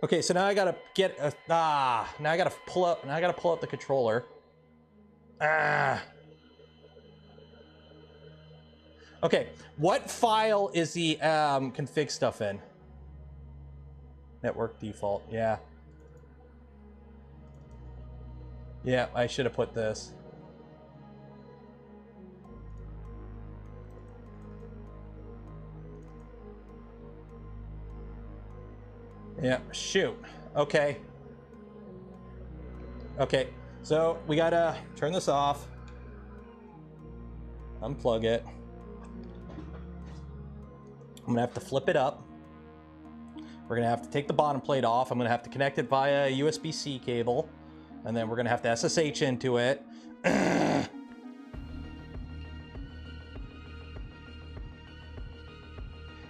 Okay, so now I gotta get a... now I gotta pull up... Now I gotta pull up the controller. Okay, what file is the config stuff in? Network default, yeah. Yeah, I should have put this. Yeah, shoot. Okay. Okay, so we gotta turn this off. Unplug it. I'm gonna have to flip it up. We're gonna have to take the bottom plate off. I'm gonna have to connect it via a USB-C cable. And then we're gonna have to SSH into it.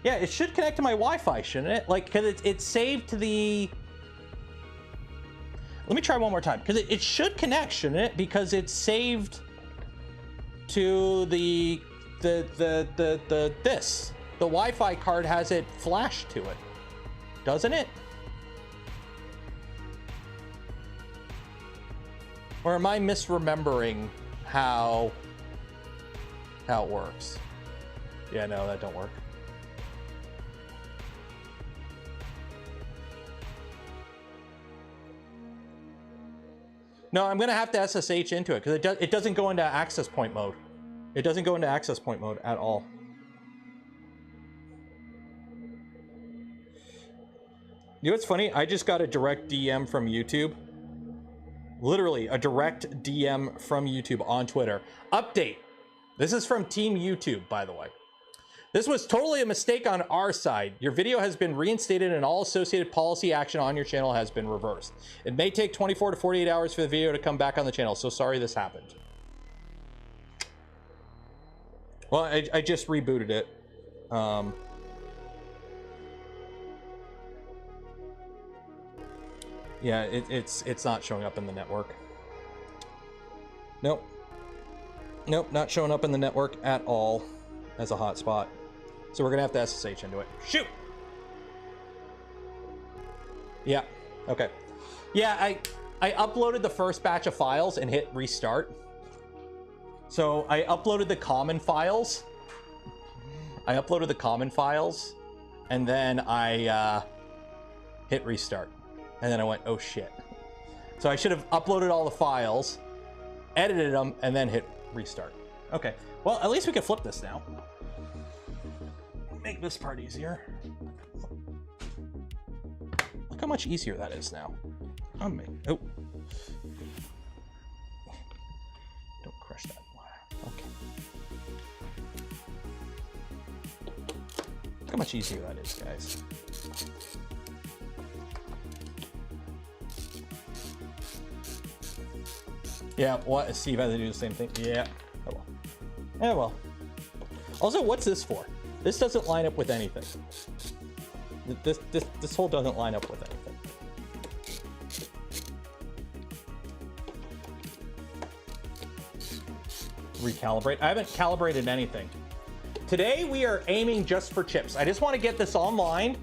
Yeah, it should connect to my Wi-Fi, shouldn't it? Like, because it's saved to the... Let me try one more time, because it should connect, shouldn't it? Because it's saved to the this. The Wi-Fi card has it flashed to it, doesn't it? Or am I misremembering how it works? Yeah, no, that don't work. No, I'm gonna have to SSH into it because it doesn't go into access point mode. It doesn't go into access point mode at all. You know what's funny? I just got a direct DM from YouTube. Literally a direct DM from YouTube on Twitter. Update. This is from Team YouTube, by the way. This was totally a mistake on our side. Your video has been reinstated and all associated policy action on your channel has been reversed. It may take 24 to 48 hours for the video to come back on the channel, so sorry this happened. Well, I just rebooted it. Yeah, it's not showing up in the network. Nope. Nope, not showing up in the network at all as a hotspot. So we're gonna have to SSH into it. Shoot! Yeah, okay. Yeah, I uploaded the first batch of files and hit restart. So I uploaded the common files. And then I hit restart. And then I went, oh shit. So I should have uploaded all the files, edited them, and then hit restart. Okay, well, at least we can flip this now. Make this part easier. Look how much easier that is now. Oh. Don't crush that. Okay. Look how much easier that is, guys. Yeah, what? Steve had to do the same thing. Yeah. Oh well. Yeah, well. Also, what's this for? This doesn't line up with anything. This hole doesn't line up with anything. Recalibrate. I haven't calibrated anything. Today we are aiming just for chips. I just want to get this online,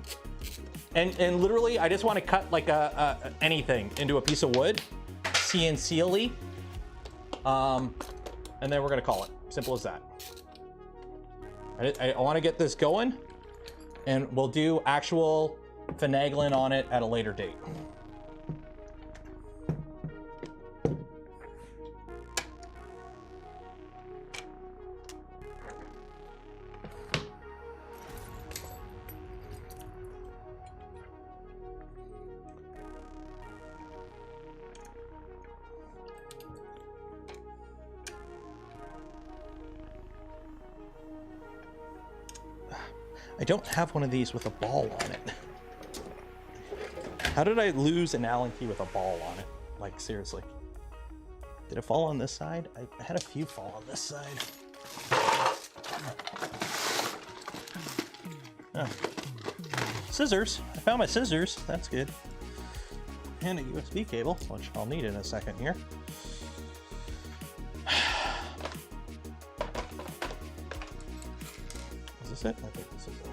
and literally I just want to cut like anything into a piece of wood, CNC-ly, and then we're gonna call it. Simple as that. I want to get this going, and we'll do actual finagling on it at a later date. I don't have one of these with a ball on it. How did I lose an Allen key with a ball on it? Like, seriously. Did it fall on this side? I had a few fall on this side. Oh. Scissors. I found my scissors. That's good. And a USB cable, which I'll need in a second here. Is this it? I think this is it.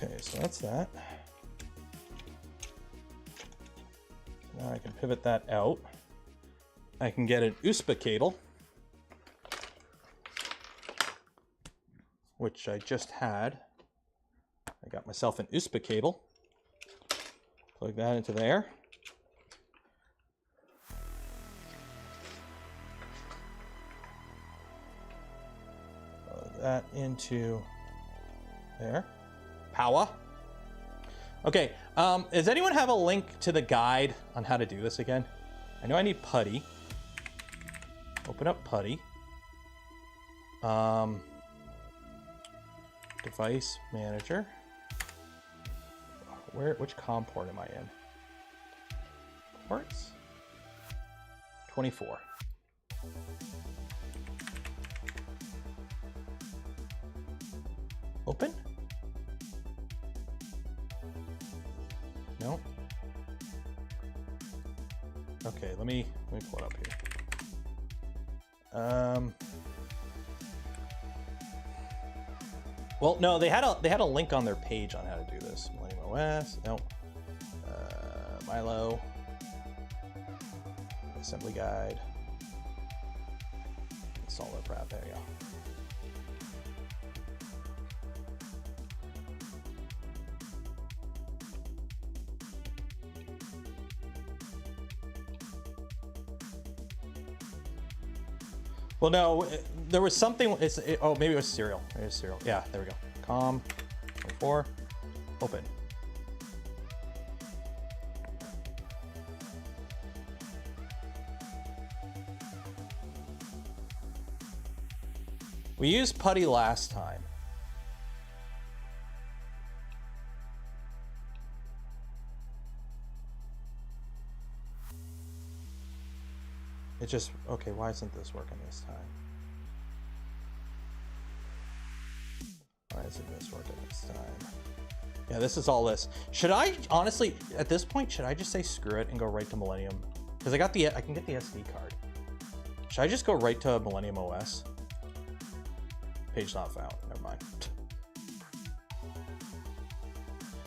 Okay, so that's that. Now I can pivot that out. I can get an USB cable, which I just had. I got myself an USB cable. Plug that into there. Plug that into there. Power. Okay, does anyone have a link to the guide on how to do this again? I know I need putty. Open up putty. Device manager. Which COM port am I in? Ports? 24. Open? No. Okay, let me pull it up here. Well, no, they had a link on their page on how to do this. Millennium OS, no. Milo, assembly guide, installer prep. There you go. Well, no, there was something. Oh, maybe it was serial. Maybe it was serial. Yeah, there we go. COM 24. Open. We used putty last time. It just, okay, why isn't this working this time? Why isn't this working this time? Yeah, this is all this. Should I, honestly, at this point, should I just say screw it and go right to Millennium? Because I can get the SD card. Should I just go right to Millennium OS? Page not found, never mind.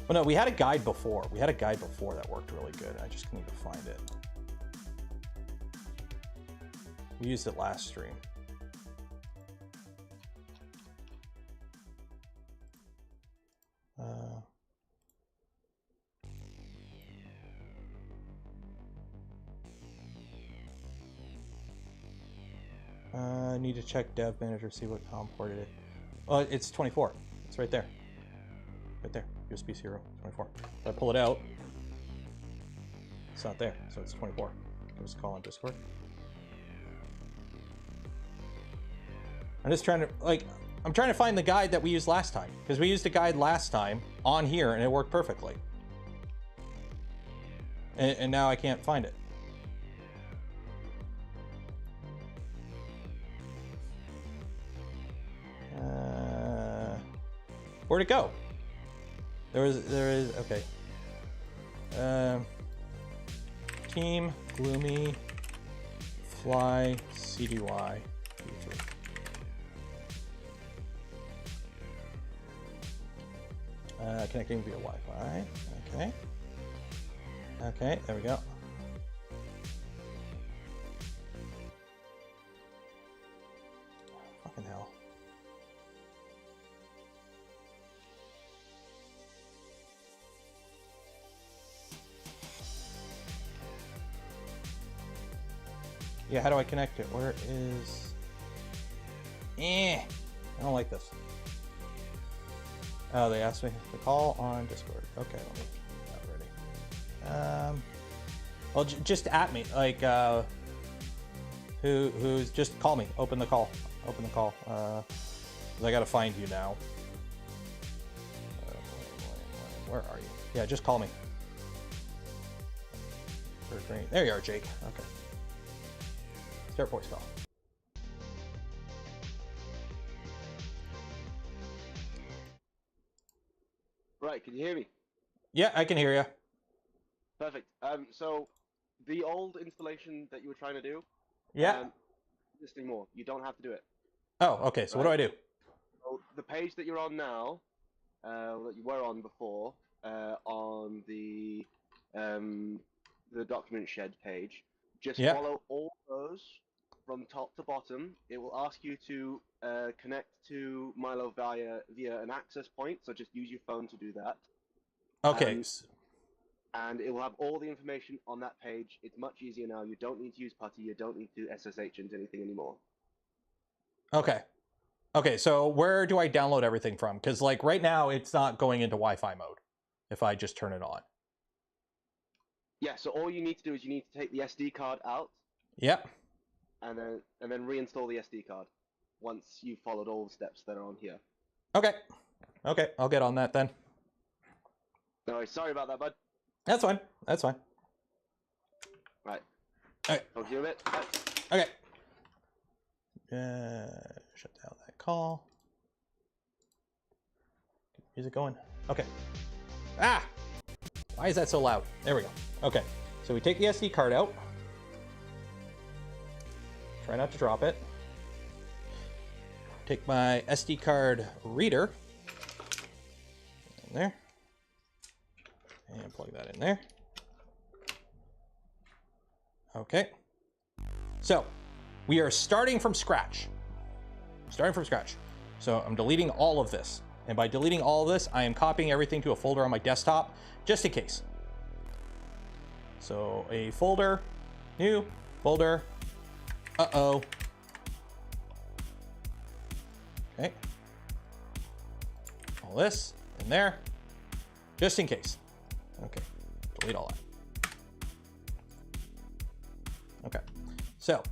Well, no, we had a guide before. We had a guide before that worked really good. I just couldn't even find it. We used it last stream. I need to check dev manager, see what COM port it is. Oh, it's 24. It's right there. Right there. USB 0, 24. If I pull it out, it's not there, so it's 24. Give us a call on Discord. I'm just trying to, I'm trying to find the guide that we used last time, because we used a guide last time on here and it worked perfectly. And now I can't find it. Where'd it go? There is, okay. Team Gloomy Fly CDY. Connecting via Wi-Fi. Okay. Okay, there we go. Fucking hell. Yeah, how do I connect it? Where is... I don't like this. Oh, they asked me to call on Discord. Okay, let me get that ready. Well, just at me, who's just call me. Open the call. Open the call. 'Cause I gotta find you now. Where are you? Yeah, just call me. There you are, Jake. Okay. Start voice call. Right, can you hear me? Yeah, I can hear you. Perfect. So the old installation that you were trying to do, Yeah. just anymore. You don't have to do it. Oh, okay. So what do I do? So the page that you're on now, that you were on before on the document shed page. Just Yep. follow all those from top to bottom. It will ask you to connect to Milo via an access point, so just use your phone to do that. Okay. And it will have all the information on that page. It's much easier now. You don't need to use PuTTY. You don't need to SSH into anything anymore. Okay. Okay, so where do I download everything from? Because like right now, it's not going into Wi-Fi mode if I just turn it on. Yeah, so all you need to do is you need to take the SD card out. Yep. And then reinstall the SD card once you've followed all the steps that are on here. Okay. Okay, I'll get on that then. No worries. Sorry about that, bud. That's fine. That's fine. Right. Okay. Talk to you in a bit. Bye. Okay. Shut down that call. Get the music going. Okay. Ah! Why is that so loud? There we go. Okay. So we take the SD card out. Try not to drop it. Take my SD card reader. In there. And plug that in there. Okay. So, we are starting from scratch. So I'm deleting all of this. And by deleting all of this, I am copying everything to a folder on my desktop, just in case. So a folder, new folder. Uh-oh. Okay. All this in there, just in case. Okay, delete all that. Okay, so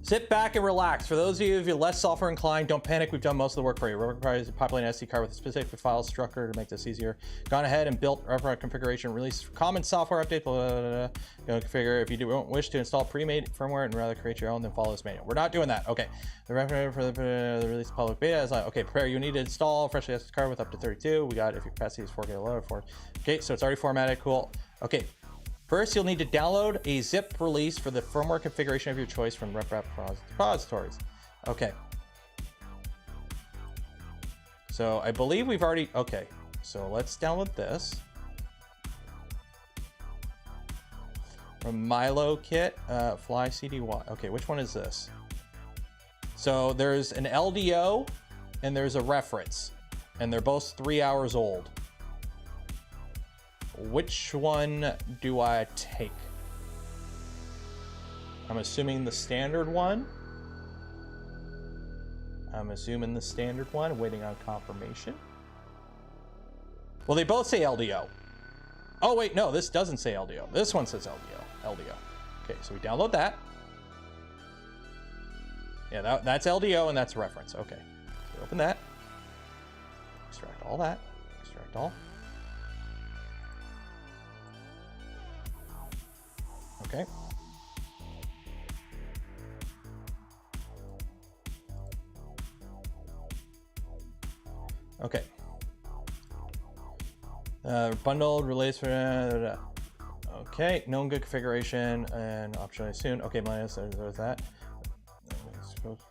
sit back and relax. For those of you less software inclined, don't panic. We've done most of the work for you. We're required to populate an SD card with a specific file structure to make this easier. Gone ahead and built reference configuration, release common software update. Blah, blah, blah, blah. Configure if you don't wish to install pre-made firmware and rather create your own, then follow this manual. We're not doing that. Okay. The reference for the release public beta is like, okay, prepare. You need to install freshly SD card with up to 32. We got if your capacity is 4K lower, 4. Okay, so it's already formatted. Cool. Okay. First, you'll need to download a zip release for the firmware configuration of your choice from RepRap repositories. Okay. So I believe we've already, okay. So let's download this. From Milo kit, fly CDY. Okay, which one is this? So there's an LDO and there's a reference. And they're both 3 hours old. Which one do I take? I'm assuming the standard one. Waiting on confirmation. Well, they both say LDO. Oh, wait, no, this doesn't say LDO. This one says LDO. Okay, so we download that. Yeah, that's LDO and that's a reference. Okay, so we open that. Extract all that. Extract all. Okay. Okay. Bundled release for okay, known good configuration and optionally soon. Okay, minus there's that.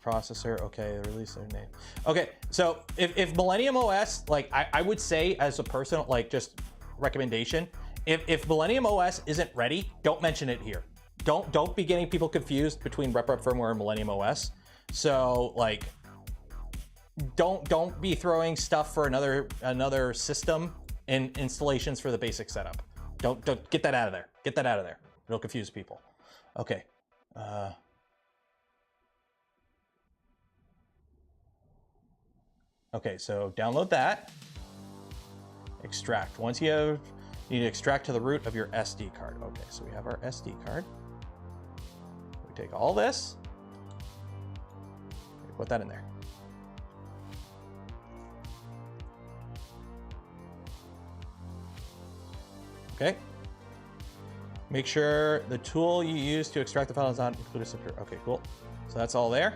Processor. Okay, the release their name. Okay, so if Millennium OS, like I would say as a personal like just recommendation. If Millennium OS isn't ready, don't mention it here. Don't be getting people confused between RepRap firmware and Millennium OS. So like, don't be throwing stuff for another system and installations for the basic setup. Don't get that out of there. Get that out of there. It'll confuse people. Okay. Okay, so download that. Extract. Once you need to extract to the root of your SD card. Okay, so we have our SD card. We take all this. We put that in there. Okay. Make sure the tool you use to extract the file is not included here. Okay, cool. So that's all there.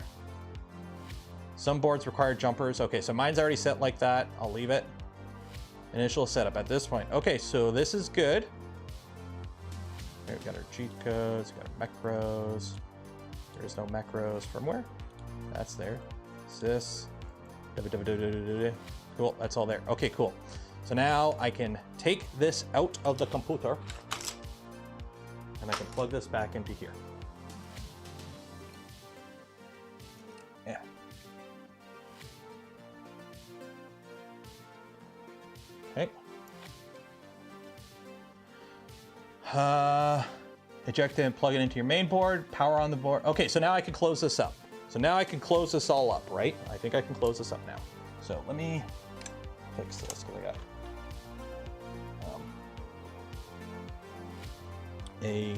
Some boards require jumpers. Okay, so mine's already set like that. I'll leave it. Initial setup at this point. Okay, so this is good. Okay, we've got our cheat codes, we've got macros. There's no macros firmware. That's there. Sys. Cool, that's all there. Okay, cool. So now I can take this out of the computer and I can plug this back into here. Yeah. Okay. Eject it and plug it into your main board, power on the board. Okay, so now I can close this up. So now I can close this all up, right? I think I can close this up now. So let me fix this because I got I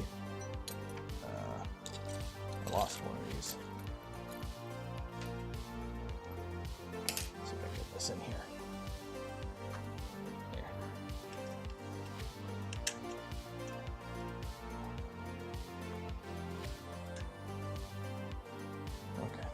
lost one of these. Let's see if I can get this in here. There. Okay.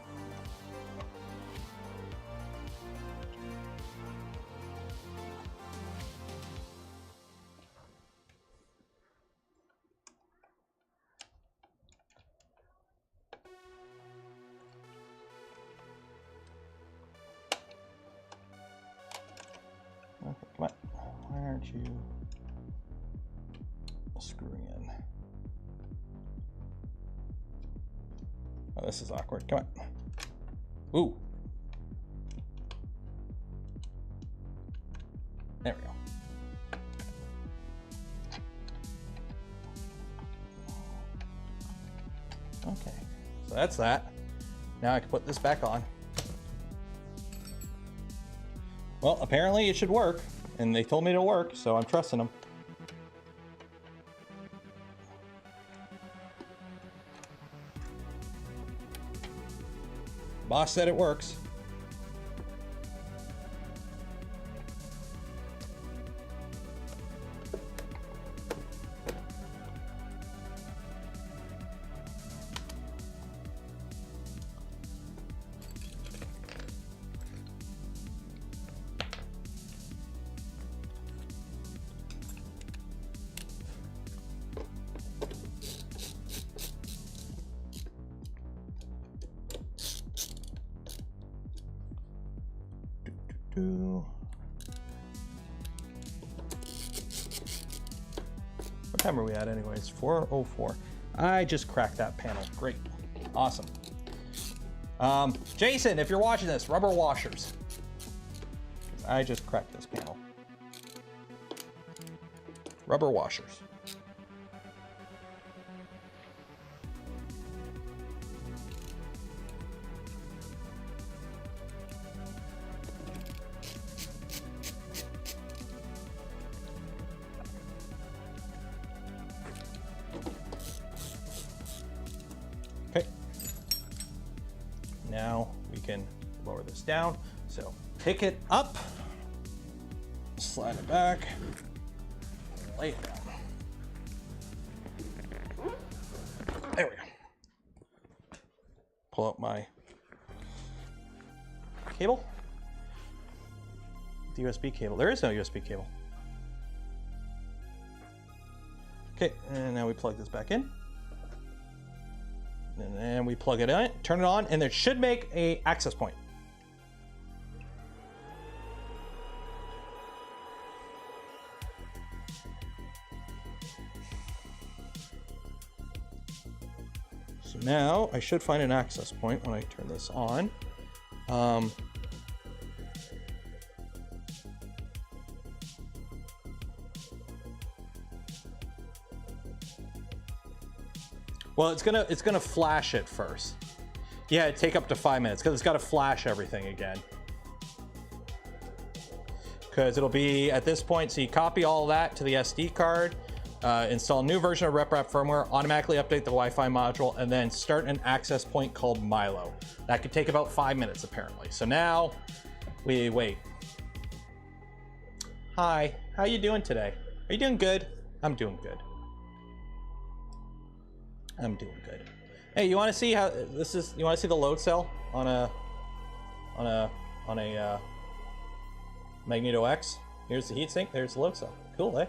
Okay, come on. Why aren't you screwing in? Oh, this is awkward. Come on. Ooh. There we go. Okay, so that's that. Now I can put this back on. Well, apparently it should work, and they told me to work, so I'm trusting them. Boss said it works. What time are we at anyways? 4:04. I just cracked that panel. Great. Awesome. Jason, if you're watching this, rubber washers. I just cracked this panel. Rubber washers. Now we can lower this down. So pick it up, slide it back, lay it down. There we go. Pull out my cable. The USB cable. There is no USB cable. Okay, and now we plug this back in. And then we plug it in, turn it on, and it should make an access point. So now I should find an access point when I turn this on. Well, it's gonna flash it first. Yeah, it'd take up to 5 minutes because it's got to flash everything again. Because it'll be at this point, so you copy all that to the SD card, install a new version of RepRap firmware, automatically update the Wi-Fi module, and then start an access point called Milo. That could take about 5 minutes apparently. So now we wait. Hi, how you doing today? Are you doing good? I'm doing good. I'm doing good. Hey, you want to see how this is? You want to see the load cell on a Magneto X? Here's the heatsink. There's the load cell. Cool, eh?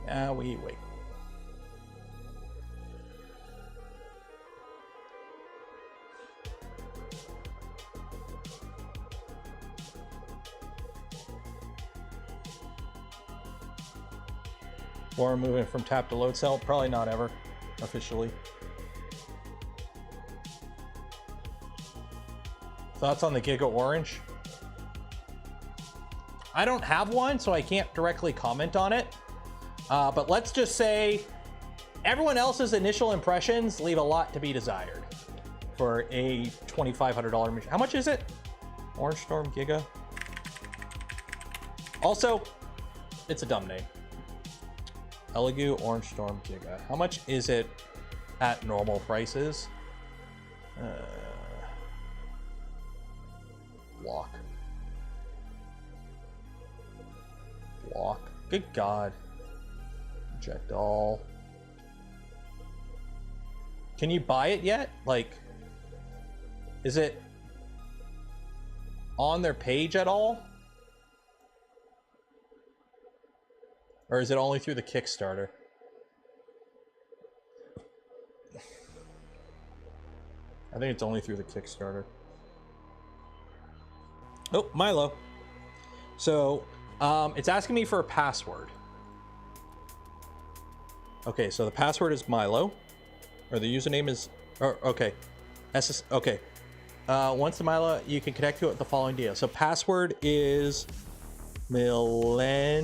Now we wait. Or moving from tap to load cell? Probably not ever, officially. Thoughts on the Giga Orange? I don't have one, so I can't directly comment on it. But let's just say everyone else's initial impressions leave a lot to be desired for a $2,500 machine. How much is it? Orange Storm Giga. Also, it's a dumb name. Elegoo Orange Storm Giga. How much is it at normal prices? Block. Block. Good God. Reject all. Can you buy it yet? Like, is it on their page at all? Or is it only through the Kickstarter? I think it's only through the Kickstarter. Oh, Milo. So, it's asking me for a password. Okay, so the password is Milo. Or the username is... Oh, okay. Okay. Once the Milo, you can connect to it with the following details. So password is... Millennium.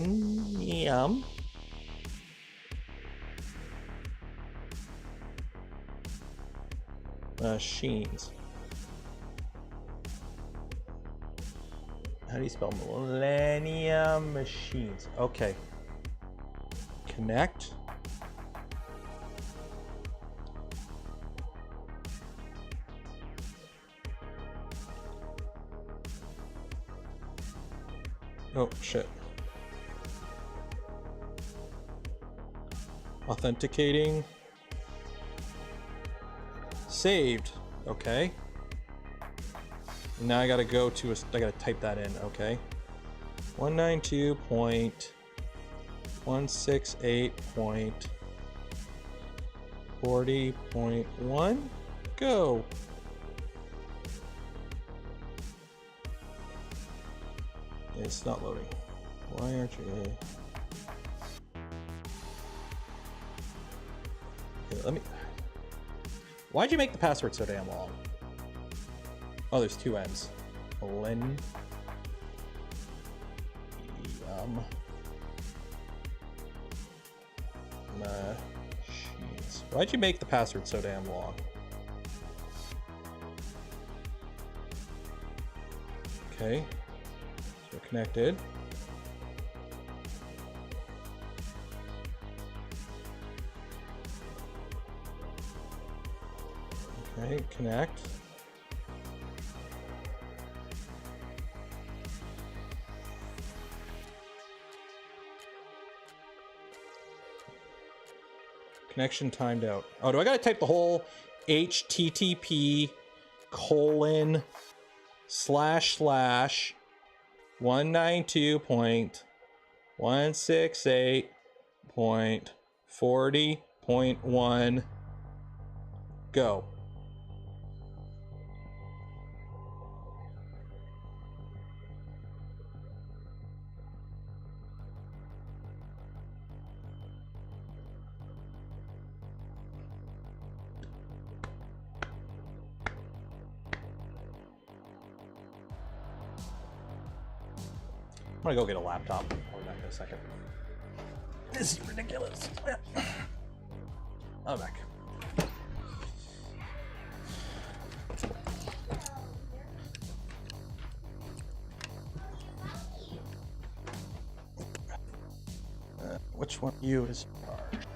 Machines. How do you spell Millennium Machines? Okay. Connect. Oh, shit. Authenticating. Saved. Okay. Now I gotta go to a, I gotta type that in, okay. 192.168.40.1. Go. It's not loading. Why aren't you? Okay, let me. Why'd you make the password so damn long? Oh, there's two N's. Millennium. Machines. Why'd you make the password so damn long? Okay. So we're connected. Okay, connect. Connection timed out. Oh, do I gotta type the whole http://192.168.40.1 go. I'm gonna go get a laptop. I'll be back in a second. This is ridiculous. I'm back. Which one of you is charged?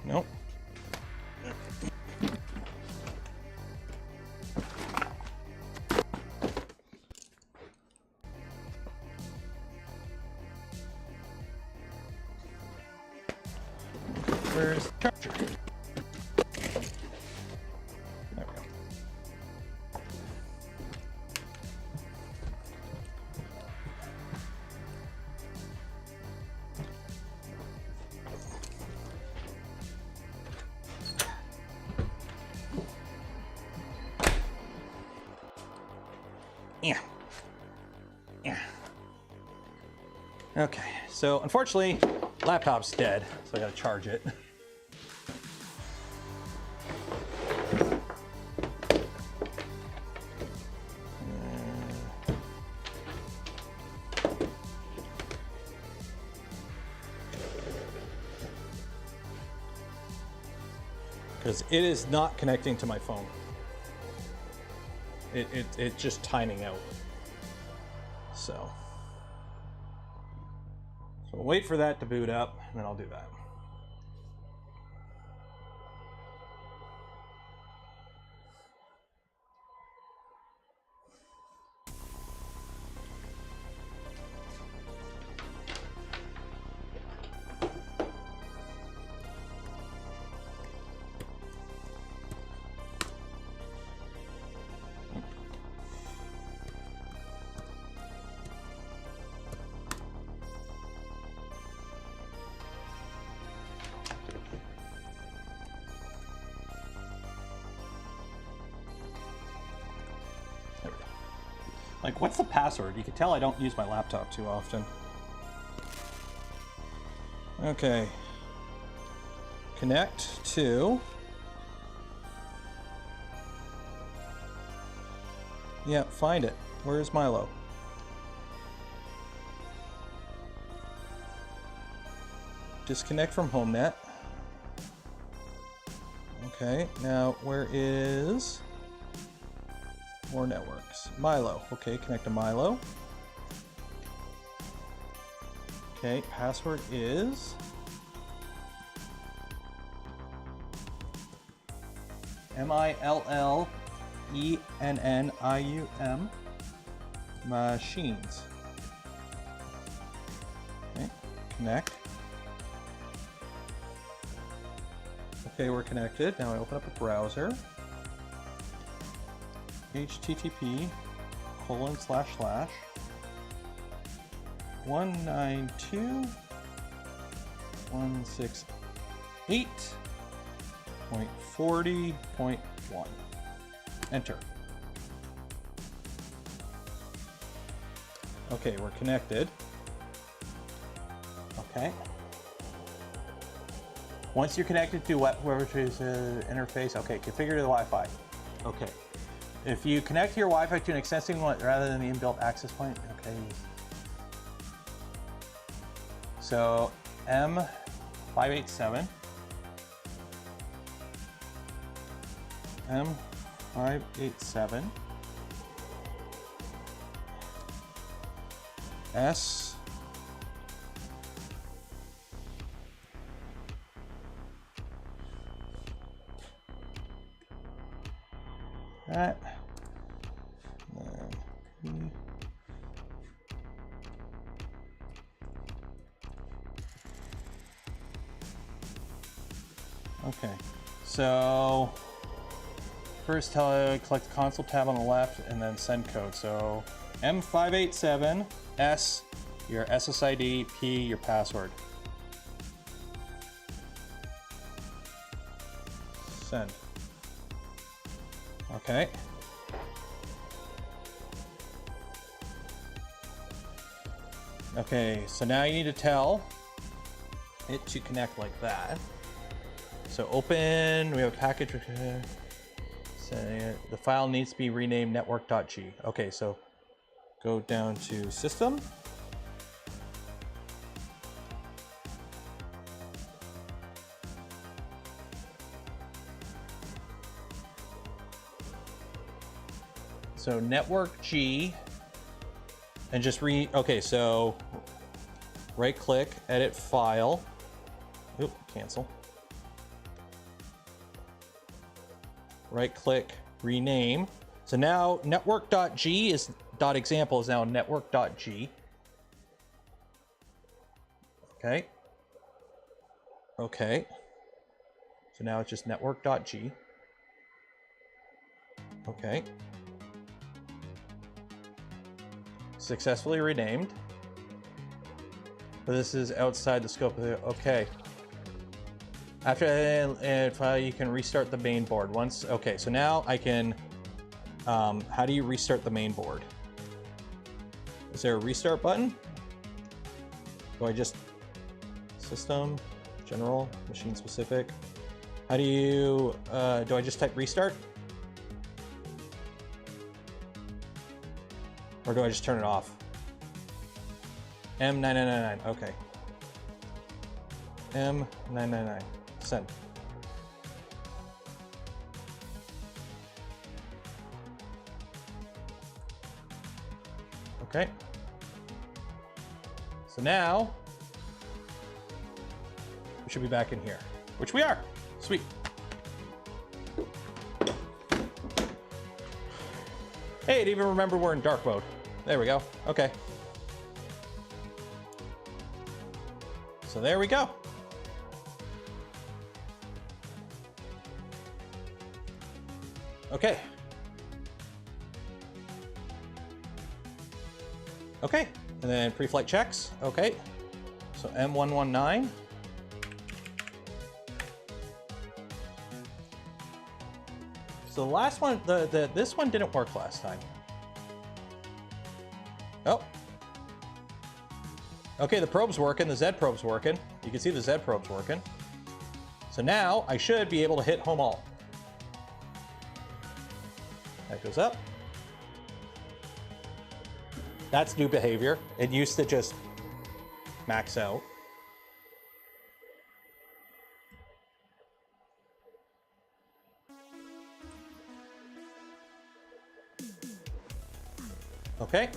Nope. Where's the charger? There we go. Yeah. Okay, so unfortunately, laptop's dead, so I gotta charge it. Because it is not connecting to my phone. It's just timing out. So wait for that to boot up, and then I'll do that. Like, what's the password? You can tell I don't use my laptop too often. Okay. Connect to... Yeah, find it. Where's Milo? Disconnect from HomeNet. Okay, now where is... More networks. Milo. Okay, connect to Milo. Okay, password is MILLENNIUM machines. Okay, connect. Okay, we're connected. Now I open up a browser. http://192.168.40.1. Enter. Okay, we're connected. Okay. Once you're connected to whoever chooses interface, okay, configure the Wi-Fi. Okay. If you connect your Wi-Fi to an existing one rather than the inbuilt access point, okay. So M587. M587. S. That. Okay, so first click the console tab on the left and then send code. So M587, S, your SSID, P, your password. Send. Okay. Okay, so now you need to tell it to connect like that. So open, we have a package. Say the file needs to be renamed network.g. Okay, so go down to system. So network G, and just okay, so right click, edit file. Oop, cancel. Right click, rename. So now network.g is .example is now network.g. Okay. Okay. So now it's just network.g. Okay. Successfully renamed. But this is outside the scope of the, okay. After file, you can restart the main board once. Okay, so now I can, how do you restart the main board? Is there a restart button? Do I just system, general, machine specific? How do you, do I just type restart? Or do I just turn it off? M9999, okay. M999, send. Okay. So now, we should be back in here, which we are. Sweet. Hey, I didn't even remember we're in dark mode. There we go. Okay. So there we go. Okay. Okay, and then pre-flight checks. Okay, so M119. So the last one, this one didn't work last time. Oh. Okay, the probe's working, the Z probe's working. You can see the Z probe's working. So now I should be able to hit home all. That goes up. That's new behavior. It used to just max out. Okay.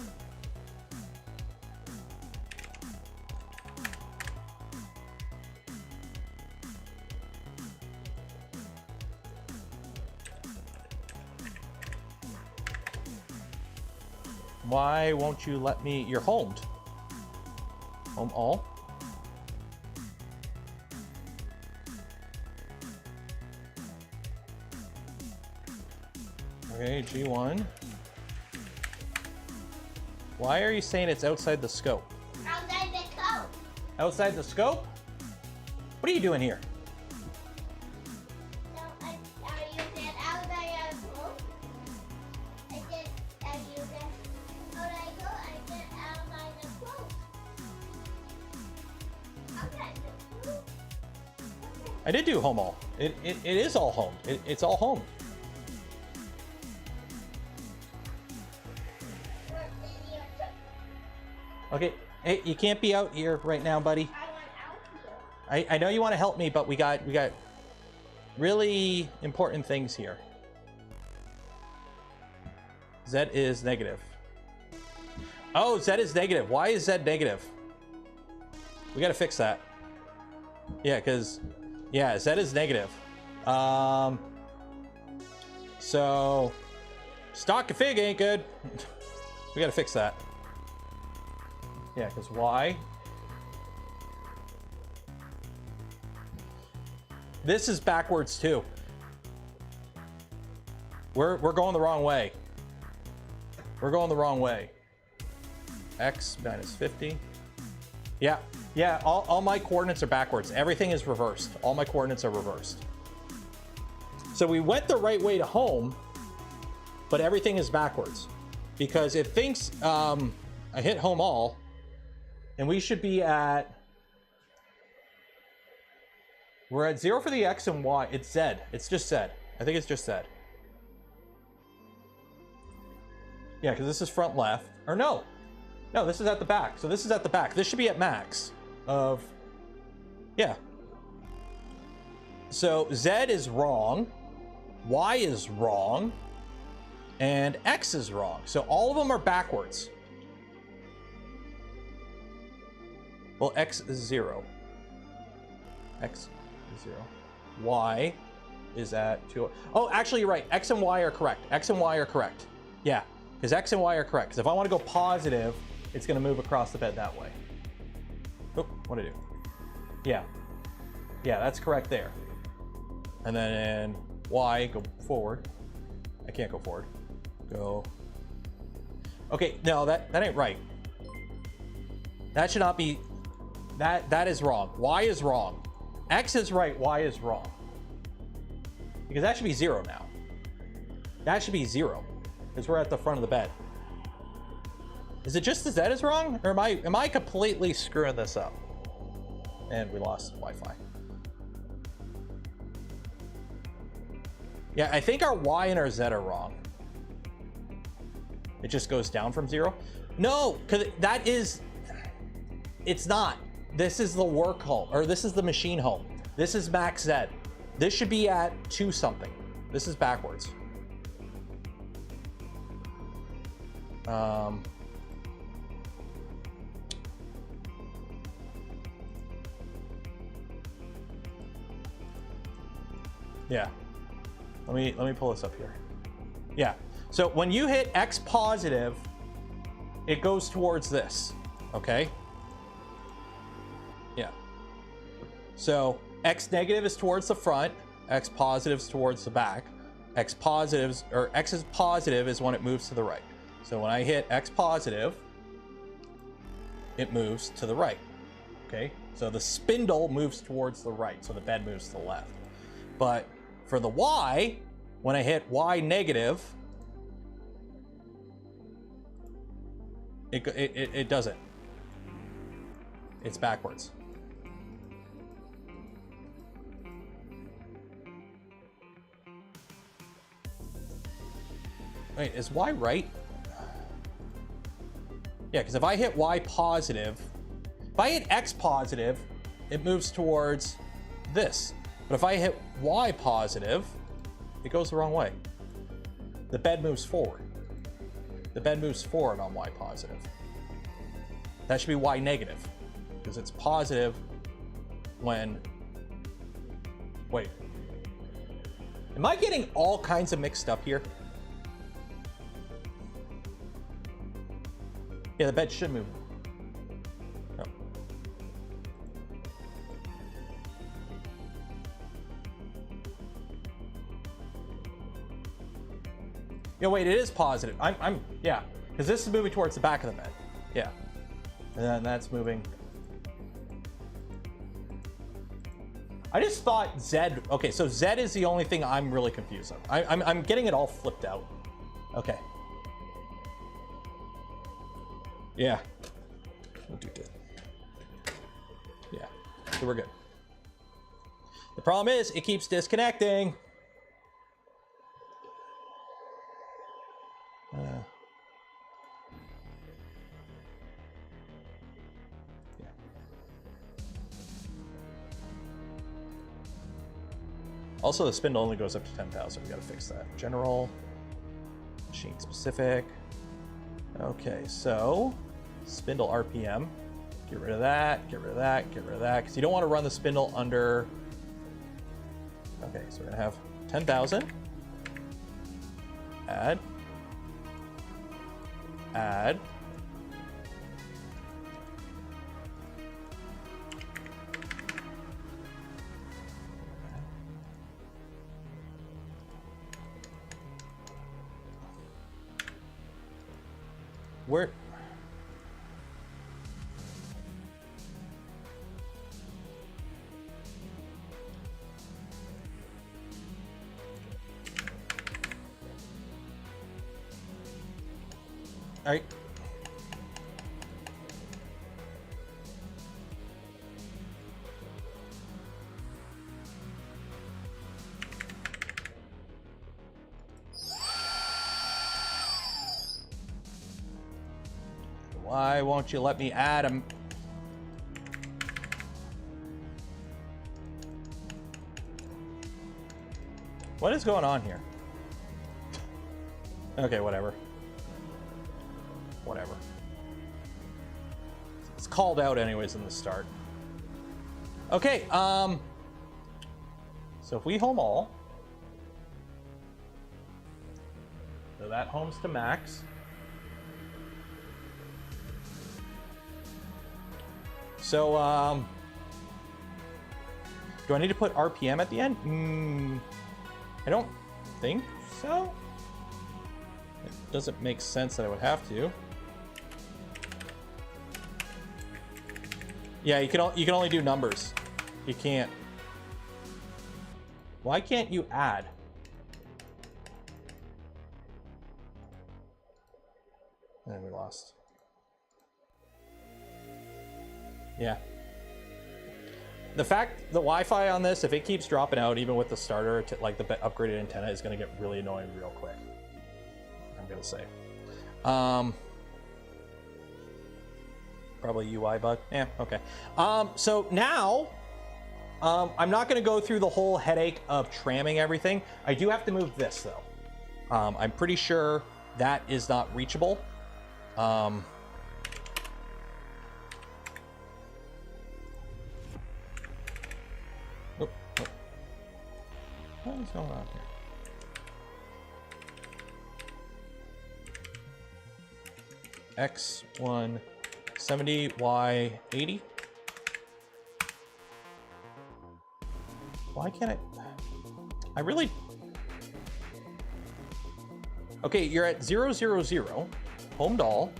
Why won't you let me? You're homed. Home all. Okay, G1. Why are you saying it's outside the scope? Outside the scope. Outside the scope? What are you doing here? So you said outside the scope. I said you said outside the scope. I said outside the scope. Outside the scope. I did do home all. It is all home. It's all home. Okay, hey, you can't be out here right now, buddy. I want out here. I know you want to help me, but we got really important things here. Z is negative. Oh, Z is negative. Why is Z negative? We got to fix that. Yeah, because yeah, Z is negative. So stock config ain't good. We got to fix that. Yeah, because Y. This is backwards too. We're going the wrong way. We're going the wrong way. X minus 50. Yeah, yeah, all my coordinates are backwards. Everything is reversed. All my coordinates are reversed. So we went the right way to home, but everything is backwards. Because it thinks I hit home all, and we should be at, we're at 0 for the X and Y. It's Z. It's just Z. I think it's just Z. Yeah, because this is front left. Or no. No, this is at the back. So this is at the back. This should be at max of, yeah. So Z is wrong. Y is wrong. And X is wrong. So all of them are backwards. Well, X is 0. X is 0. Y is at 2. Oh, actually, you're right. X and Y are correct. X and Y are correct. Yeah, because X and Y are correct. Because if I want to go positive, it's going to move across the bed that way. Oh, what did I do? Yeah. Yeah, that's correct there. And then Y, go forward. I can't go forward. Go. Okay, no, that ain't right. That should not be. That is wrong. Y is wrong. X is right, Y is wrong. Because that should be 0 now. That should be 0. Because we're at the front of the bed. Is it just the Z is wrong? Or am I completely screwing this up? And we lost Wi-Fi. Yeah, I think our Y and our Z are wrong. It just goes down from 0. No, because that is, it's not. This is the work home, or this is the machine home. This is max Z. This should be at 2 something. This is backwards. Yeah. Let me pull this up here. Yeah. So when you hit X positive, it goes towards this. Okay? Yeah. So X negative is towards the front, X positive is towards the back. X positives, or X is positive is when it moves to the right. So when I hit X positive, it moves to the right. Okay? So the spindle moves towards the right, so the bed moves to the left. But for the Y, when I hit Y negative, it doesn't. It's backwards. Wait, is Y right? Yeah, because if I hit Y positive, if I hit X positive, it moves towards this. But if I hit Y positive, it goes the wrong way. The bed moves forward. The bed moves forward on Y positive. That should be Y negative, because it's positive when... Wait. Am I getting all kinds of mixed up here? Yeah, the bed should move. Oh. Yeah, wait, it is positive. Yeah, because this is moving towards the back of the bed. Yeah, and then that's moving. I just thought Z. Okay, so Z is the only thing I'm really confused on. I'm getting it all flipped out. Okay. Yeah. We'll do that. Yeah. So we're good. The problem is it keeps disconnecting. Yeah. Also, the spindle only goes up to 10,000. We gotta fix that. General, machine specific. Okay, so spindle RPM. Get rid of that, get rid of that, get rid of that, because you don't want to run the spindle under. Okay, so we're gonna have 10,000. Add. Add. Where? All right. Why won't you let me add them? What is going on here? Okay, whatever. Whatever. It's called out anyways in the start. Okay, so if we home all, so that homes to max. So, do I need to put RPM at the end? I don't think so. It doesn't make sense that I would have to. Yeah, you can only do numbers. You can't. Why can't you add? And we lost. Yeah. The fact, the Wi-Fi on this, if it keeps dropping out, even with the starter, like the upgraded antenna, is going to get really annoying real quick. I'm going to say. Probably UI bug. Yeah, okay. So now, I'm not going to go through the whole headache of tramming everything. I do have to move this, though. I'm pretty sure that is not reachable. Oh. What is going on here? X170, Y80. Why can't I really... Okay, you're at 000, home doll.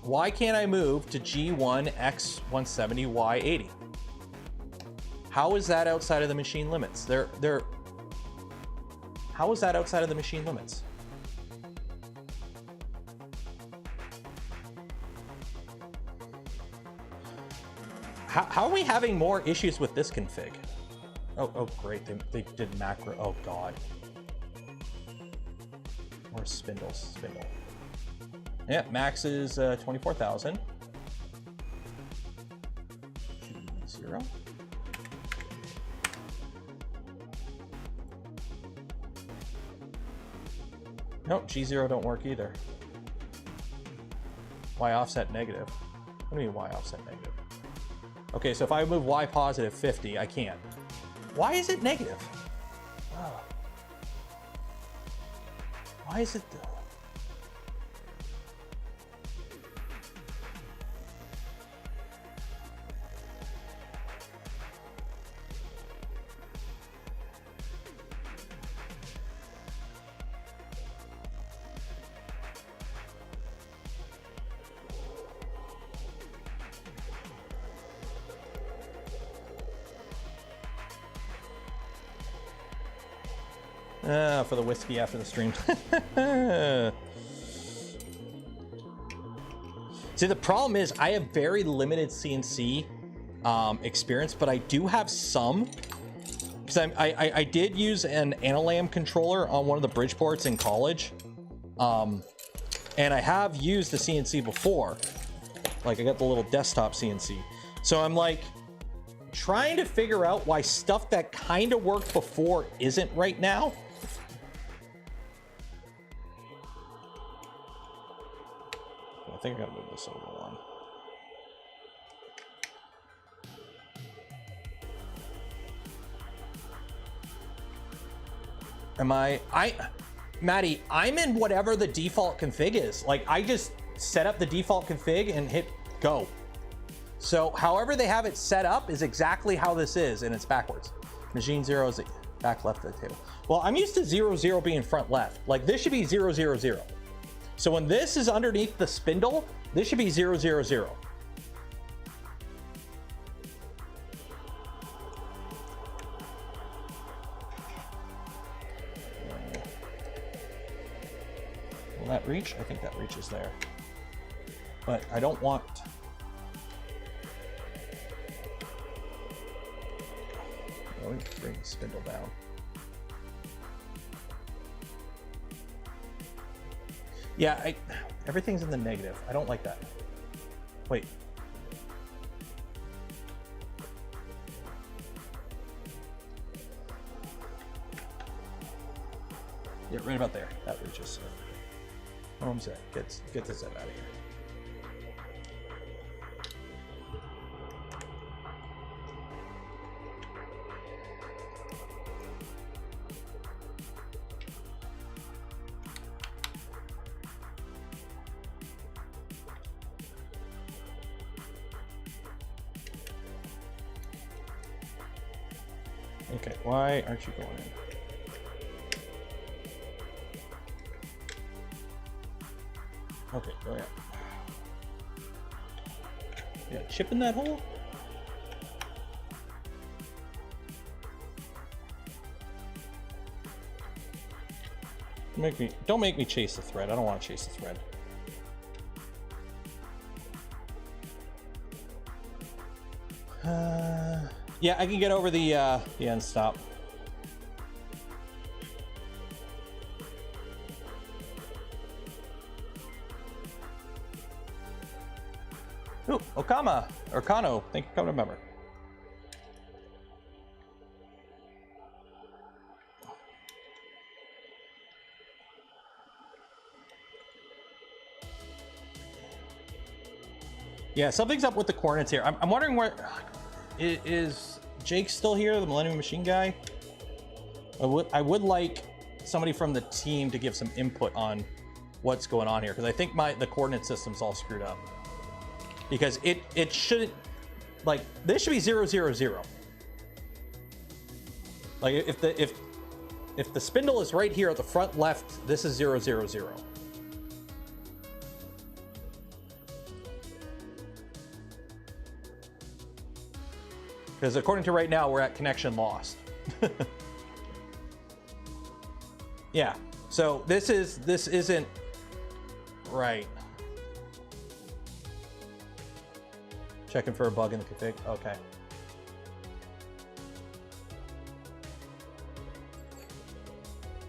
Why can't I move to G1 X170 Y80? How is that outside of the machine limits? How is that outside of the machine limits? How are we having more issues with this config? Oh great, they did macro, oh God. Or Spindle. Yeah, max is 24,000. 0. Nope, G0 don't work either. Y offset negative. What do you mean Y offset negative? Okay, so if I move Y positive 50, I can't. Why is it negative? Oh. Why is it... for the whiskey after the stream. See, the problem is I have very limited CNC experience, but I do have some. Because I did use an Analam controller on one of the Bridgeports in college. And I have used the CNC before. Like, I got the little desktop CNC. So I'm like trying to figure out why stuff that kind of worked before isn't right now. I think I gotta move this over one. Maddie, I'm in whatever the default config is. Like, I just set up the default config and hit go. So however they have it set up is exactly how this is, and it's backwards. Machine 0 is back left of the table. Well, I'm used to 0 being front left. Like, this should be 0. So when this is underneath the spindle, this should be 0. Will that reach? I think that reaches there. But I don't want... Let me bring the spindle down. Yeah, everything's in the negative. I don't like that. Wait. Yeah, right about there. That reaches. Home set. Get this out of here. Okay, why aren't you going in? Okay, go ahead. Yeah, chip in that hole? Don't make me chase the thread. I don't want to chase the thread. Yeah, I can get over the end stop. Ooh, Okama, or Kano, thank you for coming to member. Yeah, something's up with the coordinates here. I'm wondering where is Jake still here, the Millennium Machine guy? I would like somebody from the team to give some input on what's going on here, because I think the coordinate system's all screwed up. Because it shouldn't, like, this should be 0, 0, 0. Like if the spindle is right here at the front left, this is 0, 0, 0. Because according to right now, we're at connection lost. Yeah, so this isn't right. Checking for a bug in the config. Okay.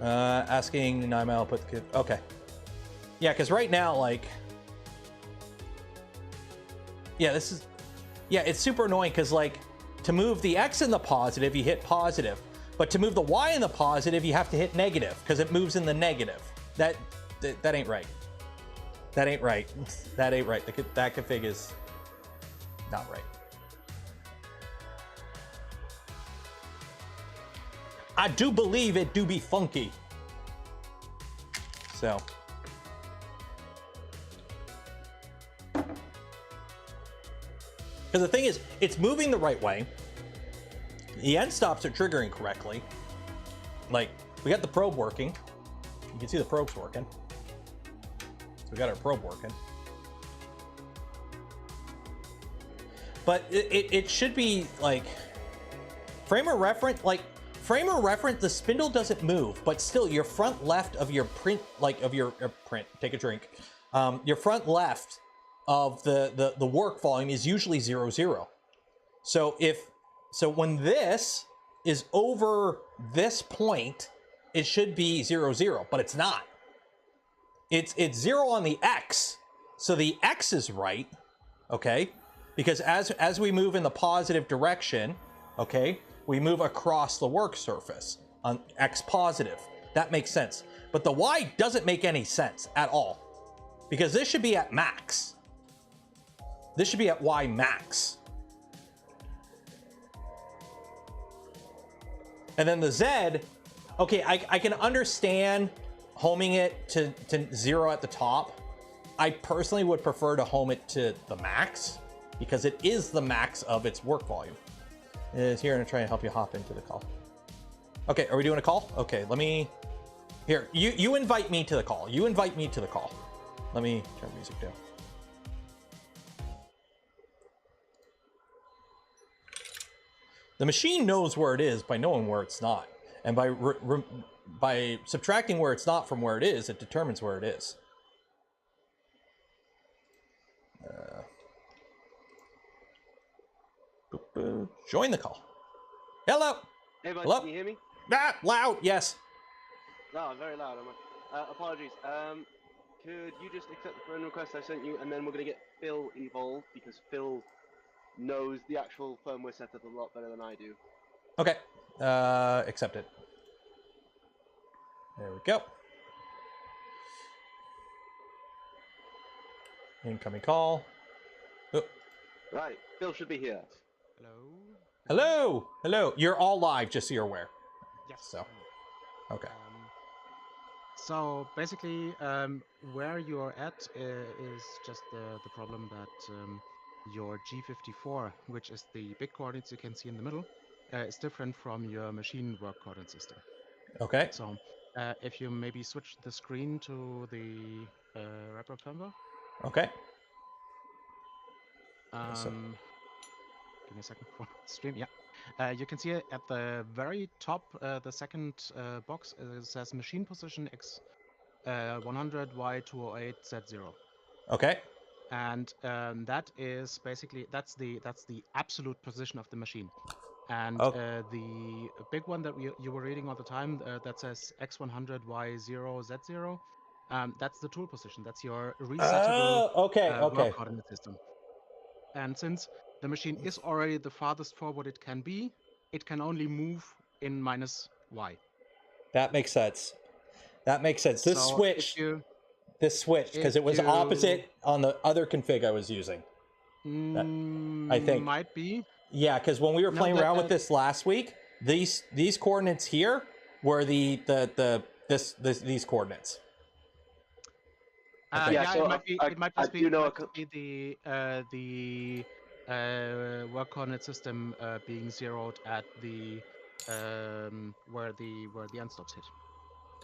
Asking 9 Mile put the config. Okay. Yeah, because right now, like, yeah, it's super annoying because, like, to move the X in the positive, you hit positive. But to move the Y in the positive, you have to hit negative because it moves in the negative. That ain't right. That ain't right. That ain't right. That config is not right. I do believe it do be funky. So. Because the thing is, it's moving the right way. The end stops are triggering correctly. Like, we got the probe working. You can see the probe's working. So we got our probe working. But it should be like frame of reference, the spindle doesn't move, but still your front left of your print, like of your print, take a drink. Your front left of the work volume is usually 0, 0. So when this is over this point, it should be 0, 0, but it's not. It's 0 on the X. So the X is right, okay? Because as we move in the positive direction, okay, we move across the work surface on X positive. That makes sense. But the Y doesn't make any sense at all. Because this should be at max. This should be at Y max. And then the Z, okay, I can understand homing it to 0 at the top. I personally would prefer to home it to the max because it is the max of its work volume. It is here to try and help you hop into the call. Okay, are we doing a call? Okay, let me, here, you invite me to the call. You invite me to the call. Let me turn the music down. The machine knows where it is by knowing where it's not. And by subtracting where it's not from where it is, it determines where it is. Join the call. Hello. Hey, bud, Hello? can you hear me? Ah, loud, yes. No, very loud. Apologies. Could you just accept the friend request I sent you, and then we're going to get Phil involved, because Phil knows the actual firmware setup a lot better than I do. Okay. Accept it. There we go. Incoming call. Oh. Right, Phil should be here. Hello? Hello. Hello. You're all live, just so you're aware. Yes. So. Okay. So basically, where you're at is just the problem that your G54, which is the big coordinates you can see in the middle, is different from your machine work coordinate system. Okay. So if you maybe switch the screen to the wrapper firmware. Okay. Give me a second for stream. Yeah. You can see at the very top, the second box says machine position X100Y208Z0. Okay. And that is basically that's the absolute position of the machine. And Oh. the big one that you were reading all the time that says X100Y0Z0, that's the tool position. That's your resettable Okay. work Okay. coordinate system. And since the machine is already the farthest forward it can be, it can only move in -Y. That makes sense. That makes sense. This So switched, because it was opposite on the other config I was using. I think. Might be. Yeah, because when we were No, playing around with this last week, these coordinates here were these coordinates. Yeah, so it might be. It might I just be, do know the work coordinate system being zeroed at the where the end stops hit.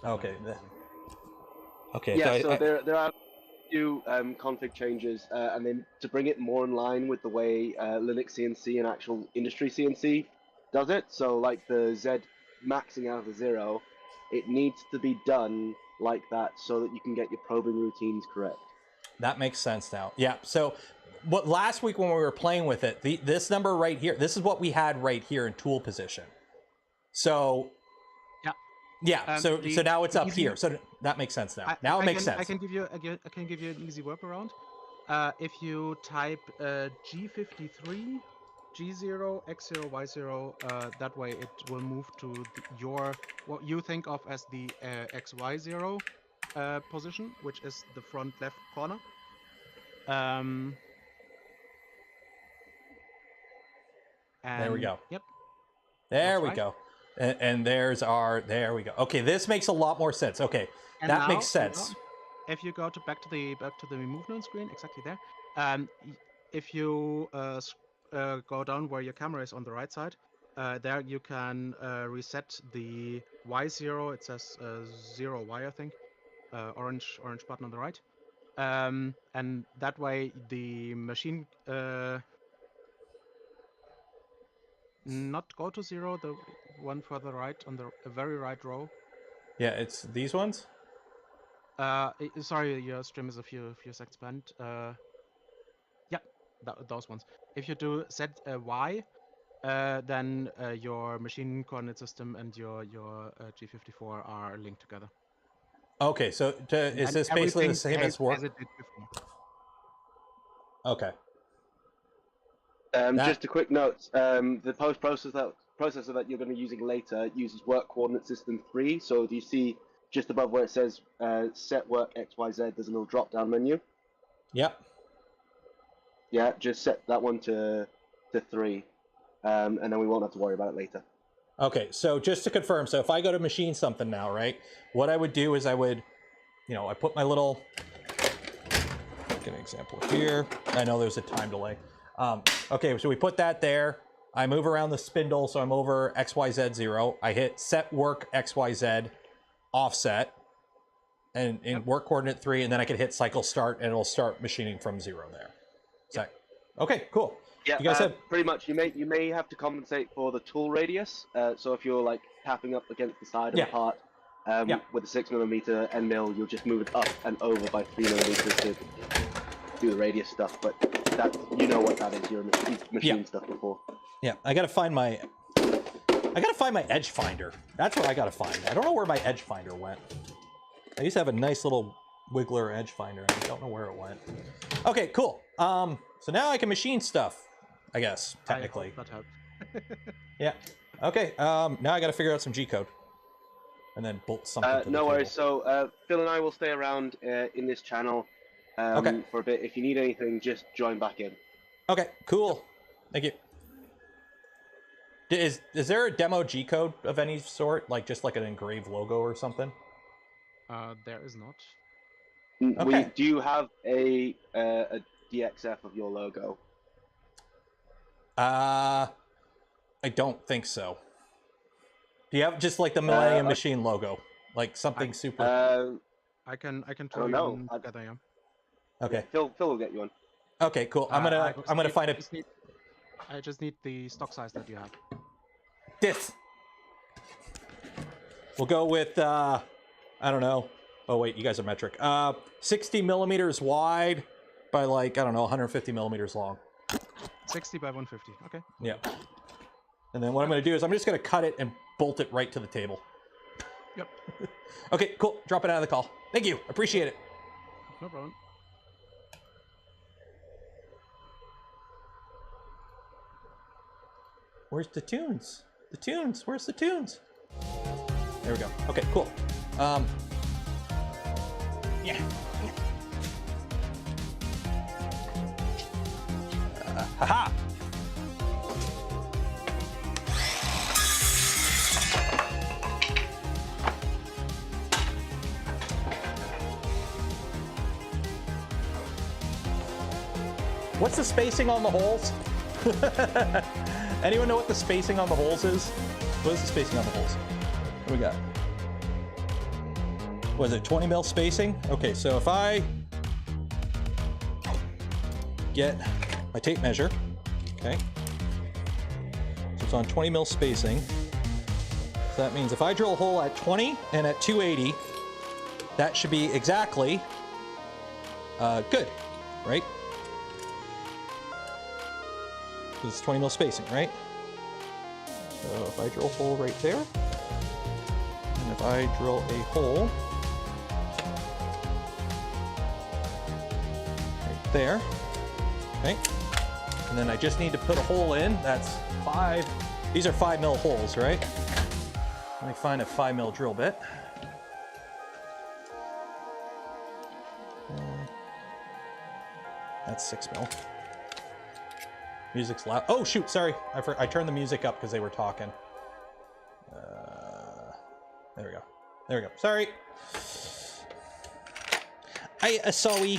That might Okay. be the reason. Okay. Yeah, so there are a few config changes, and then to bring it more in line with the way Linux CNC and actual industry CNC does it. So like the Z maxing out of the 0, it needs to be done like that so that you can get your probing routines correct. That makes sense now. Yeah. So, what last week when we were playing with it, this number right here, this is what we had right here in tool position. So, yeah. So now it's up here. So that makes sense now. Now it makes sense. I can give you an easy workaround. If you type G53 G0 X0 Y0, that way it will move to what you think of as the XY0 position, which is the front left corner. There we go. Yep. There we go. And there we go. Okay, this makes a lot more sense. Okay, and that makes sense. If you go back to the movement screen, exactly there. If you go down where your camera is on the right side, there you can reset the Y0. It says 0Y, I think. Orange button on the right. And that way the machine not go to 0, the one further right on the very right row. Yeah, it's these ones. Sorry, your stream is a few seconds behind. Yeah, those ones. If you do set Y, then your machine coordinate system and your G54 are linked together. Okay, so is this basically the same as work? As it did before. Okay. Just a quick note: the processor that you're going to be using later uses work coordinate system 3. So do you see just above where it says set work XYZ? There's a little drop down menu. Yep. Yeah, just set that one to 3, and then we won't have to worry about it later. Okay, so just to confirm, so if I go to machine something now, right? What I would do is I would, I put my little. Get an example here. I know there's a time delay. Okay, so we put that there. I move around the spindle, so I'm over XYZ 0. I hit set work XYZ offset, and in work coordinate 3, and then I can hit cycle start, and it'll start machining from 0 there. Okay, cool. Yeah, you guys have pretty much. You may have to compensate for the tool radius. So if you're like tapping up against the side of the part with a 6mm end mill, you'll just move it up and over by 3mm to do the radius stuff. But that what that is. You're machine stuff before. Yeah, I gotta find my edge finder. That's what I gotta find. I don't know where my edge finder went. I used to have a nice little wiggler edge finder. I don't know where it went. Okay, cool. So now I can machine stuff, I guess, technically. That helped. Yeah. Okay. Now I got to figure out some G code, and then bolt something. To no the worries. table. So Phil and I will stay around in this channel for a bit. If you need anything, just join back in. Okay. Cool. Thank you. Is there a demo G code of any sort, like just like an engraved logo or something? There is not. Okay. Do you have a DXF of your logo? I don't think so. Do you have just like the Millennium Machine logo, like something super? I can throw you one together. Yeah. Okay. Yeah, Phil will get you one. Okay, cool. I'm gonna find it. I just need the stock size that you have. This. We'll go with I don't know, Oh wait, you guys are metric. 60 millimeters wide by like, I don't know, 150 millimeters long. 60 by 150. Okay. Yeah. And then what I'm going to do is I'm just going to cut it and bolt it right to the table. Yep. Okay, cool. Drop it out of the call. Thank you. Appreciate it. No problem. Where's the tunes? The tunes. Where's the tunes? There we go. Okay, cool. Yeah. Haha. What's the spacing on the holes? Anyone know what the spacing on the holes is? What is the spacing on the holes? What do we got? Was it 20 mil spacing? Okay, so if I get my tape measure, okay, so it's on 20 mil spacing. So that means if I drill a hole at 20 and at 280, that should be exactly good, right? Because it's 20 mil spacing, right? So if I drill a hole right there, and if I drill a hole right there, okay, and then I just need to put a hole in. That's 5. These are 5 mil holes, right? Let me find a 5 mil drill bit. That's 6 mil. Music's loud. Oh shoot, sorry. I turned the music up because they were talking. There we go. There we go. Sorry. Sorry.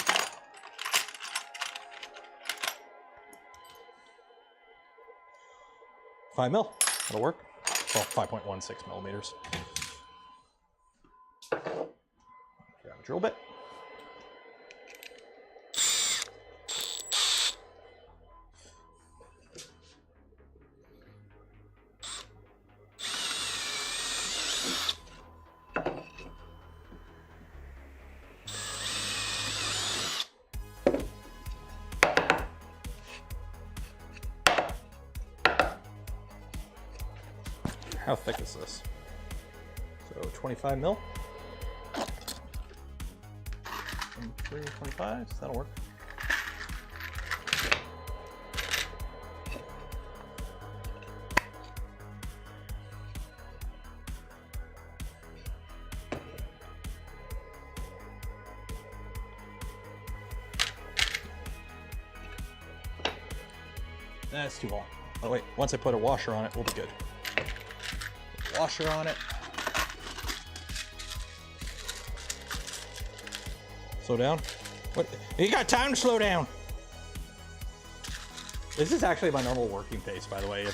5 mil. That'll work. Well, 5.16 millimeters. Grab a drill bit. How thick is this? So 25 mil. 23, 25, so that'll work. That's too long. Oh wait, once I put a washer on it, we'll be good. Washer on it. Slow down. What? You got time to slow down. This is actually my normal working pace, by the way.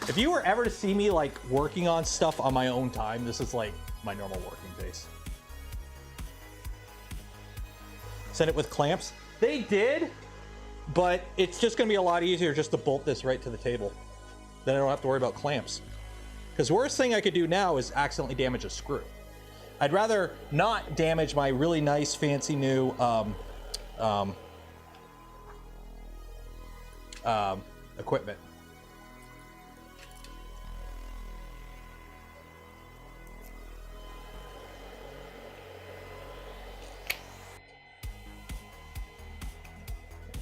If you were ever to see me like working on stuff on my own time, this is like my normal working pace. Send it with clamps. They did, but it's just gonna be a lot easier just to bolt this right to the table. Then I don't have to worry about clamps. Because the worst thing I could do now is accidentally damage a screw. I'd rather not damage my really nice, fancy new equipment.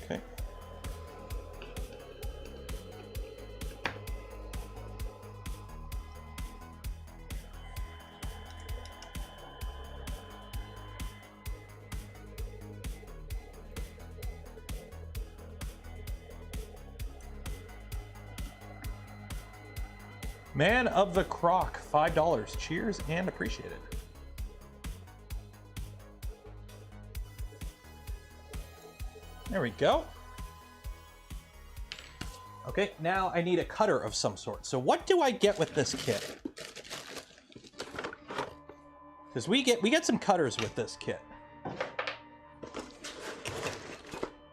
Okay. Man of the Croc, $5. Cheers and appreciate it. There we go. Okay, now I need a cutter of some sort. So what do I get with this kit? Because we get some cutters with this kit.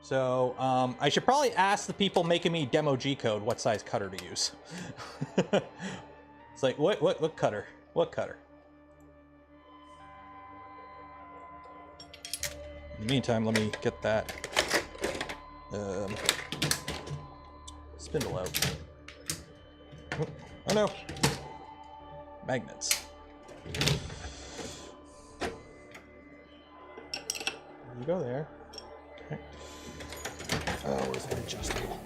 So I should probably ask the people making me demo G code what size cutter to use. It's like what cutter? What cutter? In the meantime, let me get that spindle out. Oh no! Magnets. You go there. Okay. Oh, where's my adjustable?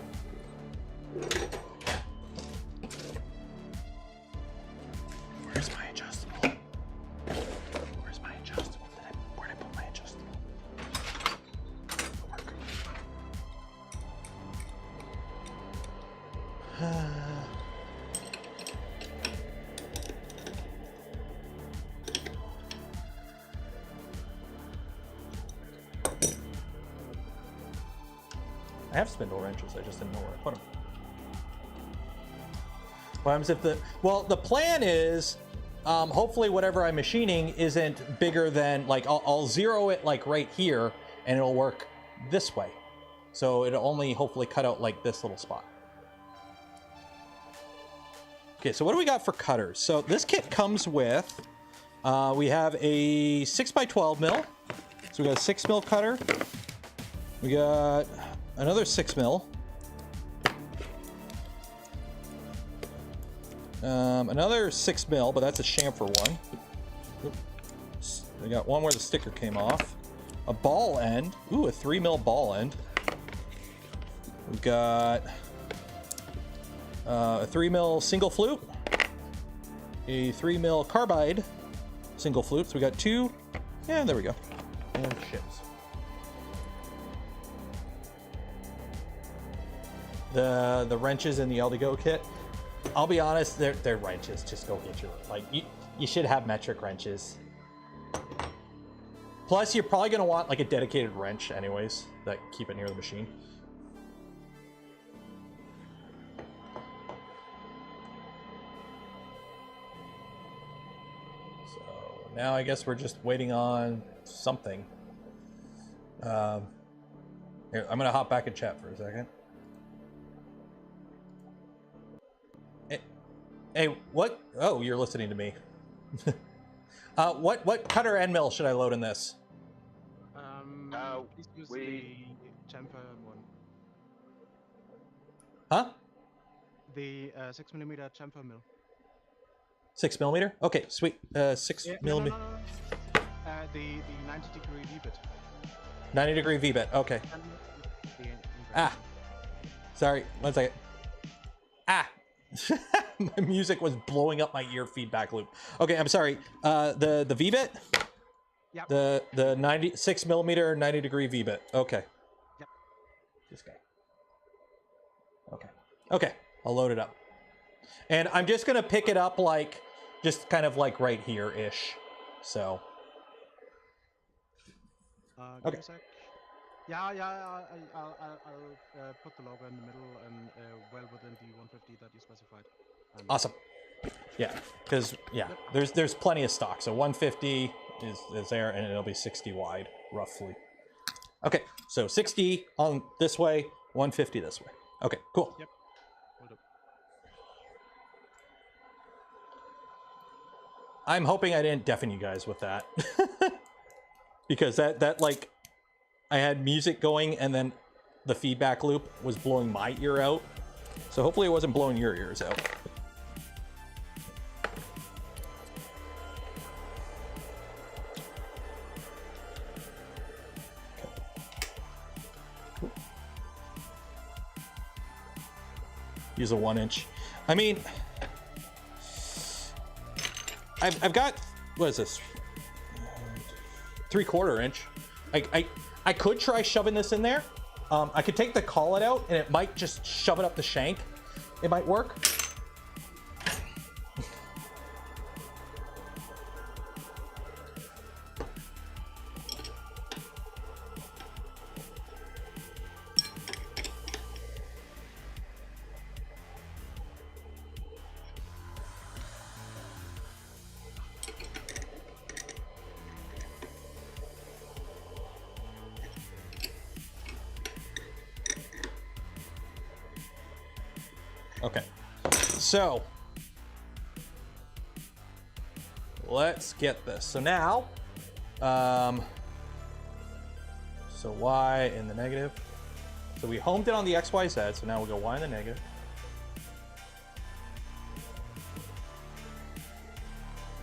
Where's my adjustable? Where's my adjustable? Where'd I put my adjustable? I have spindle wrenches, I just didn't know where to put them. What happens if the plan is, hopefully whatever I'm machining isn't bigger than, like, I'll zero it like right here and it'll work this way. So it'll only hopefully cut out like this little spot. Okay, so what do we got for cutters? So this kit comes with, we have a 6x12 mil. So we got a 6 mil cutter. We got another 6 mil. Another 6 mil, but that's a chamfer one. Oops. We got one where the sticker came off. A ball end. Ooh, a 3 mil ball end. We've got a 3 mil single flute. A 3 mil carbide single flute. So we got two. Yeah, there we go. And ships. The wrenches in the LDO kit, I'll be honest, they're wrenches. Just go get your, like, you should have metric wrenches. Plus, you're probably gonna want like a dedicated wrench anyways that keep it near the machine. So now I guess we're just waiting on something. Here, I'm gonna hop back in chat for a second. Hey, what? Oh, you're listening to me. What cutter end mill should I load in this? Please use the chamfer one. Huh? The 6mm chamfer mill. 6 millimeter? Okay, sweet. 6 millimeter. No. The 90-degree V-bit. 90-degree V-bit. Okay. Ah. Sorry. 1 second. Ah. My music was blowing up my ear feedback loop. Okay, I'm sorry. The V-bit? Yep. The 96 millimeter 90-degree V-bit. Okay. Yep. This guy. Okay. Okay. I'll load it up. And I'm just gonna pick it up like, just kind of like right here-ish. So. Give me a sec. Yeah, I'll put the logo in the middle and well within the 150 that you specified. Awesome. Yeah, because there's plenty of stock. So 150 is there, and it'll be 60 wide, roughly. Okay, so 60 on this way, 150 this way. Okay, cool. Yep. Will do. I'm hoping I didn't deafen you guys with that. Because that like, I had music going and then the feedback loop was blowing my ear out. So hopefully it wasn't blowing your ears out. Okay. Use a 1-inch. I mean, I've got, what is this? 3/4 inch. I could try shoving this in there. I could take the collet out and it might just shove it up the shank. It might work. Okay, so let's get this. So now, So Y in the negative. So we homed it on the XYZ, so now we'll go Y in the negative.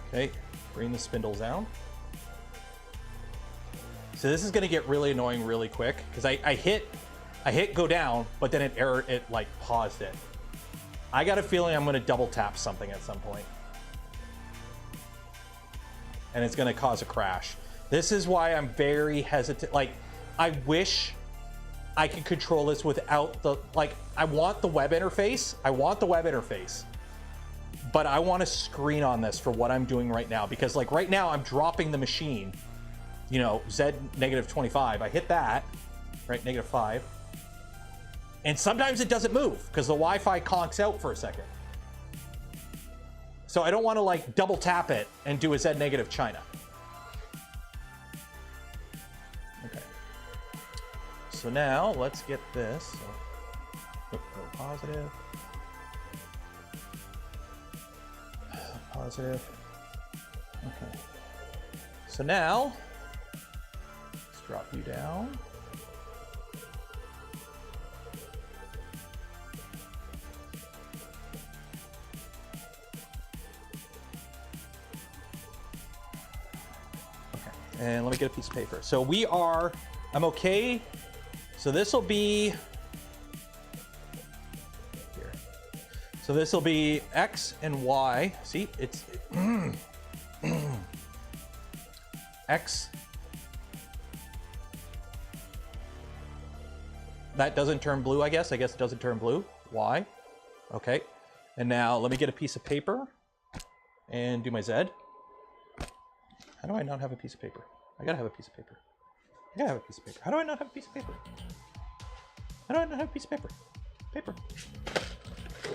Okay, bring the spindles down. So this is gonna get really annoying really quick because I hit go down, but then it like paused it. I got a feeling I'm gonna double tap something at some point. And it's gonna cause a crash. This is why I'm very hesitant. Like, I wish I could control this without the, like, I want the web interface. But I want a screen on this for what I'm doing right now. Because like right now I'm dropping the machine, you know, Z negative 25. I hit that, right, negative 5. And sometimes it doesn't move because the Wi-Fi conks out for a second. So I don't want to like double tap it and do a Z negative China. Okay. So now let's get this. So, go positive. Positive. Okay. So now let's drop you down. And let me get a piece of paper. So I'm okay. So this will be here. So this will be X and Y. See, it's X. That doesn't turn blue, I guess. I guess it doesn't turn blue. Y. Okay. And now let me get a piece of paper and do my Z. How do I not have a piece of paper? I gotta have a piece of paper. I gotta have a piece of paper. How do I not have a piece of paper? How do I not have a piece of paper? Paper.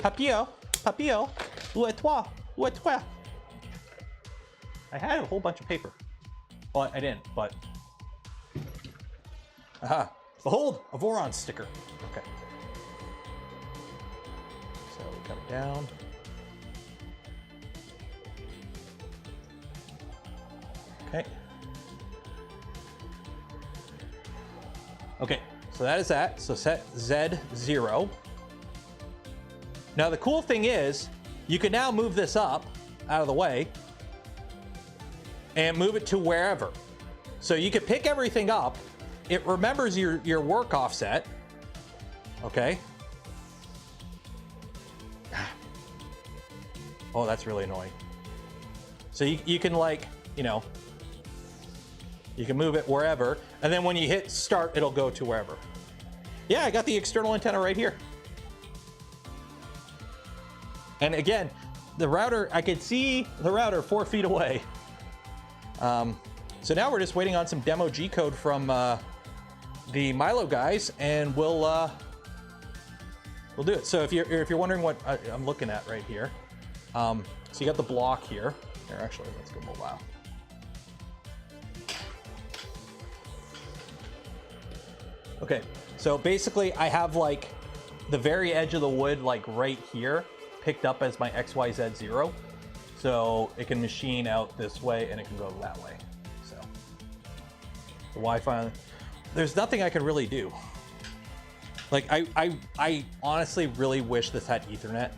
Papier. Papier. Où est toi? Où est toi? I had a whole bunch of paper. But I didn't, but... Aha. Behold, a Voron sticker. Okay. So we cut it down. Okay. Okay, so that is that. So set Z0. Now the cool thing is, you can now move this up out of the way and move it to wherever. So you can pick everything up. It remembers your work offset. Okay. Oh, that's really annoying. So you can like, you know, you can move it wherever, and then when you hit start, it'll go to wherever. Yeah, I got the external antenna right here. And again, the router, I could see the router 4 feet away. So now we're just waiting on some demo G code from the Milo guys, and we'll do it. So if you're wondering what I'm looking at right here, so you got the block here. Here, actually, let's go mobile. Okay, so basically I have like the very edge of the wood like right here picked up as my XYZ 0. So it can machine out this way and it can go that way. So the Wi-Fi, there's nothing I can really do. Like I honestly really wish this had Ethernet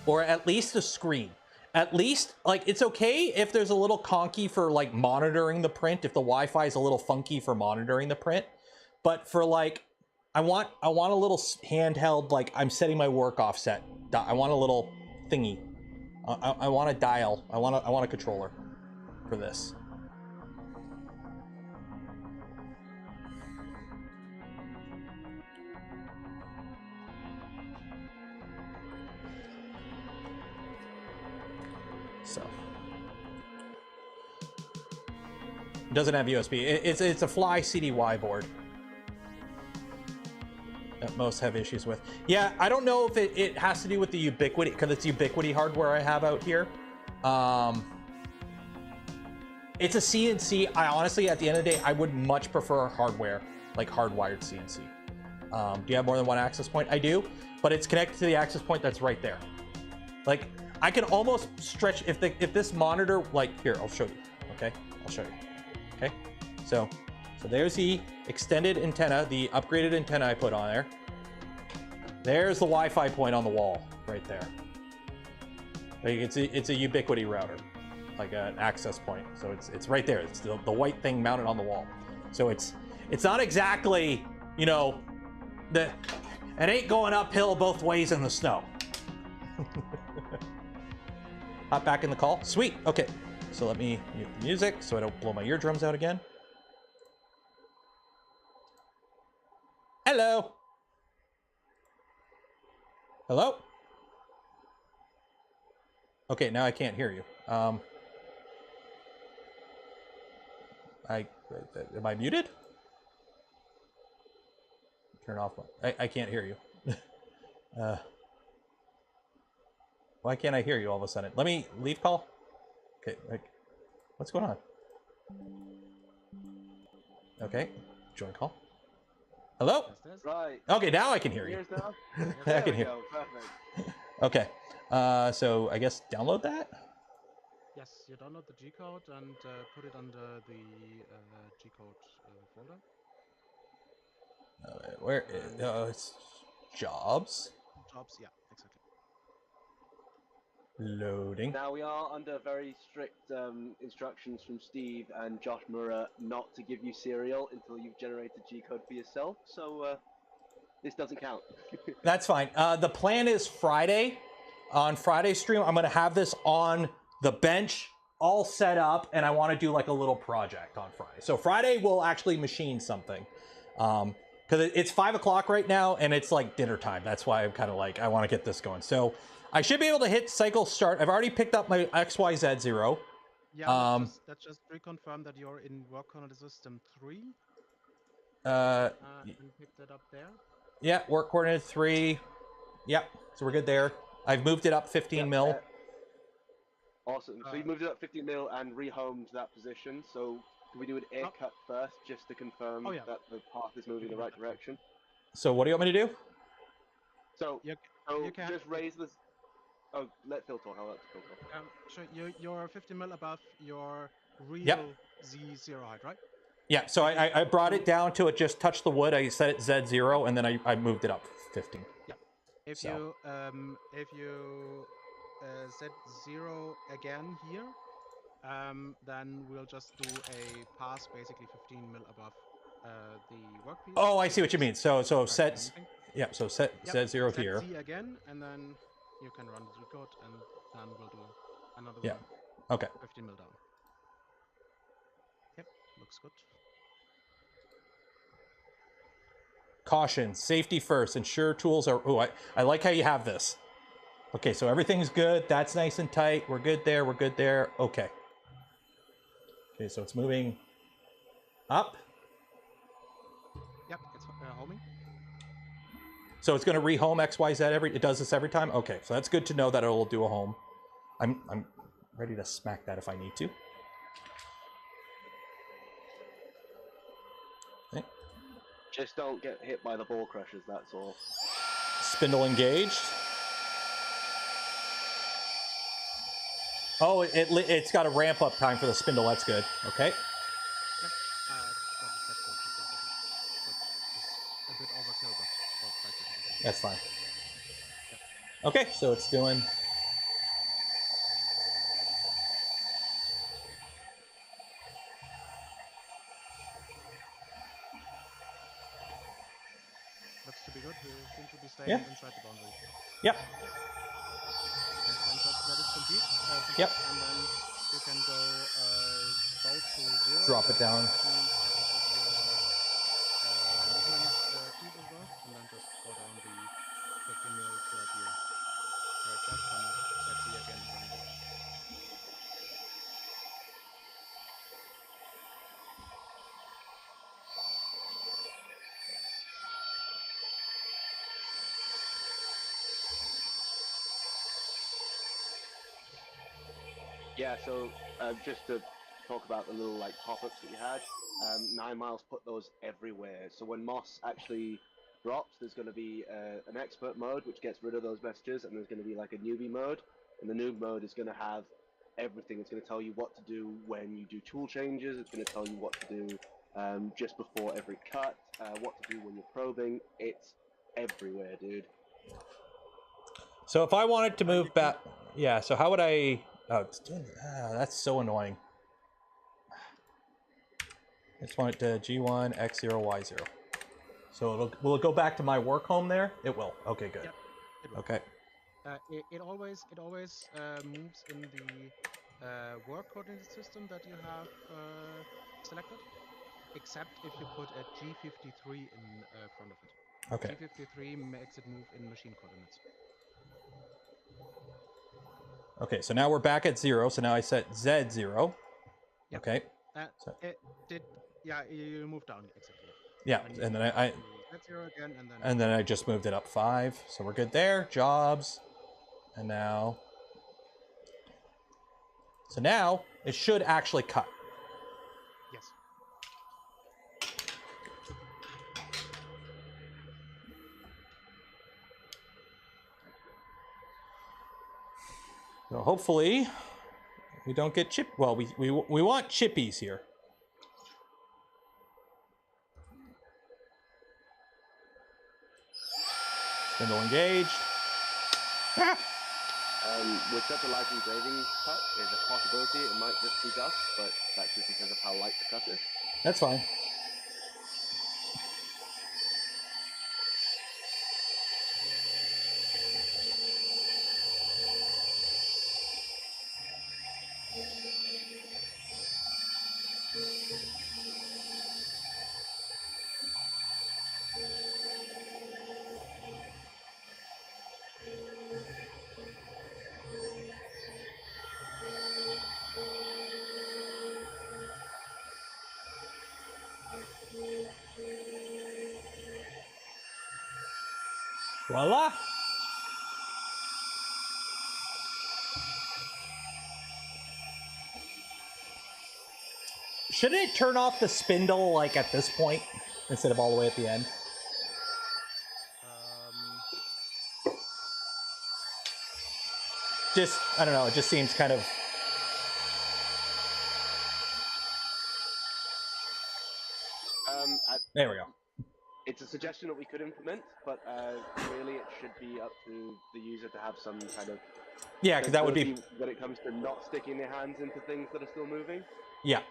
or at least a screen. At least, like, it's okay if there's a little conky for like monitoring the print, if the Wi-Fi is a little funky for monitoring the print. But for like, I want a little handheld, like I'm setting my work offset. I want a little thingy. I want a dial. I want a controller for this. So it doesn't have USB. It's a Fly CDY board that most have issues with. Yeah, I don't know if it has to do with the Ubiquity, because it's Ubiquity hardware I have out here. It's a CNC. I honestly, at the end of the day, I would much prefer hardware, like hardwired CNC. Do you have more than one access point? I do, but it's connected to the access point that's right there. Like, I can almost stretch, if this monitor, like, here, I'll show you, okay? I'll show you, okay? So So there's the extended antenna, the upgraded antenna I put on there. There's the Wi-Fi point on the wall, right there. Like it's a ubiquity router, like an access point. So it's right there. It's the white thing mounted on the wall. So it's not exactly, you know, it ain't going uphill both ways in the snow. Hop back in the call. Sweet. Okay. So let me mute the music so I don't blow my eardrums out again. Hello. Hello? Okay, now I can't hear you. Am I muted? Turn off. I can't hear you. Why can't I hear you all of a sudden? Let me leave call. Okay, what's going on? Okay, join call. Hello? Right. Okay, now I can hear you. Now? I can hear. Go. Perfect. Okay, so I guess download that. Yes, you download the G-code and put it under the G-code folder. Where is it's jobs? Jobs, yeah, exactly. Loading. Now we are under very strict instructions from Steve and Josh Murrah not to give you serial until you've generated G-code for yourself, so this doesn't count. That's fine. The plan is Friday. On Friday's stream, I'm going to have this on the bench all set up, and I want to do like a little project on Friday. So Friday we'll actually machine something. Because it's 5 o'clock right now, and it's like dinner time. That's why I'm kind of like, I want to get this going. So I should be able to hit cycle start. I've already picked up my XYZ0. Yeah, let's just reconfirm that you're in work coordinate system 3. And pick that up there. Yeah, work coordinate 3. Yep, so we're good there. I've moved it up 15 mil. Awesome. So you moved it up 15 mil and rehomed that position. So can we do an air cut first just to confirm that the path is moving in the right direction? So what do you want me to do? So, you can just raise this. Oh, let Phil talk. I'll let Phil talk. Sure, you're 50 mil above your real Z0 height, right? Yeah, so I brought it down to it just touched the wood. I set it Z0, and then I moved it up 15. Yeah. If you set 0 again here, then we'll just do a pass basically 15 mil above the workpiece. Oh, I see what you mean. So set, yeah. So set 0 set here. Z again, and then you can run the G-code, and then we'll do another one. Okay. 15 mil down. Yep, looks good. Caution, safety first. Ensure tools are. Oh, I like how you have this. Okay, so everything's good. That's nice and tight. We're good there. We're good there. Okay. Okay, so it's moving up. Yep, it's homing. So it's going to rehome XYZ it does this every time? Okay, so that's good to know that it'll do a home. I'm ready to smack that if I need to. Okay. Just don't get hit by the ball crushers, that's all. Spindle engaged. Oh, it's got a ramp up time for the spindle. That's good. Okay. Yep. A bit overkill, but that's fine. Okay, so it's doing. Looks to be good. We seem to be staying inside the boundary. Yep. That is complete. Yep. And then you can go both to 0. Drop it down. Put your movement keys as well, and then just go down the 15 mil so that you correct that and set Z again when you Yeah, so just to talk about the little like pop-ups that you had, 9 Miles put those everywhere. So when Moss actually drops, there's going to be an expert mode which gets rid of those messages, and there's going to be like a newbie mode, and the noob mode is going to have everything. It's going to tell you what to do when you do tool changes. It's going to tell you what to do just before every cut, what to do when you're probing. It's everywhere, dude. So if I wanted to move back, yeah, so how would I, oh, it's doing, that's so annoying. I just want it to G1, X0, Y0. So will it go back to my work home there? It will. Okay, good. Yep, it will. Okay. It always moves in the work coordinate system that you have selected, except if you put a G53 in front of it. Okay. G53 makes it move in machine coordinates. Okay, so now we're back at 0. So now I set Z0. Yep. Okay. So it did, yeah, you moved down, exactly. Yeah, and then I Z0 again, and then I just moved it up 5. So we're good there. Jobs. And now, so now it should actually cut. Yes. So hopefully we don't get chip. Well, we want chippies here. Spindle engaged. Ah! With such a light engraving cut, there's a possibility it might just be dust, but that's just because of how light the cut is. That's fine. Voila! Shouldn't it turn off the spindle like at this point instead of all the way at the end? Just, I don't know, it just seems kind of... There we go. It's a suggestion that we could implement, but really it should be up to the user to have some kind of... Yeah, because that would be... When it comes to not sticking their hands into things that are still moving. Yeah.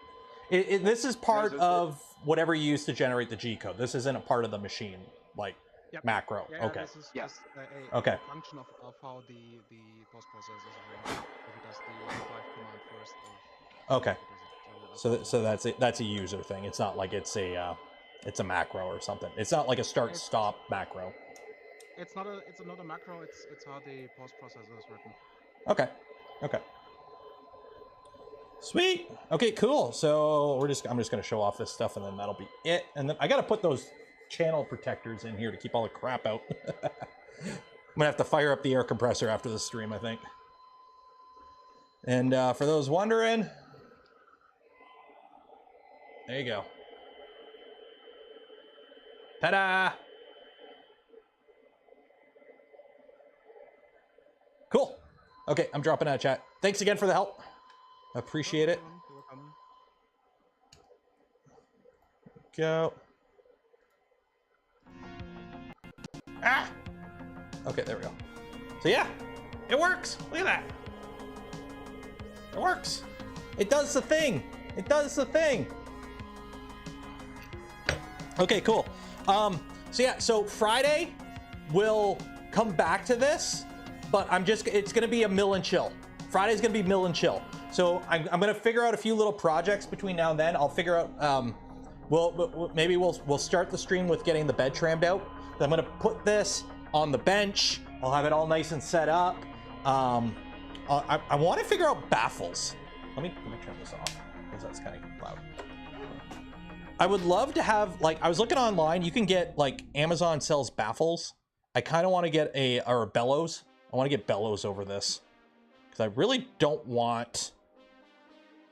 This is part of whatever you use to generate the G code. This isn't a part of the machine, like macro. Yeah, okay. This is just okay. A function of how the post process is arranged. If it does the 5 command first. Or okay. So that's it. That's a user thing. It's not like it's a macro or something. It's not like a start-stop macro. It's not a macro. It's how the post processor is written. Okay. Okay. Sweet. Okay, cool. So I'm just gonna show off this stuff, and then that'll be it. And then I gotta put those channel protectors in here to keep all the crap out. I'm gonna have to fire up the air compressor after the stream, I think. And for those wondering, there you go. Ta-da! Cool. Okay, I'm dropping out of chat. Thanks again for the help. Appreciate it. Go. Ah! Okay, there we go. So yeah, it works. Look at that. It works. It does the thing. It does the thing. Okay, cool. So yeah, so Friday we'll come back to this, but it's gonna be a mill and chill. Friday's gonna be mill and chill. So I'm gonna figure out a few little projects between now and then. I'll figure out, maybe we'll start the stream with getting the bed trammed out. Then I'm gonna put this on the bench. I'll have it all nice and set up. I want to figure out baffles. Let me turn this off because that's kind of loud. I would love to have, like, I was looking online. You can get, like, Amazon sells baffles. I kind of want to get or bellows. I want to get bellows over this because I really don't want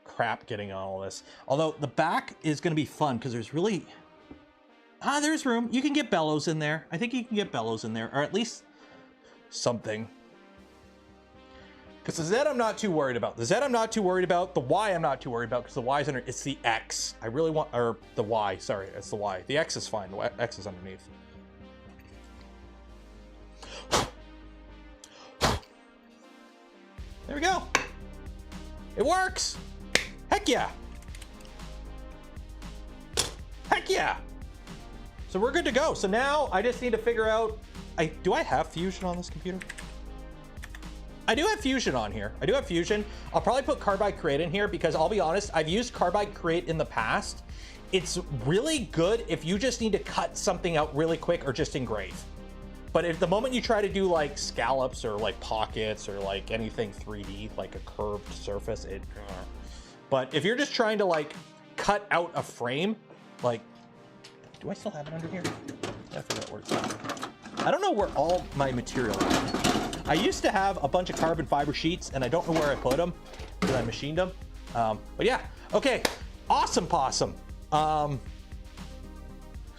crap getting on all this. Although the back is going to be fun because there's really, there's room. You can get bellows in there. I think you can get bellows in there, or at least something. Because the Z I'm not too worried about. The Z I'm not too worried about. The Y I'm not too worried about because the Y's under, it's the X. I really want, or the Y, sorry, it's the Y. The X is fine, the X is underneath. There we go. It works. Heck yeah. Heck yeah. So we're good to go. So now I just need to figure out, do I have Fusion on this computer? I do have Fusion on here. I do have Fusion. I'll probably put Carbide Create in here because I'll be honest, I've used Carbide Create in the past. It's really good if you just need to cut something out really quick or just engrave. But if the moment you try to do like scallops or like pockets or like anything 3D, like a curved surface, but if you're just trying to like cut out a frame, like, do I still have it under here? I forget where it's at. I don't know where all my material is. I used to have a bunch of carbon fiber sheets and I don't know where I put them because I machined them. But yeah, okay, awesome possum.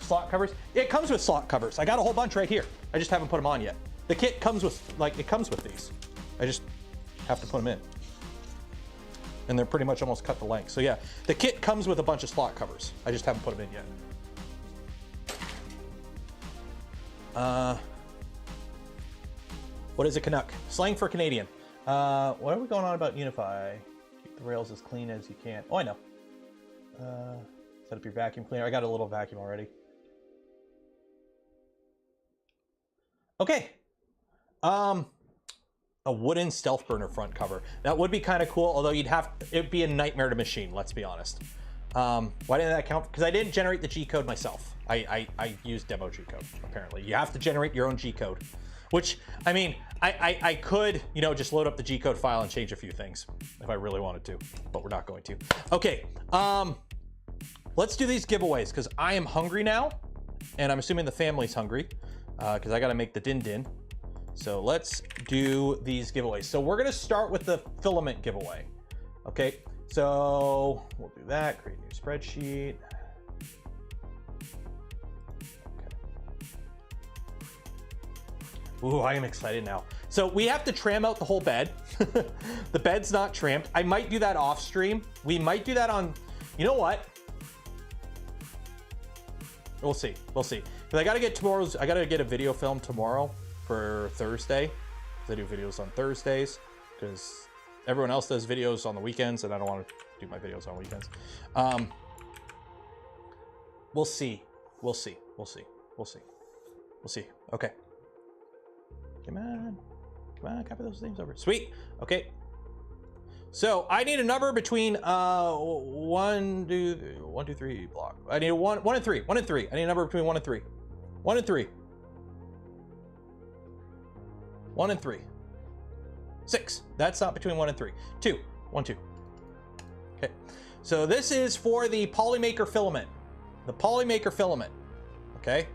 Slot covers. It comes with slot covers. I got a whole bunch right here. I just haven't put them on yet. The kit comes with, like, it comes with these. I just have to put them in. And they're pretty much almost cut the length. So yeah, the kit comes with a bunch of slot covers. I just haven't put them in yet. What is a Canuck? Slang for Canadian. What are we going on about Unify? Keep the rails as clean as you can. Oh, I know. Set up your vacuum cleaner. I got a little vacuum already. Okay. A wooden stealth burner front cover. That would be kind of cool, although it'd be a nightmare to machine, let's be honest. Why didn't that count? Because I didn't generate the G code myself. I used demo G code, apparently. You have to generate your own G code. Which, I mean, I could, you know, just load up the G code file and change a few things if I really wanted to, but we're not going to. Okay, let's do these giveaways because I am hungry now, and I'm assuming the family's hungry because I got to make the din din. So let's do these giveaways. So we're gonna start with the filament giveaway. Okay, so we'll do that. Create a new spreadsheet. Ooh, I am excited now. So we have to tram out the whole bed. The bed's not trimmed. I might do that off stream. We might do that on, you know what? We'll see, we'll see. Because I gotta get a video film tomorrow for Thursday. Because I do videos on Thursdays. Because everyone else does videos on the weekends and I don't want to do my videos on weekends. We'll see, we'll see, we'll see, we'll see. We'll see, okay. Come on, copy those names over. Sweet, okay. So I need a number between 1, 2, 3 block. I need 1 and 3, 1 and 3. I need a number between 1 and 3. 1 and 3. 1 and 3. 6, that's not between 1 and 3. 2, 1, 2. Okay, so this is for the Polymaker filament. The Polymaker filament, okay?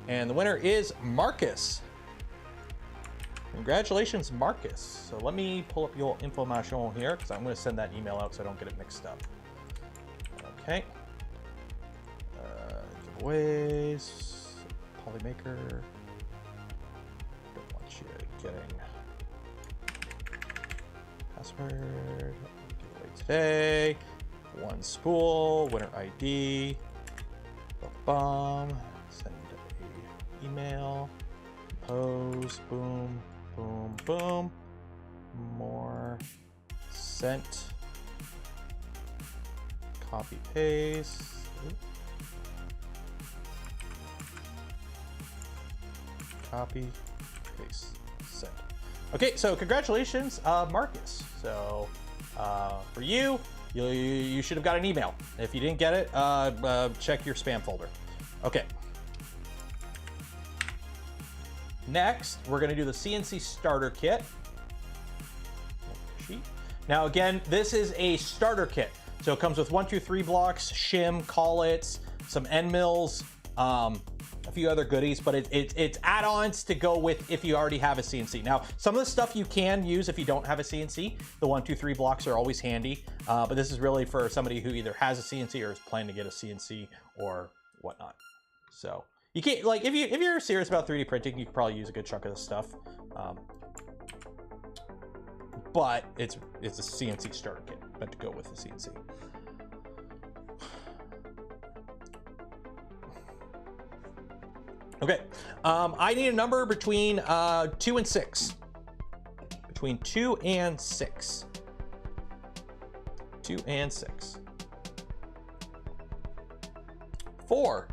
And the winner is Marcus. Congratulations, Marcus. So let me pull up your information here because I'm going to send that email out so I don't get it mixed up. Okay. Giveaways. Polymaker. Don't want you getting password. Giveaway today. 1 spool. Winner ID. Bomb. Send email, compose, boom, boom, boom, more, sent, copy, paste, copy, paste, send. Okay, so congratulations, Marcus. So for you should have got an email. If you didn't get it, check your spam folder. Okay. Next, we're going to do the CNC starter kit. Now, again, this is a starter kit. So it comes with 1, 2, 3 blocks, shim, collets, some end mills, a few other goodies, but it's add-ons to go with if you already have a CNC. Now, some of the stuff you can use if you don't have a CNC. The 1, 2, 3 blocks are always handy, but this is really for somebody who either has a CNC or is planning to get a CNC or whatnot. So You can't, like, if you're serious about 3D printing, you could probably use a good chunk of this stuff. But it's a CNC starter kit, meant to go with the CNC. Okay, I need a number between 2 and 6. Between 2 and 6. 2 and 6. 4.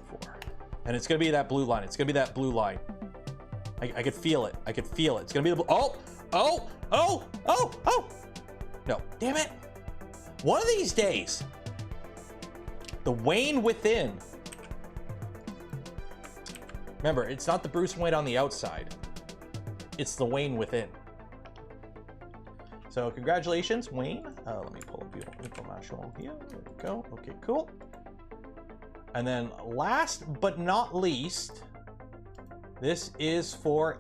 4. And it's gonna be that blue line. It's gonna be that blue line. I could feel it. I could feel it. It's gonna be the blue. Oh! Oh! Oh! Oh! Oh! No. Damn it. One of these days, the Wayne within. Remember, it's not the Bruce Wayne on the outside. It's the Wayne within. So congratulations, Wayne. Let me pull up your information here. There we go. Okay, cool. And then last but not least, this is for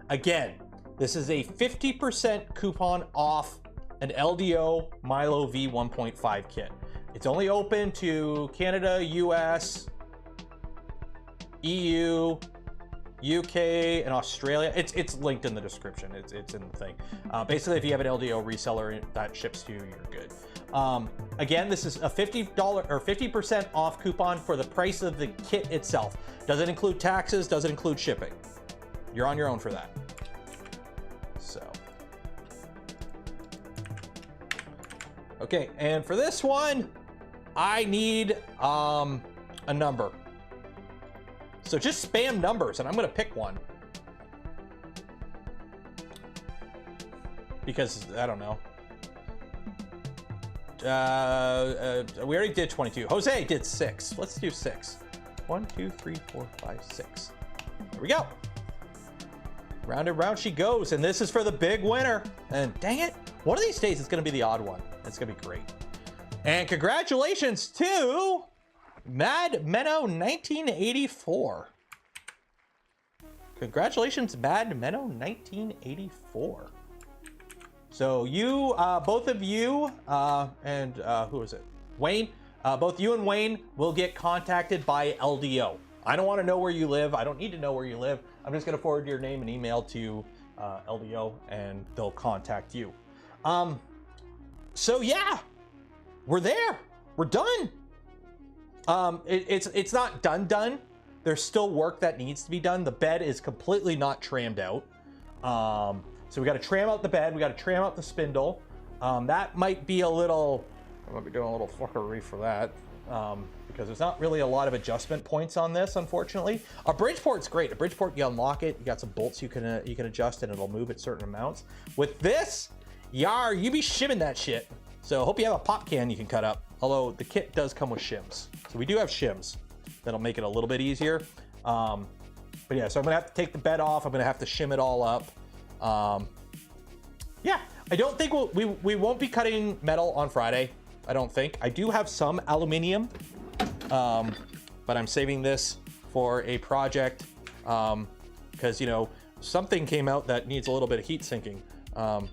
again, this is a 50% coupon off an LDO Milo V1.5 kit. It's only open to Canada, US, EU, UK, and Australia. It's linked in the description. It's in the thing. Basically, if you have an LDO reseller that ships to you, you're good. Again, this is a $50 or 50% off coupon for the price of the kit itself. Doesn't include taxes, doesn't include shipping. You're on your own for that. So. Okay, and for this one, I need a number. So just spam numbers, and I'm gonna pick one. Because, I don't know. We already did 22. Jose did 6. Let's do 6. 1, 2, 3, 4, 5, 6. There we go. Round and round she goes, and this is for the big winner. And dang it, one of these days it's gonna be the odd one. It's gonna be great. And congratulations to Mad Menno 1984. Congratulations, Mad Menno 1984. So you, both of you, and who is it? Wayne, both you and Wayne will get contacted by LDO. I don't want to know where you live. I don't need to know where you live. I'm just going to forward your name and email to LDO, and they'll contact you. So yeah, we're there. We're done. It's not done. There's still work that needs to be done. The bed is completely not trammed out. So we got to tram out the bed. We got to tram out the spindle. That might be a little, I might be doing a little fuckery for that. Because there's not really a lot of adjustment points on this, unfortunately. A Bridgeport's great. A Bridgeport, you unlock it. You got some bolts you can adjust, and it'll move at certain amounts. With this, yar, you be shimming that shit. So hope you have a pop can you can cut up. Although the kit does come with shims. So we do have shims. That'll make it a little bit easier. But yeah, so I'm gonna have to take the bed off. I'm gonna have to shim it all up. Yeah, I don't think we won't be cutting metal on Friday. I don't think. I do have some aluminum, but I'm saving this for a project because, you know, something came out that needs a little bit of heat sinking.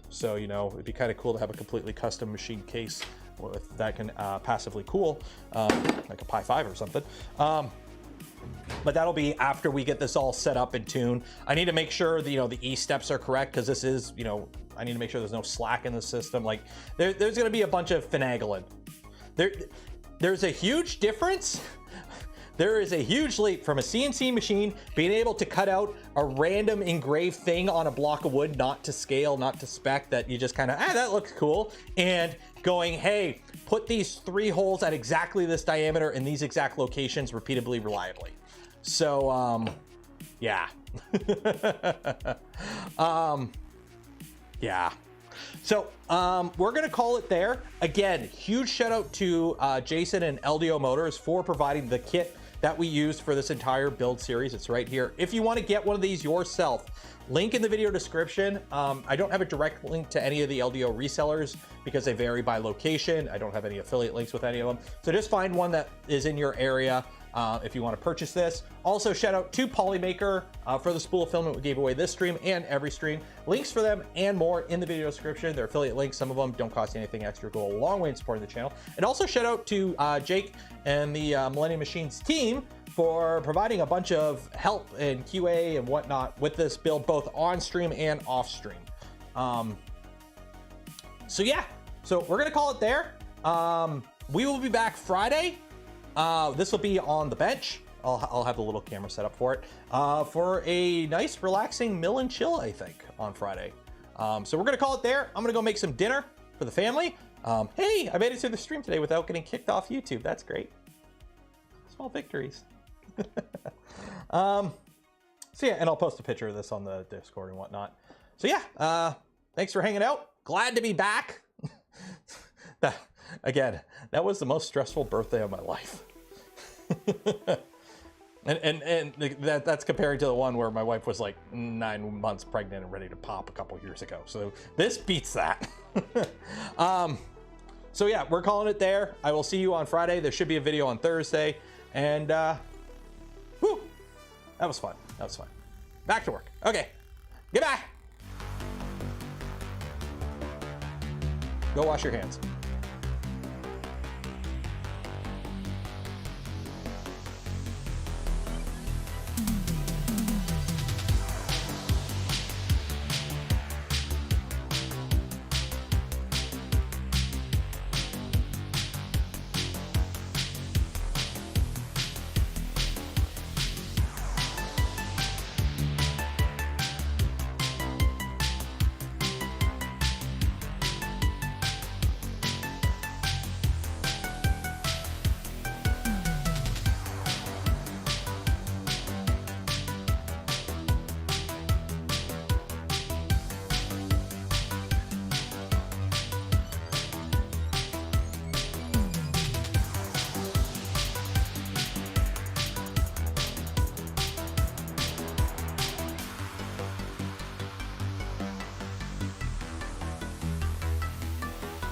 So, you know, it'd be kind of cool to have a completely custom machine case that can passively cool, like a Pi 5 or something. But that'll be after we get this all set up and tuned. I need to make sure that, you know, the E steps are correct, because this is, you know, I need to make sure there's no slack in the system. Like there's going to be a bunch of finagling. There's a huge difference. There is a huge leap from a CNC machine being able to cut out a random engraved thing on a block of wood, not to scale, not to spec, that you just kind of, that looks cool, and going, hey, put these 3 holes at exactly this diameter in these exact locations repeatably, reliably. So, yeah. Yeah. So we're going to call it there. Again, huge shout out to Jason and LDOmotors for providing the kit that we used for this entire build series. It's right here. If you want to get one of these yourself, link in the video description. I don't have a direct link to any of the LDO resellers because they vary by location. I don't have any affiliate links with any of them. So just find one that is in your area if you want to purchase this. Also, shout out to Polymaker for the spool of filament we gave away this stream and every stream. Links for them and more in the video description. They're affiliate links. Some of them don't cost you anything extra. Go a long way in supporting the channel. And also shout out to Jake and the Millennium Machines team for providing a bunch of help and QA and whatnot with this build, both on stream and off stream. So yeah, so we're gonna call it there. We will be back Friday. This will be on the bench. I'll have a little camera set up for it, for a nice relaxing mill and chill, I think, on Friday. So we're gonna call it there. I'm gonna go make some dinner for the family. Hey, I made it through the stream today without getting kicked off YouTube. That's great. Small victories. So yeah, and I'll post a picture of this on the Discord and whatnot. So yeah, thanks for hanging out. Glad to be back. Again, that was the most stressful birthday of my life. and that's comparing to the one where my wife was like 9 months pregnant and ready to pop a couple years ago. So this beats that. So yeah, we're calling it there. I will see you on Friday. There should be a video on Thursday. And woo, that was fun. That was fun. Back to work. Okay, goodbye. Go wash your hands.